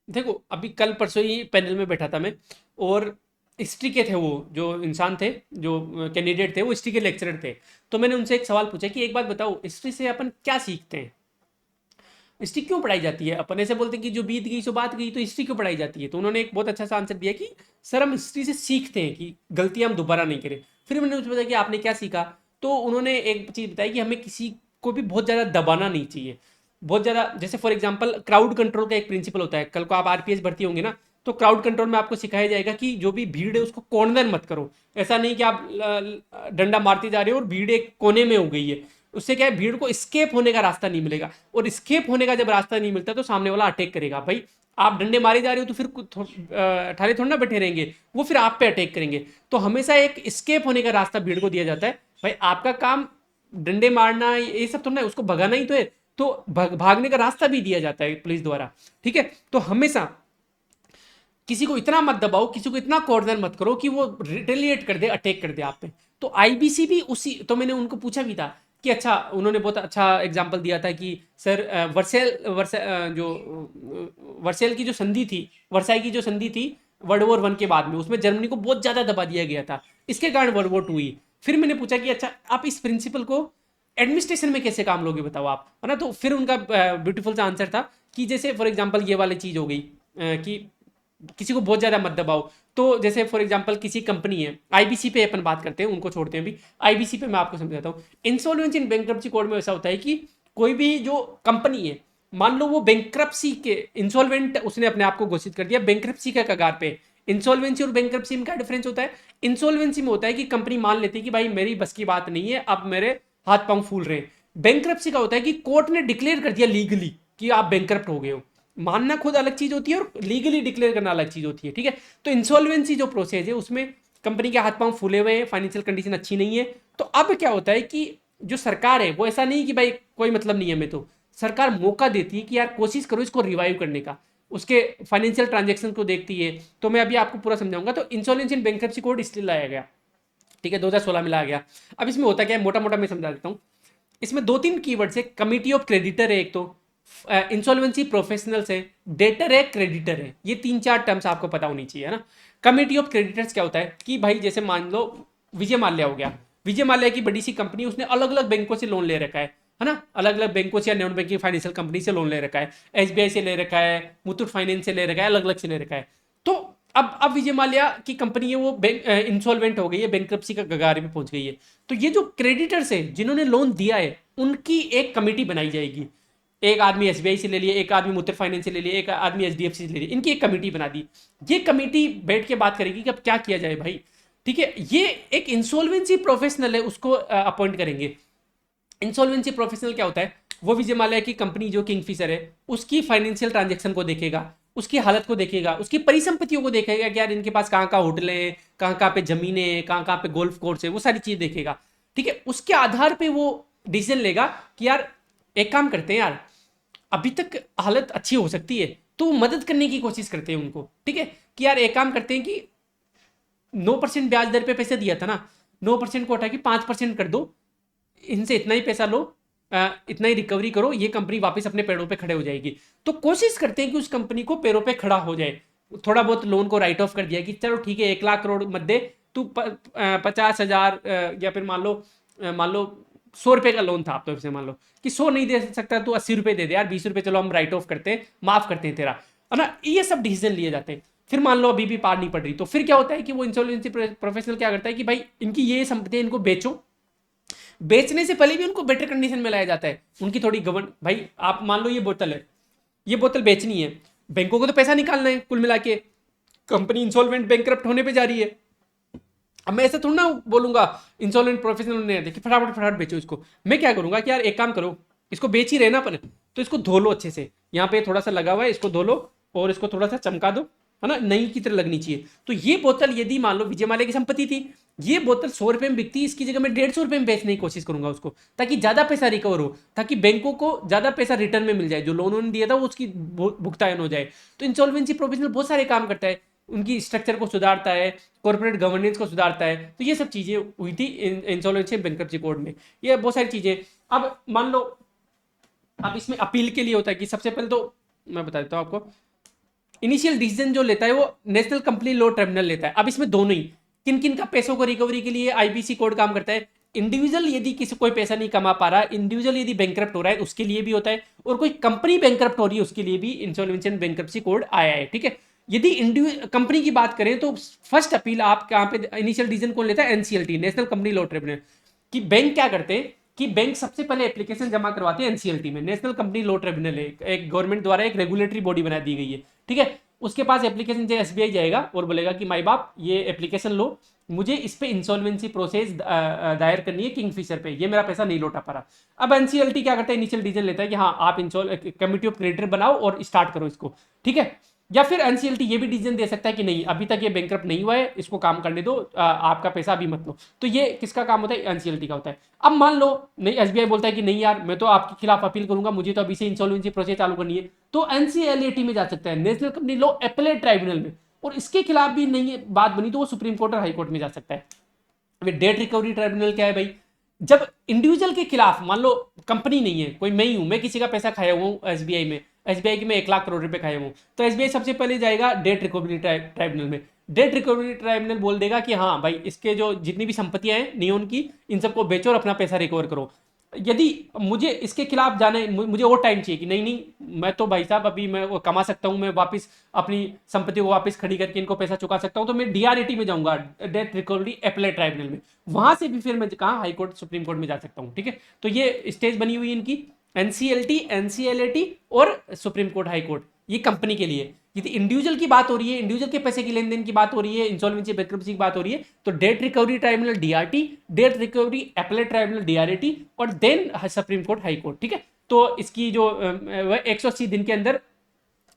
देखो अभी कल परसों ही पैनल में बैठा था मैं, और हिस्ट्री के थे वो जो इंसान थे, जो कैंडिडेट थे, वो हिस्ट्री के लेक्चरर थे। तो मैंने उनसे एक सवाल पूछा कि एक बात बताओ, हिस्ट्री से अपन क्या सीखते हैं, हिस्ट्री क्यों पढ़ाई जाती है? अपन ऐसे बोलते हैं कि जो बीत गई सो बात गई, तो हिस्ट्री क्यों पढ़ाई जाती है? तो उन्होंने एक बहुत अच्छा सा आंसर दिया कि सर हम हिस्ट्री से सीखते हैं कि गलतियां हम दोबारा नहीं करें। फिर मैंने उनसे बताया कि आपने क्या सीखा, तो उन्होंने एक चीज़ बताई कि हमें किसी को भी बहुत ज़्यादा दबाना नहीं चाहिए, बहुत ज़्यादा। जैसे फॉर एग्जाम्पल क्राउड कंट्रोल का एक प्रिंसिपल होता है, कल को आप आरपीएस भर्ती होंगे ना, तो क्राउड कंट्रोल में आपको सिखाया जाएगा कि जो भी भीड़ है उसको कॉर्नर मत करो। ऐसा नहीं कि आप डंडा मारते जा रहे हो और भीड़ एक कोने में हो गई है, उससे क्या है, भीड़ को स्केप होने का रास्ता नहीं मिलेगा, और स्केप होने का जब रास्ता नहीं मिलता तो सामने वाला अटैक करेगा। भाई आप डंडे मारे जा रहे हो तो फिर ठाले थोड़ा ना बैठे रहेंगे, वो फिर आप पे अटैक करेंगे। तो हमेशा एक स्केप होने का रास्ता भीड़ को दिया जाता है। भाई आपका काम डंडे मारना ये सब थोड़ा ना है, उसको भगाना ही तो है, तो भागने का रास्ता भी दिया जाता है पुलिस द्वारा। ठीक है, तो हमेशा किसी को इतना मत दबाओ, किसी को इतना कॉर्नर मत करो कि वो रिटेलिएट कर दे, अटैक कर दे आप पे। तो आईबीसी भी उसी, तो मैंने उनको पूछा भी था कि अच्छा, उन्होंने बहुत अच्छा एग्जांपल दिया था कि सर वर्सेल की जो संधि थी, वर्साई की जो संधि थी वर्ल्ड वॉर वन के बाद में, उसमें जर्मनी को बहुत ज़्यादा दबा दिया गया था, इसके कारण वर्ल्ड वॉर टू हुई। फिर मैंने पूछा कि अच्छा आप इस प्रिंसिपल को एडमिनिस्ट्रेशन में कैसे काम लोगे बताओ आप, है ना? तो फिर उनका ब्यूटीफुल सा आंसर था कि जैसे फॉर एग्जांपल ये वाली चीज़ हो गई कि किसी को बहुत ज़्यादा मत दबाओ। तो जैसे फॉर एग्जांपल किसी कंपनी है, आईबीसी पे अपन बात करते हैं, उनको छोड़ते हैं अभी, आईबीसी पे मैं आपको समझाता हूँ। इंसॉल्वेंसी इन बैंक्रप्सी कोड में ऐसा होता है कि कोई भी जो कंपनी है, मान लो वो बैंक्रप्सी के इंसॉल्वेंट, उसने अपने आप को घोषित कर दिया बैंक्रप्सी के कगार पे। इंसॉल्वेंसी और बैंक्रप्सी में क्या डिफरेंस होता है? इंसॉल्वेंसी में होता है कि कंपनी मान लेती है कि भाई मेरी बस की बात नहीं है, अब मेरे हाथ पांव फूल रहे हैं। बैंक्रप्सी का होता है कि कोर्ट ने डिक्लेयर कर दिया लीगली कि आप बैंक्रप्ट हो गए हो। मानना खुद अलग चीज होती है और लीगली डिक्लेयर करना अलग चीज होती है। ठीक है, तो इंसॉल्वेंसी जो प्रोसेस है उसमें कंपनी के हाथ पांव फूले हुए हैं, फाइनेंशियल कंडीशन अच्छी नहीं है। तो अब क्या होता है कि जो सरकार है वो ऐसा नहीं कि भाई कोई मतलब नहीं है, हमें तो सरकार मौका देती है कि यार कोशिश करो इसको रिवाइव करने का, उसके फाइनेंशियल ट्रांजेक्शन को देखती है। तो मैं अभी आपको पूरा समझाऊंगा। तो इंसॉल्वेंसी इन बैंक्रप्सी कोड इसलिए लाया गया, ठीक है, 2016 में लाया गया। अब इसमें होता क्या है, मोटा मोटा मैं समझा देता हूँ। इसमें दो तीन कीवर्ड्स है, कमिटी ऑफ क्रेडिटर है एक, तो इंसॉल्वेंसी प्रोफेशनल्स है, डेटर है, क्रेडिटर है। ये तीन चार टर्म्स आपको पता होनी चाहिए, है ना? कमिटी ऑफ क्रेडिटर्स क्या होता है कि भाई जैसे मान लो विजय माल्या हो गया, विजय माल्या की बड़ी सी कंपनी, उसने अलग अलग बैंकों से लोन ले रखा है ना? अलग अलग बैंकों से या नॉन बैंकिंग फाइनेंशियल कंपनी से लोन ले रखा है, एसबीआई से ले रखा है, मुथूट फाइनेंस से ले रखा है, अलग अलग से ले रखा है। तो अब विजय माल्या की कंपनी है वो इंसॉल्वेंट हो गई है, बैंक्रप्सी का कगार पे पहुंच गई है। तो ये जो क्रेडिटर्स है जिन्होंने लोन दिया है, उनकी एक कमेटी बनाई जाएगी। एक आदमी एसबीआई से ले लिए, एक आदमी मुथूट फाइनेंस से ले लिए, एक आदमी एचडीएफसी से ले लिए, इनकी एक कमेटी बना दी। ये कमेटी बैठ के बात करेगी कि अब क्या किया जाए भाई। ठीक है, ये एक इंसॉल्वेंसी प्रोफेशनल है, उसको अपॉइंट करेंगे। इंसॉल्वेंसी प्रोफेशनल क्या होता है? वो विजय माल्या की कंपनी जो किंगफिशर है उसकी फाइनेंशियल ट्रांजेक्शन को देखेगा, उसकी हालत को देखेगा, उसकी परिसंपत्तियों को देखेगा कि यार इनके पास कहाँ कहाँ होटल है, कहाँ कहाँ पे जमीन है, कहाँ कहाँ पे गोल्फ कोर्स है, वो सारी चीज देखेगा। ठीक है, उसके आधार पे वो डिसीजन लेगा कि यार एक काम करते हैं यार, अभी तक हालत अच्छी हो सकती है, तो वो मदद करने की कोशिश करते हैं उनको। ठीक है, कि यार एक काम करते हैं कि 9% ब्याज दर पे पैसे दिया था ना, 9% को हटा के 5% कर दो, इनसे इतना ही पैसा लो, इतना ही रिकवरी करो, ये कंपनी वापस अपने पैरों पे खड़े हो जाएगी। तो कोशिश करते हैं कि उस कंपनी को पैरों पे खड़ा हो जाए। थोड़ा बहुत लोन को राइट ऑफ कर दिया कि चलो ठीक है 1 लाख करोड़ मत दे, तू 50,000 या फिर मान लो 100 रुपए का लोन था, आप तो मान लो कि 100 नहीं दे सकता, तू 80 रुपए दे दे यार, 20 रुपए चलो हम राइट ऑफ करते हैं, माफ करते हैं तेरा, है ना? ये सब डिसीजन लिए जाते हैं। फिर मान लो अभी भी पार नहीं पड़ रही, तो फिर क्या होता है कि वो इंसॉल्वेंसी प्रोफेशनल क्या करता है कि भाई इनकी ये संपत्ति इनको बेचो, बेचने से पहले भी उनको बेटर कंडीशन में लाया जाता है। उनकी थोड़ी गवर्न, भाई आप मान लो ये बोतल है, ये बोतल बेचनी है, बैंकों को तो पैसा निकालना है, कुल मिला के कंपनी इंसॉल्वेंट बैंकरप्ट होने पे जा रही है। अब मैं ऐसे थोड़ा ना बोलूंगा इंसॉल्वेंट प्रोफेशनल ने देखिए फटाफट फटाफट बेचो इसको। मैं क्या करूंगा कि यार एक काम करो, इसको बेच ही रहे ना अपन, तो इसको धो लो अच्छे से, यहाँ पे थोड़ा सा लगा हुआ है, इसको धो लो और इसको थोड़ा सा चमका दो, है ना, नई की तरह लगनी चाहिए। तो ये बोतल यदि मान लो विजय माल्या की संपत्ति थी, ये बोतल 100 रुपए में बिकती, इसकी जगह मैं 150 रुपए में बेचने की कोशिश करूंगा उसको, ताकि ज्यादा पैसा रिकवर हो, ताकि बैंकों को ज्यादा पैसा रिटर्न में मिल जाए, जो लोन दिया था वो उसकी भुगतान हो जाए। तो इंसॉल्वेंसी प्रोफेशनल बहुत सारे काम करता है, उनकी स्ट्रक्चर को सुधारता है, कॉर्पोरेट गवर्नेंस को सुधारता है। तो ये सब चीजें हुई थी इंसॉल्वेंसी बैंक्रप्सी कोड में, ये बहुत सारी चीजें। अब मान लो अब इसमें अपील के लिए होता है कि सबसे पहले तो मैं बता देता हूं आपको, इनिशियल डिसीजन जो लेता है वो नेशनल कंपनी लॉ ट्रिब्यूनल लेता है। अब इसमें दोनों ही, किन किन का पैसों को रिकवरी के लिए आईबीसी कोड काम करता है, इंडिविजुअल यदि किसी कोई पैसा नहीं कमा पा रहा, इंडिविजुअल यदि बैंकरप्ट हो रहा है उसके लिए भी होता है, और कोई कंपनी बैंकरप्ट हो रही है उसके लिए भी इंसॉल्वेंसी एंड बैंकरप्सी कोड आया है, ठीक है। यदि इंडिविजुअल कंपनी की बात करें तो फर्स्ट अपील आप कहां पे इनिशियल डिसीजन कौन लेता है, NCLT, national company law tribunal. कि बैंक क्या करते हैं कि बैंक सबसे पहले एप्लीकेशन जमा करवाते हैं एनसीएलटी में, नेशनल कंपनी लॉ ट्रिब्यूनल है, एक गवर्नमेंट द्वारा एक रेगुलेटरी बॉडी बना दी गई है, ठीक है। उसके पास एप्लीकेशन जो एसबीआई जाएगा और बोलेगा कि माई बाप ये एप्लीकेशन लो, मुझे इस पे इंसॉल्वेंसी प्रोसेस दायर करनी है किंगफिशर पे, ये मेरा पैसा नहीं लौटा पा रहा। अब एनसीएलटी क्या करता है, इनिशियल डिसीजन लेता है कि हाँ आप कमिटी ऑफ क्रेडिटर बनाओ और स्टार्ट करो इसको, ठीक है। या फिर एनसीएलटी ये भी डिसीजन दे सकता है कि नहीं अभी तक ये बैंकरप्ट नहीं हुआ है, इसको काम करने दो, आपका पैसा अभी मत लो। तो ये किसका काम होता है, एनसीएलटी का होता है। अब मान लो नहीं, एसबीआई बोलता है कि नहीं यार मैं तो आपके खिलाफ अपील करूंगा, मुझे तो अभी से इंसॉल्वेंसी प्रोसेस चालू करनी है, तो एनसीएलटी में जा सकता है, national company law appellate tribunal में, और इसके खिलाफ भी नहीं बात बनी तो वो सुप्रीम कोर्ट और हाई कोर्ट में जा सकता है। डेट रिकवरी ट्राइब्यूनल क्या है भाई, जब इंडिविजुअल के खिलाफ, मान लो कंपनी नहीं है, कोई मैं ही हूं, मैं किसी का पैसा खाया हुआ हूं एसबीआई में, एसबीआई की मैं 1 लाख करोड़ रुपए खाया हूं, तो एसबीआई सबसे पहले जाएगा डेट रिकवरी ट्राइब्यूनल में। डेट रिकवरी ट्राइब्यूनल बोल देगा कि हाँ भाई इसके जो जितनी भी संपत्तियां हैं नियोन की, इन सबको बेचो और अपना पैसा रिकवर करो। यदि मुझे इसके खिलाफ जाना है, मुझे और टाइम चाहिए कि नहीं नहीं मैं तो भाई साहब अभी मैं वो कमा सकता हूं, मैं वापस अपनी संपत्ति को वापस खड़ी करके इनको पैसा चुका सकता हूं, तो मैं डीआरएटी में जाऊंगा, डेट रिकवरी एपेलेट ट्राइब्यूनल में। वहां से भी फिर मैं कहा हाई कोर्ट सुप्रीम कोर्ट में जा सकता हूं, ठीक है। तो ये स्टेज बनी हुई इनकी, एनसीएलटी, एनसीएलटी और सुप्रीम कोर्ट, हाई कोर्ट, ये कंपनी के लिए। यदि इंडिविजुअल की बात हो रही है, इंडिविजुअल के पैसे की लेन देन की बात हो रही है, इंसॉल्वेंसी बैंक्रप्सी की बात हो रही है, तो debt recovery tribunal DRT, debt recovery appellate tribunal DRT, और then supreme court, high court, ठीक है। तो इसकी जो 180 दिन के अंदर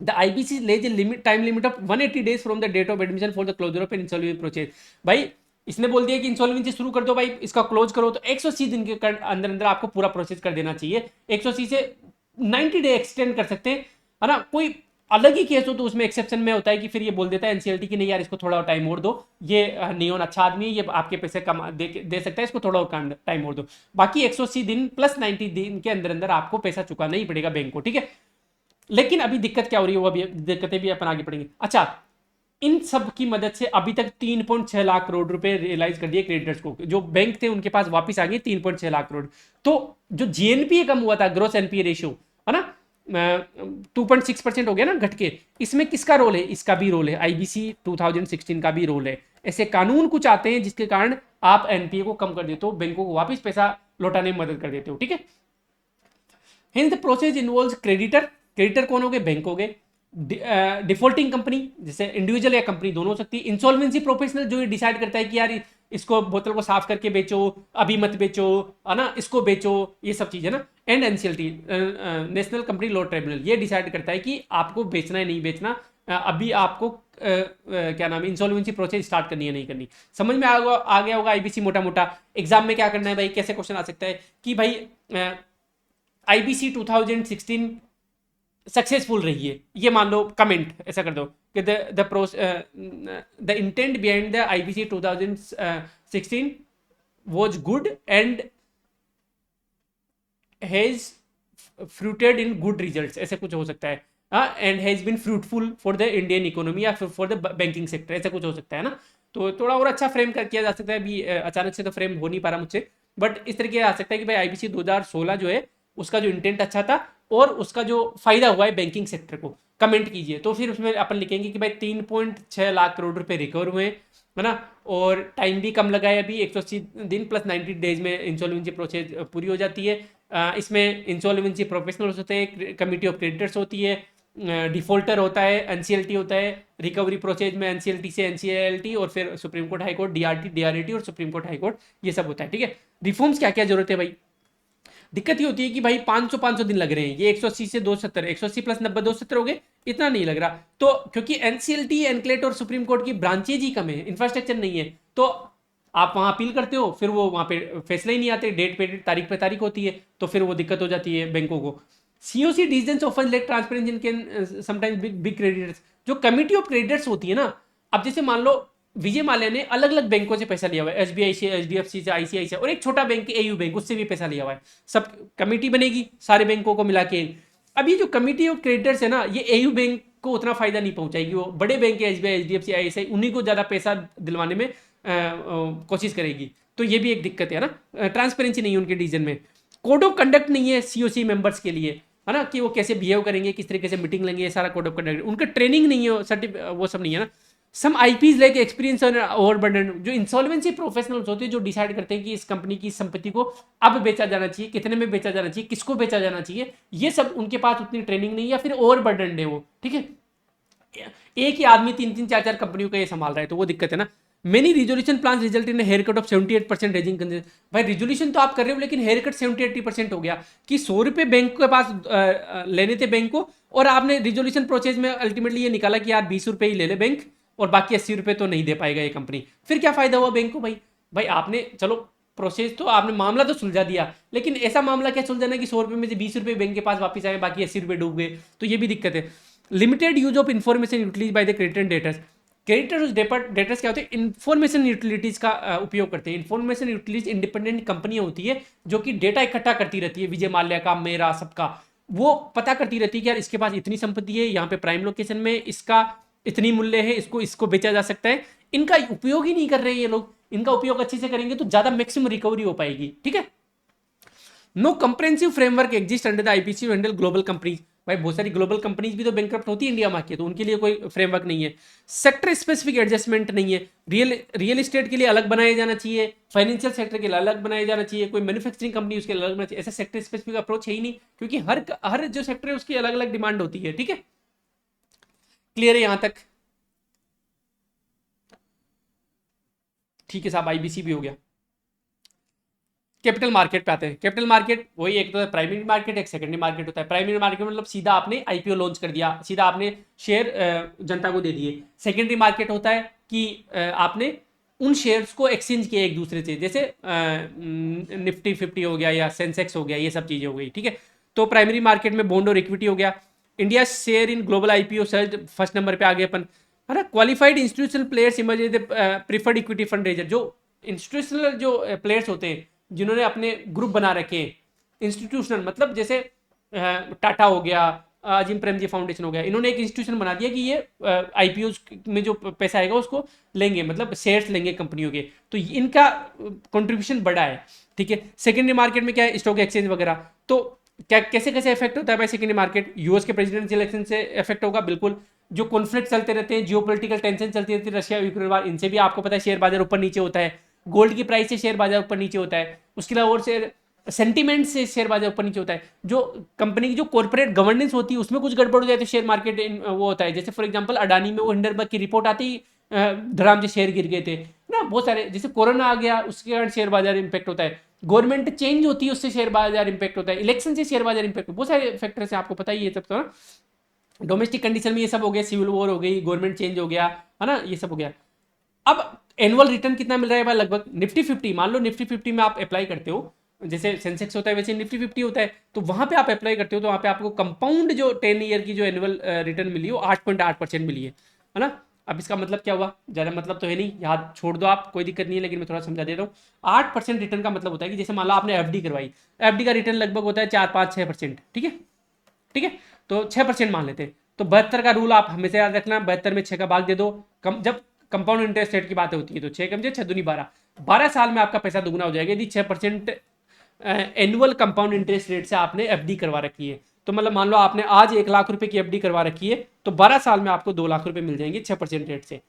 the IBC lays a limit time limit of 180 days from the date of admission for the closure of an insolvency process. भाई इसने बोल दिया कि इंसॉल्वेंसी शुरू कर दो भाई, इसका क्लोज करो, तो 180 दिन के अंदर अंदर आपको पूरा प्रोसेस कर देना चाहिए। 180 से 90 डे एक्सटेंड कर सकते हैं, है ना। कोई अलग ही केस हो तो उसमें एक्सेप्शन में होता है कि फिर ये बोल देता है एनसीएलटी की नहीं यार इसको थोड़ा और टाइम और दो, ये नियोन अच्छा आदमी है, ये आपके पैसे कम दे सकता है, इसको थोड़ा और टाइम और दो। बाकी 180 दिन प्लस 90 दिन के अंदर अंदर आपको पैसा चुकाना ही पड़ेगा बैंक को, ठीक है। लेकिन अभी दिक्कत क्या हो रही है, वो अभी दिक्कतें भी अपन आगे पढ़ेंगे। अच्छा, इन सब की मदद से अभी तक 3.6 लाख करोड़ रुपए रियलाइज कर दिए क्रेडिटर्स को, जो बैंक थे उनके पास वापस आ गए 3.6 लाख करोड़। तो जो जीएनपीए कम हुआ था, ग्रोस एनपीए रेशियो, है ना, 2.6% हो गया ना घट के, इसमें किसका रोल है, इसका भी रोल है, आईबीसी 2016 का भी रोल है। ऐसे कानून कुछ आते हैं जिसके कारण आप एनपीए को कम कर देते हो, बैंकों को वापस पैसा लौटाने में मदद कर देते हो, ठीक है। Hence the process involves creditor, creditor कौन हो गए, बैंक हो गए, डिफॉल्टिंग कंपनी जैसे इंडिविजुअल या कंपनी दोनों हो सकती है, इंसॉल्वेंसी प्रोफेशनल जो ये डिसाइड करता है कि यार इसको बोतल को साफ करके बेचो, अभी मत बेचो, है ना, इसको बेचो, ये सब चीजें ना। And NCLT, national company law tribunal, ये डिसाइड करता है कि आपको बेचना है नहीं बेचना, अभी आपको क्या नाम है इंसॉल्वेंसी प्रोसेस स्टार्ट करनी है नहीं करनी। समझ में आ गया होगा आईबीसी मोटा मोटा। एग्जाम में क्या करना है भाई, कैसे क्वेश्चन आ सकता है कि भाई आईबीसी 2016 सक्सेसफुल रही है, ये मान लो कमेंट ऐसा कर दो कि the intent behind the IBC 2016 was good and has fruited in good results, ऐसे कुछ हो सकता है, and has been fruitful for the Indian economy या फॉर द बैंकिंग सेक्टर, ऐसा कुछ हो सकता है ना। तो थोड़ा और अच्छा फ्रेम कर किया जा सकता है, अभी अचानक से तो फ्रेम हो नहीं पा रहा मुझसे, बट इस तरीके आ सकता है कि भाई आईबीसी 2016 जो है उसका जो इंटेंट अच्छा था और उसका जो फायदा हुआ है बैंकिंग सेक्टर को, कमेंट कीजिए। तो फिर उसमें अपन लिखेंगे कि भाई 3.6 लाख करोड़ रुपए रिकवर हुए, है ना, और टाइम भी कम लगा है, अभी 180 दिन प्लस 90 डेज में इंसॉल्वेंसी प्रोसेस पूरी हो जाती है। इसमें इंसॉल्वेंसी प्रोफेशनल्स होते हैं, कमिटी ऑफ क्रेडिटर्स होती है, डिफॉल्टर होता है, एनसीएलटी होता है, रिकवरी प्रोसेस में एनसीएलटी से एनसीएलटी और फिर supreme court high court, DRT DRAT और सुप्रीम कोर्ट हाई कोर्ट, ये सब होता है। ठीक है, रिफॉर्म्स क्या क्या जरूरत है भाई? दिक्कत ये होती है कि भाई 500 दिन लग रहे हैं, ये 180 से 270, 180 प्लस 90 270 हो गए, इतना नहीं लग रहा। तो क्योंकि एनसीएलटी, एनक्लेट और सुप्रीम कोर्ट की ब्रांचेज ही कम है, इंफ्रास्ट्रक्चर नहीं है, तो आप वहां अपील करते हो, फिर वो वहां पे फैसले ही नहीं आते, डेट पे तारीख पे तारीख होती है, तो फिर वो दिक्कत हो जाती है बैंकों को। COC decisions often lake transparency in can sometimes big creditors. जो कमिटी ऑफ क्रेडिटर्स होती है ना, अब जैसे मान लो विजय माल्या ने अलग अलग बैंकों से पैसा लिया हुआ है, एसबीआई से, एचडीएफसी से, आईसीआई से, और एक छोटा बैंक एयू बैंक, उससे भी पैसा लिया हुआ है, सब कमेटी बनेगी सारे बैंकों को मिला के। अब ये जो कमिटी ऑफ क्रेडिटर्स है ना, ये एयू बैंक को उतना फायदा नहीं पहुंचाएगी, वो बड़े बैंक है एसबीआई, एचडीएफसी, आईसीआई, उन्हीं को ज्यादा पैसा दिलवाने में कोशिश करेगी। तो ये भी एक दिक्कत है ना, ट्रांसपेरेंसी नहीं है उनके डिसीजन में, कोड ऑफ कंडक्ट नहीं है सीओसी मेंबर्स के लिए, है ना, कि वो कैसे बिहेव करेंगे, किस तरीके से मीटिंग लेंगे, ये सारा कोड ऑफ कंडक्ट, उनका ट्रेनिंग नहीं है, वो सब नहीं है ना। सम आईपीज लाइक एक्सपीरियंस और ओवरबर्डन, जो इंसॉल्वेंसी प्रोफेशनल्स होते हैं, जो डिसाइड करते हैं कि इस कंपनी की संपत्ति को अब बेचा जाना चाहिए, कितने में बेचा जाना चाहिए, किसको बेचा जाना चाहिए, ये सब उनके पास उतनी ट्रेनिंग नहीं है, या फिर ओवरबर्डन है वो। ठीक है, एक ही आदमी 3-3 4-4 कंपनियों का ये संभाल रहा है, तो वो दिक्कत है ना। Many resolution plan result in haircut of 78% raising concession. भाई रिजोल्यूशन तो आप कर रहे हो, लेकिन हेयर कट 70-80% हो गया, कि 100 रुपए बैंक के पास लेने थे बैंक को, और आपने रिजोल्यूशन प्रोसेस में अल्टीमेटली ये निकाला कि यार 20 रुपए ही ले ले बैंक, और बाकी 80 रुपए तो नहीं दे पाएगा ये कंपनी। फिर क्या फायदा हुआ बैंक को? भाई भाई आपने चलो प्रोसेस तो आपने मामला तो सुलझा दिया, लेकिन ऐसा मामला क्या सुलझाना कि 100 रुपए में से 20 रुपए बैंक के पास वापस आए, बाकी 80 रुपए डूब गए, तो ये भी दिक्कत है। Limited use of information utilise by the creditor and debtors. Creditors debtors क्या होते हैं? इन्फॉर्मेशन यूटिलिटीज का उपयोग करते हैं। इन्फॉर्मेशन यूटिलिटीज इंडिपेंडेंट कंपनियां होती है, जो कि डेटा इकट्ठा करती रहती है, विजय माल्या का, मेरा, सबका, वो पता करती रहती है कि यार इसके पास इतनी संपत्ति है, यहाँ पे प्राइम लोकेशन में, इसका इतनी मूल्य है, इसको इसको बेचा जा सकता है। इनका उपयोग ही नहीं कर रहे ये लोग, इनका उपयोग अच्छे से करेंगे तो ज्यादा मैक्सिमम रिकवरी हो पाएगी। ठीक है, no comprehensive framework exist under the IPC handle global companies. भाई बहुत सारी ग्लोबल कंपनीज भी तो बैंकक्रप्ट होती है इंडिया में आके, तो उनके लिए कोई फ्रेमवर्क नहीं है। सेक्टर स्पेसिफिक एडजस्टमेंट नहीं है, रियल एस्टेट के लिए अलग बनाया जाना चाहिए, फाइनेंशियल सेक्टर के लिए अलग बनाया जाना चाहिए, कोई मैन्युफैक्चरिंग कंपनी उसके लिए अलग बनाना चाहिए, ऐसा सेक्टर स्पेसिफिक अप्रोच है ही नहीं, क्योंकि हर जो सेक्टर है उसकी अलग अलग डिमांड होती है। ठीक है, क्लियर है यहां तक? ठीक है साहब, आईबीसी भी हो गया। कैपिटल मार्केट पे आते हैं। कैपिटल मार्केट वही, एक तो प्राइमरी मार्केट, एक सेकेंडरी मार्केट होता है। प्राइमरी मार्केट मतलब सीधा आपने आईपीओ लॉन्च कर दिया, सीधा आपने शेयर जनता को दे दिए। सेकेंडरी मार्केट होता है कि आपने उन शेयर्स को एक्सचेंज किया एक दूसरे से, जैसे निफ्टी 50 हो गया या सेंसेक्स हो गया, ये सब चीजें हो गई। ठीक है, तो प्राइमरी मार्केट में बॉन्ड और इक्विटी हो गया। India share in global IPO search, first number पे आ गए अपन, है ना। Qualified institutional players emerge as preferred equity fund raiser. जो इंस्टीट्यूशनल जो प्लेयर्स होते हैं, जिन्होंने अपने ग्रुप बना रखे हैं, इंस्टीट्यूशनल मतलब जैसे टाटा हो गया, अजीम प्रेमजी फाउंडेशन हो गया, इन्होंने एक इंस्टीट्यूशन बना दिया कि ये आईपीओ में जो पैसा आएगा उसको लेंगे, मतलब शेयर्स लेंगे कंपनियों के, तो इनका कंट्रीब्यूशन बड़ा है। ठीक है, सेकेंडरी मार्केट में क्या है? स्टॉक एक्सचेंज वगैरह। तो क्या कैसे कैसे इफेक्ट होता है भाई सेकेंडरी मार्केट? यूएस के प्रेसिडेंशियल इलेक्शन से इफेक्ट होगा बिल्कुल। जो कॉन्फ्लिक्ट चलते रहते हैं, जियोपॉलिटिकल टेंशन चलती रहती है, रशिया यूक्रेन वार, इनसे भी आपको पता है शेयर बाजार ऊपर नीचे होता है। गोल्ड की प्राइस से शेयर बाजार ऊपर नीचे होता है। उसके अलावा और शेयर सेंटीमेंट से शेयर बाजार ऊपर नीचे होता है। जो कंपनी की जो कॉर्पोरेट गवर्नेंस होती है उसमें कुछ गड़बड़ हो जाए तो शेयर मार्केट वो होता है। जैसे फॉर एग्जांपल अडानी में वो हिंडनबर्ग की रिपोर्ट आती ही धड़ाम से शेयर गिर गए थे ना, बहुत सारे। जैसे कोरोना आ गया उसके कारण शेयर बाजार इंपैक्ट होता है। गवर्नमेंट चेंज होती है उससे शेयर बाजार इंपैक्ट होता है। इलेक्शन से शेयर बाजार इंपैक्ट, बहुत सारे फैक्टर्स हैं, आपको पता ही है सब तो ना। डोमेस्टिक कंडीशन में ये सब हो गया, सिविल वॉर हो गई, गवर्नमेंट चेंज हो गया, है ना, ये सब हो गया। अब एनुअल रिटर्न कितना मिल रहा है भाई? लगभग निफ्टी 50, मान लो निफ्टी 50 में आप अप्लाई करते हो, जैसे सेंसेक्स होता है वैसे निफ्टी 50 होता है, तो वहां पे आप अप्लाई करते हो तो वहां पे आपको कंपाउंड जो 10 ईयर की जो एनुअल रिटर्न मिली हो 8.8% मिली है ना। अब इसका मतलब क्या हुआ? ज्यादा मतलब तो है नहीं, याद छोड़ दो आप, कोई दिक्कत नहीं है, लेकिन मैं थोड़ा समझा देता हूँ। 8% रिटर्न का मतलब होता है कि जैसे मान लो आपने एफडी करवाई, एफडी का रिटर्न लगभग होता है 4-5-6%। ठीक है, ठीक है, तो 6% मान लेते हैं। तो 72 का रूल आप हमेशा याद रखना, 72 में 6 का भाग दे दो। जब कंपाउंड इंटरेस्ट रेट की बात होती है तो 6 कम से 6 दूनी 12, 12 साल में आपका पैसा दुगना हो जाएगा यदि 6% एनुअल कंपाउंड इंटरेस्ट रेट से आपने एफडी करवा रखी है। तो मतलब मान लो आपने आज 1 लाख रुपए की एफडी करवा रखी है, तो 12 साल में आपको 2 लाख रुपए मिल जाएंगे 6% रेट से।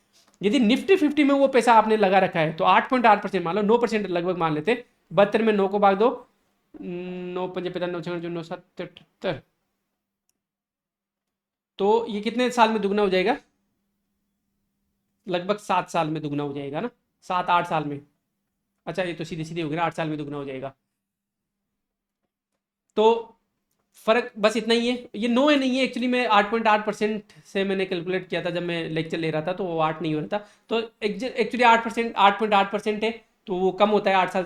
यदि निफ्टी 50 में वो पैसा आपने लगा रखा है तो 8.8% मान लो, 9% लगभग मान लेते, 72 में 9 को भाग दो, 9 5 9 6 9 7 78, तो ये कितने साल में दुगना हो जाएगा? लगभग 7 साल में दुगना हो जाएगा ना, 7 8 साल में। अच्छा ये तो सीधे सीधे हो गया, 8 साल में दुगना हो जाएगा। तो फर्क बस इतना ही है, ये 9 है नहीं है एक्चुअली, मैं 8.8% से मैंने कैलकुलेट किया था जब मैं लेक्चर ले रहा था, तो वो 8 नहीं हो रहा था, तो एक्चुअली 8%, 8.8% है, तो वो कम होता है 8 साल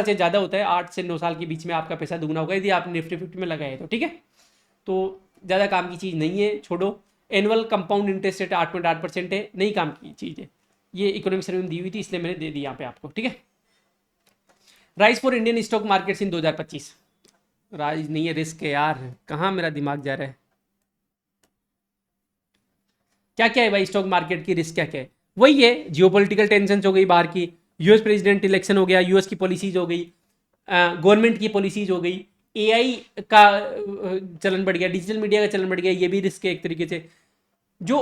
से ज़्यादा होता है, 8 से 9 साल के बीच में आपका पैसा दुगना होगा यदि आपने निफ्टी 50 में लगाए तो, ठीक है। तो ज़्यादा काम की चीज़ नहीं है, छोड़ो। एनुअल कंपाउंड इंटरेस्ट रेट 8.8% है, नहीं काम की चीज़ है, ये इकोनॉमिक सर्वे में दी हुई थी इसलिए मैंने दे दी यहाँ पे आपको, ठीक है। Rise for Indian stock markets in 2025, rise नहीं है, रिस्क है यार, कहाँ मेरा दिमाग जा रहा है। क्या क्या है भाई स्टॉक मार्केट की रिस्क, क्या क्या है? वही है, जियोपॉलिटिकल टेंशन हो गई बाहर की, यूएस प्रेसिडेंट इलेक्शन हो गया, यूएस की पॉलिसीज हो गई, गवर्नमेंट की पॉलिसीज हो गई, एआई का चलन बढ़ गया, डिजिटल मीडिया का चलन बढ़ गया, ये भी रिस्क है एक तरीके से। जो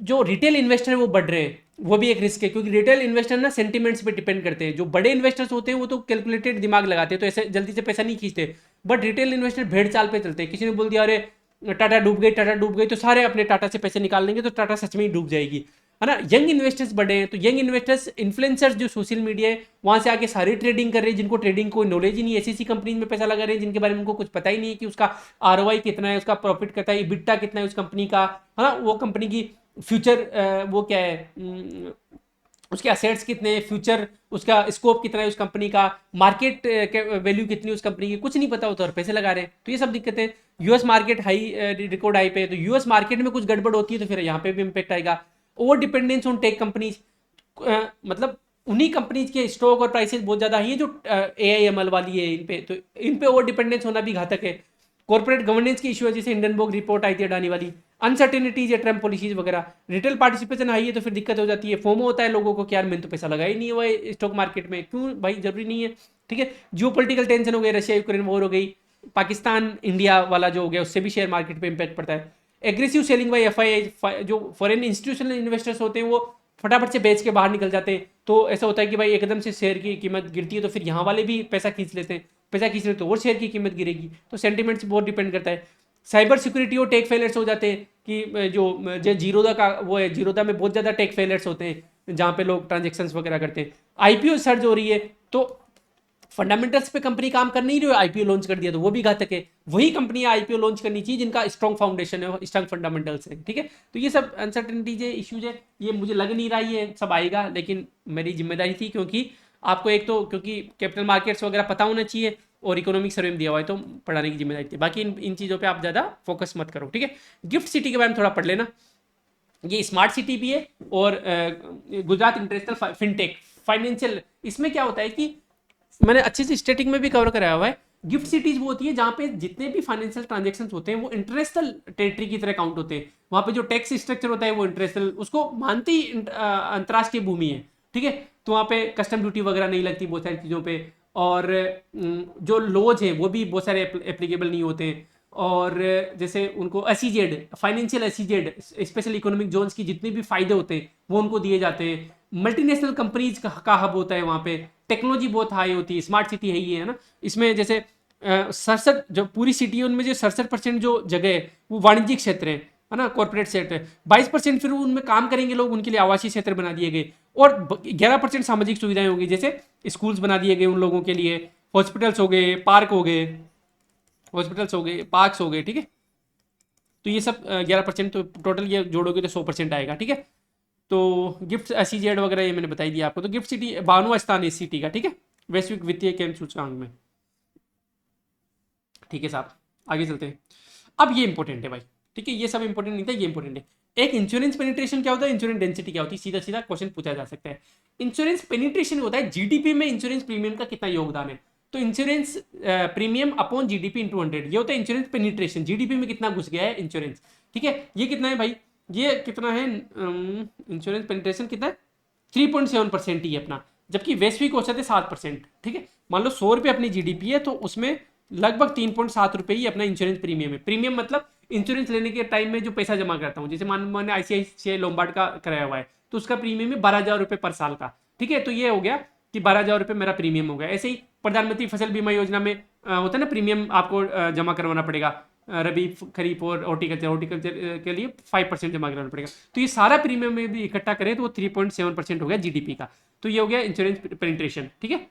जो रिटेल इन्वेस्टर है वो बढ़ रहे हैं, वो भी एक रिस्क है, क्योंकि रिटेल इन्वेस्टर ना सेंटिमेंट्स पे डिपेंड करते हैं। जो बड़े इन्वेस्टर्स होते हैं वो तो कैलकुलेटेड दिमाग लगाते हैं, तो ऐसे जल्दी से पैसा नहीं खींचते, बट रिटेल इन्वेस्टर भेड़ चाल पे चलते हैं। किसी ने बोल दिया अरे टाटा डूब गई, टाटा डूब गई, तो सारे अपने टाटा से पैसे निकाल लेंगे, तो टाटा सच में ही डूब जाएगी, है ना। यंग इन्वेस्टर्स बढ़े हैं, तो यंग इन्वेस्टर्स, इन्फ्लुएंसर्स जो सोशल मीडिया है वहां से आके सारी ट्रेडिंग कर रहे हैं, जिनको ट्रेडिंग कोई नॉलेज ही नहीं, ऐसी ऐसी कंपनी में पैसा लगा रहे हैं जिनके बारे में उनको कुछ पता ही नहीं है कि उसका आरओआई कितना है, उसका प्रॉफिट कितना है, EBITDA कितना है उस कंपनी का, है ना, वो कंपनी की फ्यूचर वो क्या है, उसके असेट्स कितने हैं, फ्यूचर उसका स्कोप कितना है उस कंपनी का, मार्केट वैल्यू कितनी है उस कंपनी की, कुछ नहीं पता होता और पैसे लगा रहे हैं, तो ये सब दिक्कतें। US market high, record high पे, तो यूएस मार्केट में कुछ गड़बड़ होती है तो फिर यहाँ पे भी इम्पेक्ट आएगा। Over dependence on tech companies, मतलब उन्हीं कंपनीज के स्टॉक और प्राइसेस बहुत ज़्यादा ही है जो AIML वाली है, इन पे ओवर डिपेंडेंस होना भी घातक है। कॉर्पोरेट गवर्नेंस की इशू है, जैसे हिंडनबर्ग रिपोर्ट आई थी अडानी वाली, अनसर्टेनिटीज है, ट्रम्प पॉलिसीज वगैरह, रिटेल पार्टिसिपेशन हाई है तो फिर दिक्कत हो जाती है, फोमो होता है लोगों को कि यार मैंने तो पैसा लगा ही नहीं हुआ है स्टॉक मार्केट में, क्यों भाई, जरूरी नहीं है, ठीक है। जियो पोलिटिकल टेंशन हो गई, रशिया यूक्रेन वॉर हो गई, पाकिस्तान इंडिया वाला जो हो गया, उससे भी शेयर मार्केट पे इंपैक्ट पड़ता है। एग्रेसिव सेलिंग बाई FII, जो फॉरेन इंस्टीट्यूशनल इन्वेस्टर्स होते हैं वो फटाफट से बेच के बाहर निकल जाते हैं, तो ऐसा होता है कि भाई एकदम से शेयर की कीमत गिरती है तो फिर यहाँ वाले भी पैसा खींच लेते हैं, पैसा खींच रहे तो और शेयर की कीमत गिरेगी, तो सेंटीमेंट्स बहुत डिपेंड करता है। साइबर सिक्योरिटी और टेक फेलियर्स हो जाते हैं कि जो जीरोदा का वो है, जीरोदा में बहुत ज़्यादा टेक फेलियर्स होते हैं जहाँ पे लोग ट्रांजेक्शन्स वगैरह करते हैं। IPO सर्ज हो रही है, तो फंडामेंटल्स पे कंपनी काम कर नहीं रही हो, IPO लॉन्च कर दिया तो वो भी घातक है। वही कंपनी IPO लॉन्च करनी चाहिए जिनका स्ट्रॉन्ग फाउंडेशन है, स्ट्रॉन्ग फंडामेंटल्स है, ठीक है। तो ये सब अनसर्टेनिटीज है, इश्यूज है, ये मुझे लग नहीं रहा ये सब आएगा, लेकिन मेरी जिम्मेदारी थी, क्योंकि आपको एक तो क्योंकि कैपिटल मार्केट्स वगैरह पता होना चाहिए और इकोनॉमिक सर्वे में दिया हुआ है तो पढ़ाने की जिम्मेदारी थी। बाकी इन चीज़ों पर आप ज़्यादा फोकस मत करो, ठीक है। गिफ्ट सिटी के बारे में थोड़ा पढ़ लेना, ये स्मार्ट सिटी भी है और गुजरात इंटरनेशनल फिनटेक फाइनेंशियल, इसमें क्या होता है कि मैंने अच्छे से स्टेटिक में भी कवर कराया हुआ है। गिफ्ट सिटीज वो होती है जहाँ पे जितने भी फाइनेंशियल ट्रांजेक्शन्स होते हैं वो इंटरनेशनल टेरिटरी की तरह काउंट होते हैं, वहाँ पे जो टैक्स स्ट्रक्चर होता है वो इंटरनेशनल, उसको मानते ही अंतर्राष्ट्रीय भूमि है, ठीक है। तो वहाँ पे कस्टम ड्यूटी वगैरह नहीं लगती बहुत सारी चीज़ों पे, और जो लॉज हैं वो भी बहुत सारे एप्लीकेबल नहीं होते हैं, और जैसे उनको SEZ financial SEZ special economic zones की जितने भी फायदे होते हैं वो उनको दिए जाते हैं। मल्टीनेशनल कंपनीज का हब होता है वहाँ पे, टेक्नोलॉजी बहुत हाई होती है, स्मार्ट सिटी है ये, है ना। इसमें जैसे 67 जो पूरी सिटी है उनमें जो 67% जो जगह है वो वाणिज्यिक क्षेत्र है ना, कॉर्पोरेट सेक्टर है, 22% फिर उनमें काम करेंगे लोग, उनके लिए आवासीय क्षेत्र बना दिए गए, और 11% सामाजिक सुविधाएं होगी, जैसे स्कूल्स बना दिए गए उन लोगों के लिए, हॉस्पिटल्स हो गए, पार्क हो गए, हॉस्पिटल्स हो गए, पार्क्स हो गए, ठीक है। तो ये सब 11%, तो टोटल ये जोड़ोगे तो 100% आएगा, ठीक है। तो गिफ्ट SEZ वगैरह ये मैंने बताई दिया आपको। तो गिफ्ट सिटी 52वां स्थान है इस सिटी का, ठीक है, वैश्विक वित्तीय केंद्र सूचकांक में, ठीक है साहब। आगे चलते हैं, अब ये इंपॉर्टेंट है भाई, ठीक है, ये सब इंपॉर्टेंट नहीं था, ये इंपॉर्टेंट है। एक इंश्योरेंस पेनिट्रेशन क्या होता है, इंश्योरेंस डेंसिटी क्या होती है, सीधा सीधा क्वेश्चन पूछा जा सकता है। इंश्योरेंस पेनिट्रेशन होता है GDP में इंश्योरेंस प्रीमियम का कितना योगदान है, तो इंश्योरेंस प्रीमियम अपॉन GDP × 100, ये होता है इंश्योरेंस पेनिट्रेशन, GDP में कितना घुस गया है इंश्योरेंस, ठीक है। ये कितना है भाई, ये कितना है, इंश्योरेंस पेनिट्रेशन कितना है, 3.7% ही है अपना, जबकि वैश्विक औसत है 7%, ठीक है। मान लो 100 रुपये अपनी GDP है तो उसमें लगभग 3.7 रुपये ही अपना इंश्योरेंस प्रीमियम है। प्रीमियम मतलब इंश्योरेंस लेने के टाइम में जो पैसा जमा करता हूँ, जैसे मैंने आईसीआईसीआई लोम्बार्ड का कराया हुआ है तो उसका प्रीमियम है 12,000 रुपये पर साल का। ठीक है, तो ये हो गया कि 12,000 रुपये मेरा प्रीमियम हो गया। ऐसे ही प्रधानमंत्री फसल बीमा योजना में होता है ना, प्रीमियम आपको जमा करवाना पड़ेगा रबी खरीफ और हॉर्टिकल्चर के लिए 5% जमा करवाना पड़ेगा। तो ये सारा प्रीमियम में भी इकट्ठा करें तो वो 3.7% हो गया जीडीपी का। तो ये हो गया इंश्योरेंस पेनिट्रेशन। ठीक है,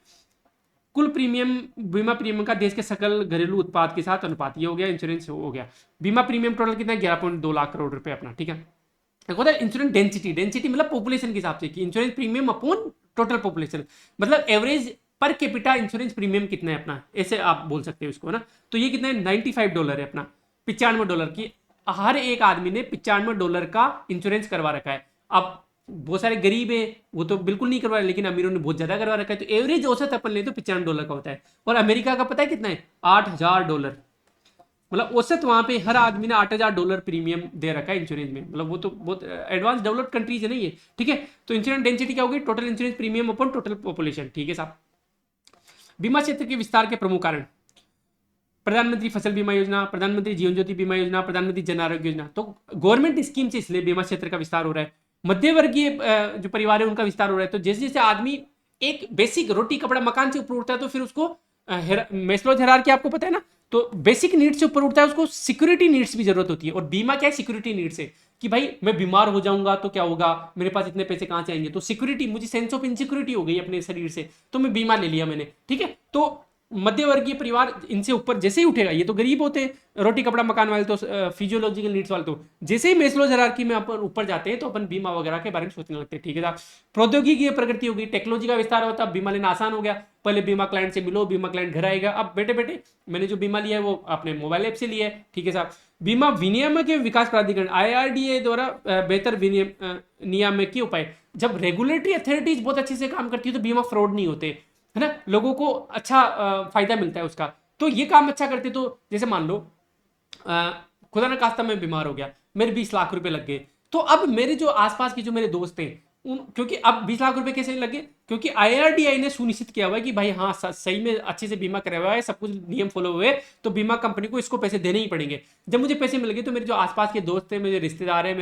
कुल प्रीमियम, बीमा प्रीमियम का देश के सकल घरेलू उत्पाद के साथ अनुपात, ये हो गया इंश्योरेंस हो गया। बीमा प्रीमियम टोटल कितना है, 11.2 लाख करोड़ रुपए अपना। ठीक है, एक होता है इंश्योरेंस डेंसिटी, डेंसिटी मतलब पॉपुलेशन के हिसाब से कि insurance premium upon total population, मतलब average per capita insurance premium कितना है अपना, ऐसे आप बोल सकते हो इसको ना। तो ये कितना है, $95 है अपना, $95 की हर एक आदमी ने $95 का इंश्योरेंस करवा रखा है। अब बहुत सारे गरीब है वो तो बिल्कुल नहीं करवा रहे, लेकिन अमीरों ने बहुत ज्यादा करवा रखा है। तो एवरेज औसत अपन ले तो $95 का होता है। और अमेरिका का पता है कितना है, $8,000, मतलब औसत वहां पे हर आदमी ने $8,000 प्रीमियम दे रखा है इंश्योरेंस में। मतलब वो तो बहुत एडवांस डेवलप्ड कंट्रीज है नहीं है। ठीक है, तो इंश्योरेंस डेंसिटी क्या होगी, total insurance premium upon total population. ठीक है साहब। बीमा क्षेत्र के विस्तार के प्रमुख कारण, प्रधानमंत्री फसल बीमा योजना, प्रधानमंत्री जीवन ज्योति बीमा योजना, प्रधानमंत्री जन आरोग्य योजना। तो गवर्नमेंट स्कीम से इसलिए बीमा क्षेत्र का विस्तार हो रहा है। मध्य वर्गीय जो परिवार है उनका विस्तार हो रहा है। तो जैसे जैसे आदमी एक बेसिक रोटी कपड़ा मकान से ऊपर उठता है तो फिर उसको मेस्लोज हायरार्की आपको पता है ना, तो बेसिक नीड्स से ऊपर उठता है उसको सिक्योरिटी नीड्स भी जरूरत होती है। और बीमा क्या है, सिक्योरिटी नीड्स है कि भाई मैं बीमार हो जाऊंगा तो क्या होगा, मेरे पास इतने पैसे कहां से आएंगे। तो सिक्योरिटी, मुझे सेंस ऑफ इनसिक्योरिटी हो गई अपने शरीर से, तो मैं बीमा ले लिया मैंने। ठीक है, तो मध्यवर्गीय परिवार इनसे ऊपर जैसे ही उठेगा, ये तो गरीब होते हैं, रोटी कपड़ा मकान वाले तो फिजियोलॉजिकल नीड्स वाले तो जैसे ही मेस्लो हायरार्की में अपन ऊपर जाते हैं तो अपन बीमा वगैरह के बारे में सोचने लगते हैं। ठीक है साहब। प्रौद्योगिकी की प्रगति होगी, टेक्नोलॉजी का विस्तार होता है, बीमा लेना आसान हो गया। पहले बीमा क्लाइंट से मिलो, बीमा क्लाइंट घर आएगा। अब बेटे बेटे मैंने जो बीमा लिया है वो अपने मोबाइल ऐप से लिया है। ठीक है साहब। बीमा विनियामक एवं विकास प्राधिकरण IRDA द्वारा बेहतर नियामकीय उपाय, जब रेगुलेटरी अथॉरिटीज बहुत अच्छे से काम करती है तो बीमा फ्रॉड नहीं होते, है ना, लोगों को अच्छा फायदा मिलता है उसका। तो ये काम अच्छा करते, तो जैसे मान लो खुदा ना खास्ता मैं बीमार हो गया, मेरे 20 लाख रुपए लग गए, तो अब मेरे जो आसपास के जो मेरे दोस्त हैं क्योंकि अब 20 लाख रुपए कैसे लगे, क्योंकि IRDAI ने सुनिश्चित किया हुआ है कि भाई हाँ सही में अच्छे से बीमा कराया हुआ है, सब कुछ नियम फॉलो हुए, तो बीमा कंपनी को इसको पैसे देने ही पड़ेंगे। जब मुझे पैसे मिल गए तो मेरे जो आसपास के दोस्त हैं, मेरे रिश्तेदार हैं,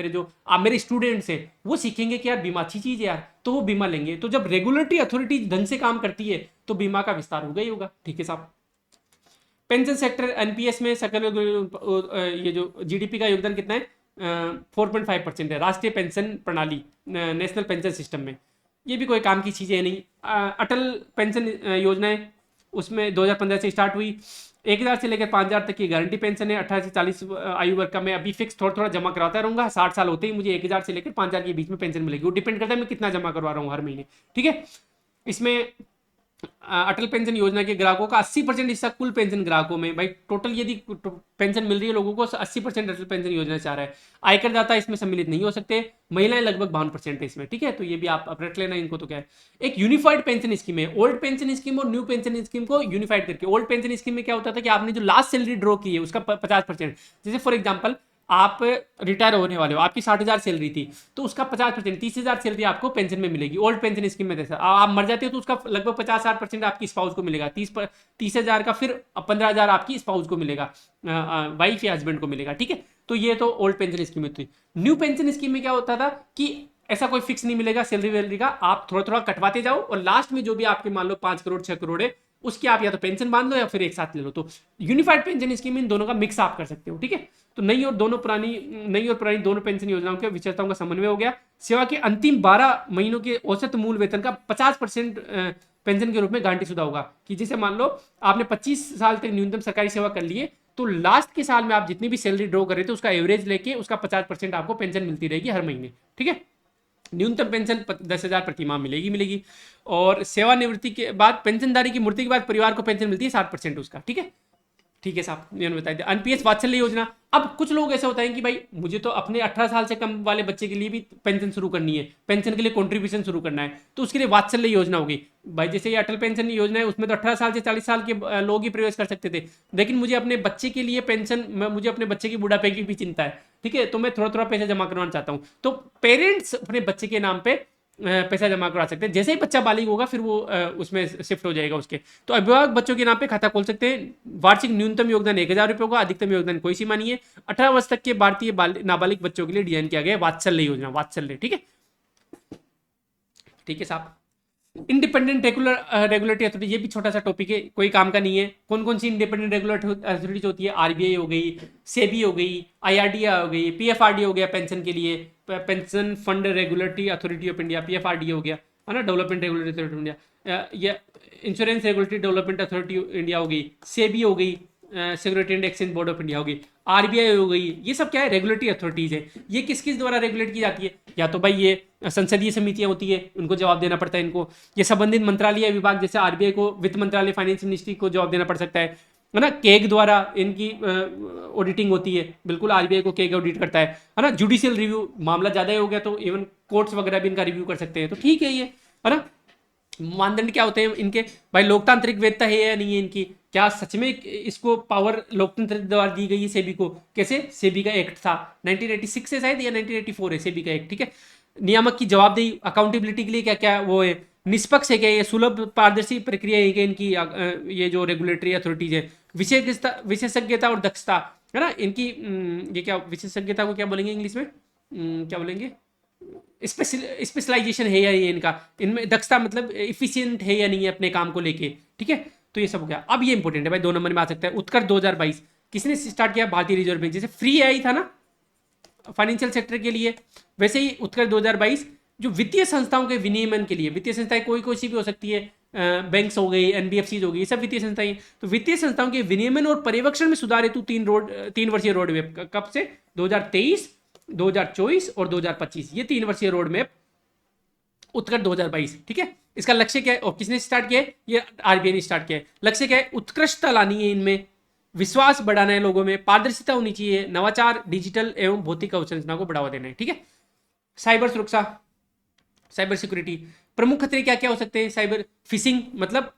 मेरे स्टूडेंट्स हैं, वो सीखेंगे कि यार बीमा अच्छी चीज है यार, तो वो बीमा लेंगे। तो जब रेगुलेटरी अथॉरिटी ढंग से काम करती है तो बीमा का विस्तार होगा ही होगा। ठीक है साहब। पेंशन सेक्टर एनपीएस में सकल ये जो जीडीपी का योगदान कितना है, 4.5% है। राष्ट्रीय पेंशन प्रणाली, नेशनल पेंशन सिस्टम में ये भी कोई काम की चीज़ें नहीं। अटल पेंशन योजना है, उसमें 2015 से स्टार्ट हुई। 1,000 से लेकर 5,000 तक की गारंटी पेंशन है। 18 से 40 आयु वर्ग का मैं अभी फिक्स थोड़ा थोड़ा जमा कराता रहूंगा। 60 साल होते ही मुझे 1,000 से लेकर 5,000 के बीच में पेंशन मिलेगी। वो डिपेंड करता है मैं कितना जमा करवा रहा हूँ हर महीने। ठीक है, इसमें अटल पेंशन योजना के ग्राहकों का 80% हिस्सा कुल पेंशन ग्राहकों में, भाई टोटल यदि पेंशन मिल रही है लोगों को 80% अटल पेंशन योजना चाह रहा है। आयकर दाता इसमें सम्मिलित नहीं हो सकते, महिलाएं लगभग 52% है इसमें। ठीक है, तो ये भी आप रट लेना इनको। तो क्या है, एक यूनिफाइड पेंशन स्कीम है, ओल्ड पेंशन स्कीम और न्यू पेंशन स्कीम को यूनिफाइड करके। ओल्ड पेंशन स्कीम में क्या होता था कि आपने जो लास्ट सैलरी ड्रॉ की है उसका 50%, जैसे फॉर एग्जाम्पल आप रिटायर होने वाले हो, आपकी 60,000 सैलरी थी तो उसका 50%, 30,000 सैलरी आपको पेंशन में मिलेगी। ओल्ड पेंशन स्कीम में जैसा आप मर जाते हो तो उसका लगभग 50-60% आपकी स्पाउस को मिलेगा। 30,000 का फिर 15,000 आपकी स्पाउस को मिलेगा, वाइफ या हस्बैंड को मिलेगा। ठीक है, तो ये तो ओल्ड पेंशन स्कीम में थी। न्यू पेंशन स्कीम में क्या होता था कि ऐसा कोई फिक्स नहीं मिलेगा सैलरी वैलरी का, आप थोड़ा थोड़ा कटवाते जाओ और लास्ट में जो भी आपके मान लो 5 करोड़ 6 करोड़ है उसकी आप या तो पेंशन बांध लो या फिर एक साथ ले लो। तो यूनिफाइड पेंशन स्कीम इन दोनों का मिक्स आप कर सकते हो। ठीक है, तो नई और पुरानी दोनों पेंशन योजनाओं के विशेषताओं का समन्वय हो गया। सेवा के अंतिम 12 महीनों के औसत मूल वेतन का 50% पेंशन के रूप में गारंटी शुदा होगा। कि जैसे मान लो आपने 25 साल तक न्यूनतम सरकारी सेवा कर ली है तो लास्ट के साल में आप जितनी भी सैलरी ड्रॉ कर रहे थे उसका एवरेज लेके उसका 50% आपको पेंशन मिलती रहेगी हर महीने। ठीक है, न्यूनतम पेंशन 10,000 प्रति माह मिलेगी। और सेवानिवृत्ति के बाद, पेंशनधारी की मृत्यु के बाद परिवार को पेंशन मिलती है 60% उसका। ठीक है, ठीक है साहब, मैंने बताया दिया। एनपीएस वात्सल्य योजना, अब कुछ लोग ऐसे होता है कि भाई मुझे तो अपने 18 साल से कम वाले बच्चे के लिए भी पेंशन शुरू करनी है, पेंशन के लिए कंट्रीब्यूशन शुरू करना है, तो उसके लिए वात्सल्य योजना होगी। भाई जैसे ये अटल पेंशन योजना है उसमें तो 18 साल से 40 साल के लोग ही प्रवेश कर सकते थे, लेकिन मुझे अपने बच्चे के लिए पेंशन, मुझे अपने बच्चे की बुढ़ापे की भी चिंता है। ठीक है, तो मैं थोड़ा थोड़ा पैसा जमा करवाना चाहता हूँ, तो पेरेंट्स अपने बच्चे के नाम पे पैसा जमा करा सकते हैं। जैसे ही बच्चा बालिग होगा फिर वो उसमें शिफ्ट हो जाएगा उसके। तो अभिभावक बच्चों के नाम पे खाता खोल सकते हैं। वार्षिक न्यूनतम योगदान 1,000 रुपये होगा, अधिकतम योगदान कोई सीमा नहीं है। 18 वर्ष तक के भारतीय नाबालिग बच्चों के लिए डिजाइन किया गया है वात्सल्य योजना, वात्सल्य। ठीक है, ठीक है साहब। इंडिपेंडेंट रेगुलेटरी अथॉरिटी, ये भी छोटा सा टॉपिक है, कोई काम का नहीं है। कौन कौन सी इंडिपेंडेंट रेगुलेटरी अथॉरिटीज होती है? आरबीआई हो गई, सेबी हो गई, आईआरडीए हो गई, पीएफआरडी हो गया पेंशन के लिए, pension fund regulatory authority of India, PFRD हो गया, है ना, development regulatory authority of India. ये insurance regulatory development authority India हो गई, सेबी हो गई, security and exchange board of India हो गई, आरबीआई हो गई। ये सब क्या है? रेगुलेटरी अथॉरिटीज है। ये किस किस द्वारा रेगुलेट की जाती है? या तो भाई ये संसदीय समितियां होती है, उनको जवाब देना पड़ता है इनको। ये संबंधित मंत्रालय विभाग, जैसे आरबीआई को वित्त मंत्रालय, फाइनेंस मिनिस्ट्री को जवाब देना पड़ सकता है ना। केग द्वारा इनकी ऑडिटिंग होती है, बिल्कुल आरबीआई को केग ऑडिट करता है ना। जुडिशियल रिव्यू, मामला ज्यादा हो गया तो इवन कोर्ट्स वगैरह भी इनका रिव्यू कर सकते हैं। तो ठीक है ये, है ना। मानदंड क्या होते हैं इनके? भाई लोकतांत्रिक वैधता है या नहीं है इनकी? क्या सच में इसको पावर लोकतंत्र द्वारा दी गई है सेबी को? कैसे? सेबी का एक्ट था 1986 से शायद, या 1984 है सेबी का एक्ट। ठीक है। नियामक की जवाबदेही, अकाउंटेबिलिटी के लिए क्या क्या वो है? निष्पक्ष है क्या ये? सुलभ पारदर्शी प्रक्रिया है क्या इनकी? ये जो रेगुलेटरी अथॉरिटीज है। विशेषज्ञता और दक्षता, है ना इनकी। ये क्या विशेषज्ञता को क्या बोलेंगे इंग्लिश में? क्या बोलेंगे? स्पेशलाइजेशन है या ये इनका, इनमें दक्षता मतलब इफिशियंट है या नहीं है अपने काम को लेके। ठीक है, तो ये सब हो गया। अब ये इंपॉर्टेंट है भाई, 2 नंबर में आ सकता है। उत्कर्ष 2022 किसने स्टार्ट किया? भारतीय रिजर्व बैंक। जैसे फ्री आई था ना फाइनेंशियल सेक्टर के लिए, वैसे ही उत्कर्ष 2022 जो वित्तीय संस्थाओं के विनियमन के लिए, वित्तीय संस्थाएं कोई सी भी हो सकती है, बैंक्स हो गई, एनबीएफसी हो गई, ये सब वित्तीय संस्थाएं। तो वित्तीय संस्थाओं के विनियमन और पर्यवेक्षण में सुधार हेतु 3 वर्षीय रोड मैप, कब से? 2023, 2024 और 2025, ये 3 वर्षीय रोड मैप उत्कर्ष 2022। ठीक है, इसका लक्ष्य क्या है और किसने स्टार्ट किया है? ये आरबीआई ने स्टार्ट किया है। लक्ष्य क्या है? उत्कृष्टता लानी है इनमें, विश्वास बढ़ाना है लोगों में, पारदर्शिता होनी चाहिए, नवाचार, डिजिटल एवं भौतिक अवसंरचना को बढ़ावा देना है। ठीक है। साइबर सुरक्षा, साइबर सिक्योरिटी, प्रमुख खतरे क्या क्या हो सकते हैं? साइबर फिशिंग, मतलब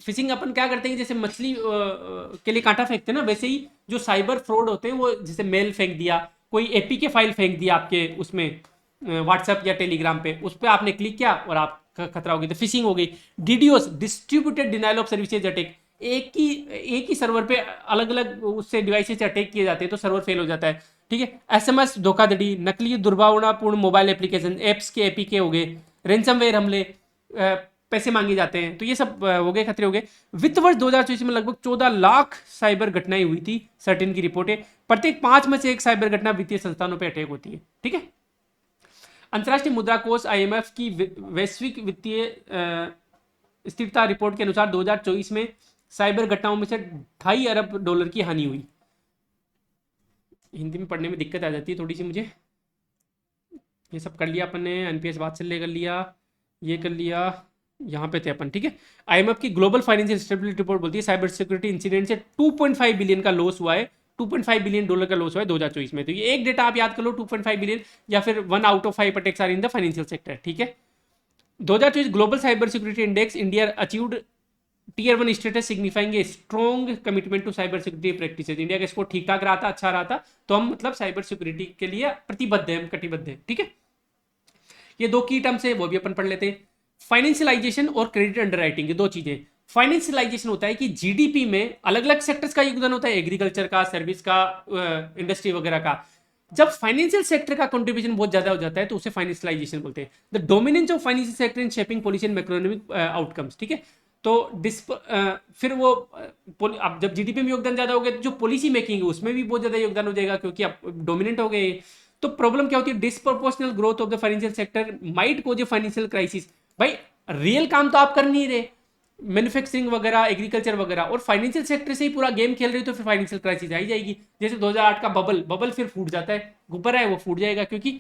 फिशिंग अपन क्या करते हैं, जैसे मछली के लिए कांटा फेंकते हैं ना, वैसे ही जो साइबर फ्रॉड होते हैं वो जैसे मेल फेंक दिया, कोई एपीके फाइल फेंक दिया आपके उसमें व्हाट्सएप या टेलीग्राम पे, उस पर आपने क्लिक किया और आप खतरा हो गई, तो फिशिंग हो गई। DDoS, distributed denial of services attack, एक ही सर्वर पे अलग अलग उससे डिवाइसेस से अटैक किए जाते हैं तो सर्वर फेल हो जाता है। ठीक है। एसएमएस धोखाधड़ी, नकली दुर्भावनापूर्ण मोबाइल एप्लीकेशन, एप्स के एपीके हो गए, रेंसमवेयर हमले, पैसे मांगे जाते हैं, तो ये सब हो गए खतरे हो गए। वित्त वर्ष 2024 में लगभग 14 लाख साइबर घटनाएं हुई थी, सर्टेन की रिपोर्ट है। प्रत्येक 5 में से एक साइबर घटना वित्तीय संस्थानों पर अटैक होती है। ठीक है। अंतर्राष्ट्रीय मुद्रा कोष आईएमएफ की वैश्विक वित्तीय स्थिरता रिपोर्ट के अनुसार 2024 में साइबर घटनाओं में से $2.5 अरब की हानि हुई। हिंदी में पढ़ने में दिक्कत आ जाती है थोड़ी सी मुझे। ये सब कर लिया अपन ने, एनपीएस वात्सल्य कर लिया, ये कर लिया, यहाँ पे थे अपन। ठीक है। आईएमएफ की ग्लोबल फाइनेंशियल स्टेबिलिटी रिपोर्ट बोलती है साइबर सिक्योरिटी इंसिडेंट से 2.5 बिलियन का लॉस हुआ है, $2.5 बिलियन का लॉस हुआ है 2024 में। तो ये एक डेटा आप याद कर लो, 2.5 बिलियन, या फिर 1 out of 5 attacks are in the financial sector. ठीक है। 2024 global cyber security index, India achieved Tier 1 status signifying a strong commitment to cyber security practices. India का स्कोर ठीक ठाक रहा था, अच्छा रहा था, तो हम मतलब साइबर सिक्योरिटी के लिए प्रतिबद्ध है, हम कटिबद्ध है। ठीक है। ये 2 की टर्म्स है, वो भी अपन पढ़ लेते हैं। फाइनेंशियलाइजेशन और क्रेडिट अंडरराइटिंग, ये 2 चीजें। फाइनेंशियलाइजेशन होता है कि जीडीपी में अलग अलग सेक्टर्स का योगदान होता है, एग्रीकल्चर का, सर्विस का, इंडस्ट्री वगैरह का। जब फाइनेंशियल सेक्टर का कंट्रीब्यूशन बहुत ज्यादा हो जाता है तो उसे फाइनेंशियलाइजेशन बोलते हैं। The dominance of financial sector in shaping policy and macroeconomic outcomes. ठीक है। तो फिर वो अब जब जीडीपी में योगदान ज्यादा हो गया तो जो पॉलिसी मेकिंग है उसमें भी बहुत ज्यादा योगदान हो जाएगा, क्योंकि अब डोमिनेंट हो गए। तो प्रॉब्लम क्या होती है? Disproportional growth of the financial sector might cause a financial crisis. भाई रियल काम तो आप कर नहीं रहे, मैन्युफैक्चरिंग वगैरह, एग्रीकल्चर वगैरह, और फाइनेंशियल सेक्टर से ही पूरा गेम खेल रहे हो तो फिर फाइनेंशियल क्राइसिस आ ही जाएगी। जैसे 2008 का बबल फिर फूट जाता है, गुब्बारा है वो फूट जाएगा, क्योंकि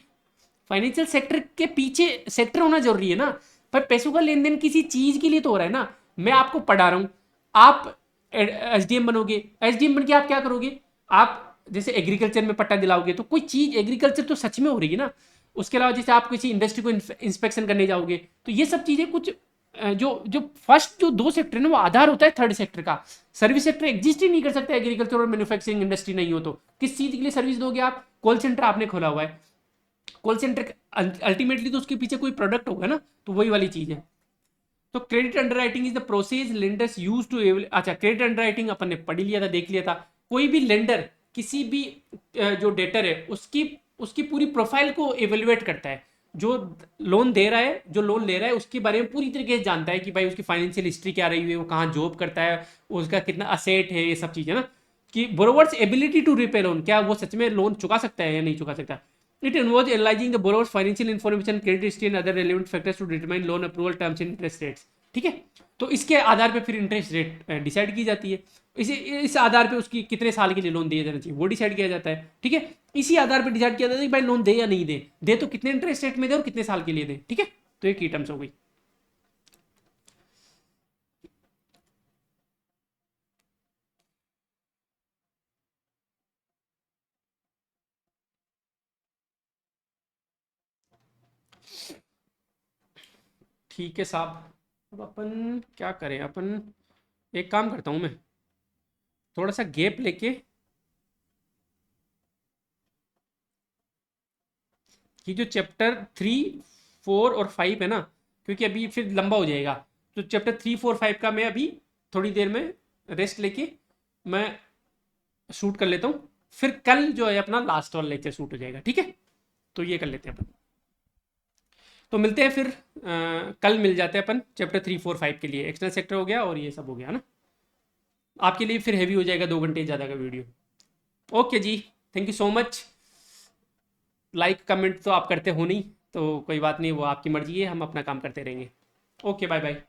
फाइनेंशियल सेक्टर के पीछे सेक्टर होना जरूरी है ना। पर पैसों का लेन देन किसी चीज के लिए तो हो रहा है ना। मैं आपको पढ़ा रहा हूं, आप एसडीएम बनोगे, एसडीएम बन के आप क्या करोगे? आप जैसे एग्रीकल्चर में पट्टा दिलाओगे तो कोई चीज एग्रीकल्चर तो सच में हो रही है ना। उसके अलावा जैसे आप किसी इंडस्ट्री को इंस्पेक्शन करने जाओगे, तो ये सब चीजें कुछ जो फर्स्ट जो 2 सेक्टर है वो आधार होता है थर्ड सेक्टर का। सर्विस सेक्टर एग्जिस्ट ही नहीं कर सकता एग्रीकल्चर और मैन्युफैक्चरिंग इंडस्ट्री नहीं हो तो। किस चीज के लिए सर्विस दोगे आप? कॉल सेंटर आपने खोला हुआ है, कॉल सेंटर अल्टीमेटली तो उसके पीछे कोई प्रोडक्ट होगा ना, तो वही वाली चीज़ है। तो credit underwriting is the process lenders use to, अच्छा क्रेडिट अंडरराइटिंग अपन ने पढ़ लिया था, देख लिया था। कोई भी लेंडर किसी भी जो डेटर है उसकी उसकी पूरी प्रोफाइल को एवेल्युएट करता है। जो लोन दे रहा है, जो लोन ले रहा है, उसके बारे में पूरी तरीके से जानता है कि भाई उसकी फाइनेंशियल हिस्ट्री क्या रही है, वो कहाँ जॉब करता है, उसका कितना असेट है, ये सब चीज़ें ना, कि borrower's ability to repay loan, क्या वो सच में लोन चुका सकता है या नहीं चुका सकता। It involves analysing the borrower's financial information, credit history and other relevant factors to determine loan approval terms and interest rates. ठीक है, तो इसके आधार पे फिर इंटरेस्ट रेट डिसाइड की जाती है। इस आधार पे उसकी कितने साल के लिए लोन दिया जाना चाहिए वो डिसाइड किया जाता है। ठीक है, इसी आधार पे डिसाइड किया जाता है कि भाई लोन दे या नहीं दे तो कितने इंटरेस्ट रेट में दे और कितने साल के लिए दे। ठीक है, तो ये की टर्म्स हो गई। ठीक है साहब, अब अपन क्या करें, अपन एक काम करता हूँ मैं, थोड़ा सा गैप लेके कि जो चैप्टर 3, 4 और 5 है ना, क्योंकि अभी फिर लंबा हो जाएगा, तो चैप्टर 3, 4, 5 का मैं अभी थोड़ी देर में रेस्ट लेके मैं शूट कर लेता हूँ। फिर कल जो है अपना लास्ट वाला लेक्चर शूट हो जाएगा। ठीक है, तो ये कर लेते हैं अपन। तो मिलते हैं फिर कल मिल जाते हैं अपन चैप्टर 3, 4, 5 के लिए। एक्सटर्नल सेक्टर हो गया और ये सब हो गया ना, आपके लिए फिर हैवी हो जाएगा 2 घंटे ज़्यादा का वीडियो। ओके जी, thank you so much. Like comment तो आप करते हो नहीं, तो कोई बात नहीं, वो आपकी मर्जी है, हम अपना काम करते रहेंगे। Okay, bye bye.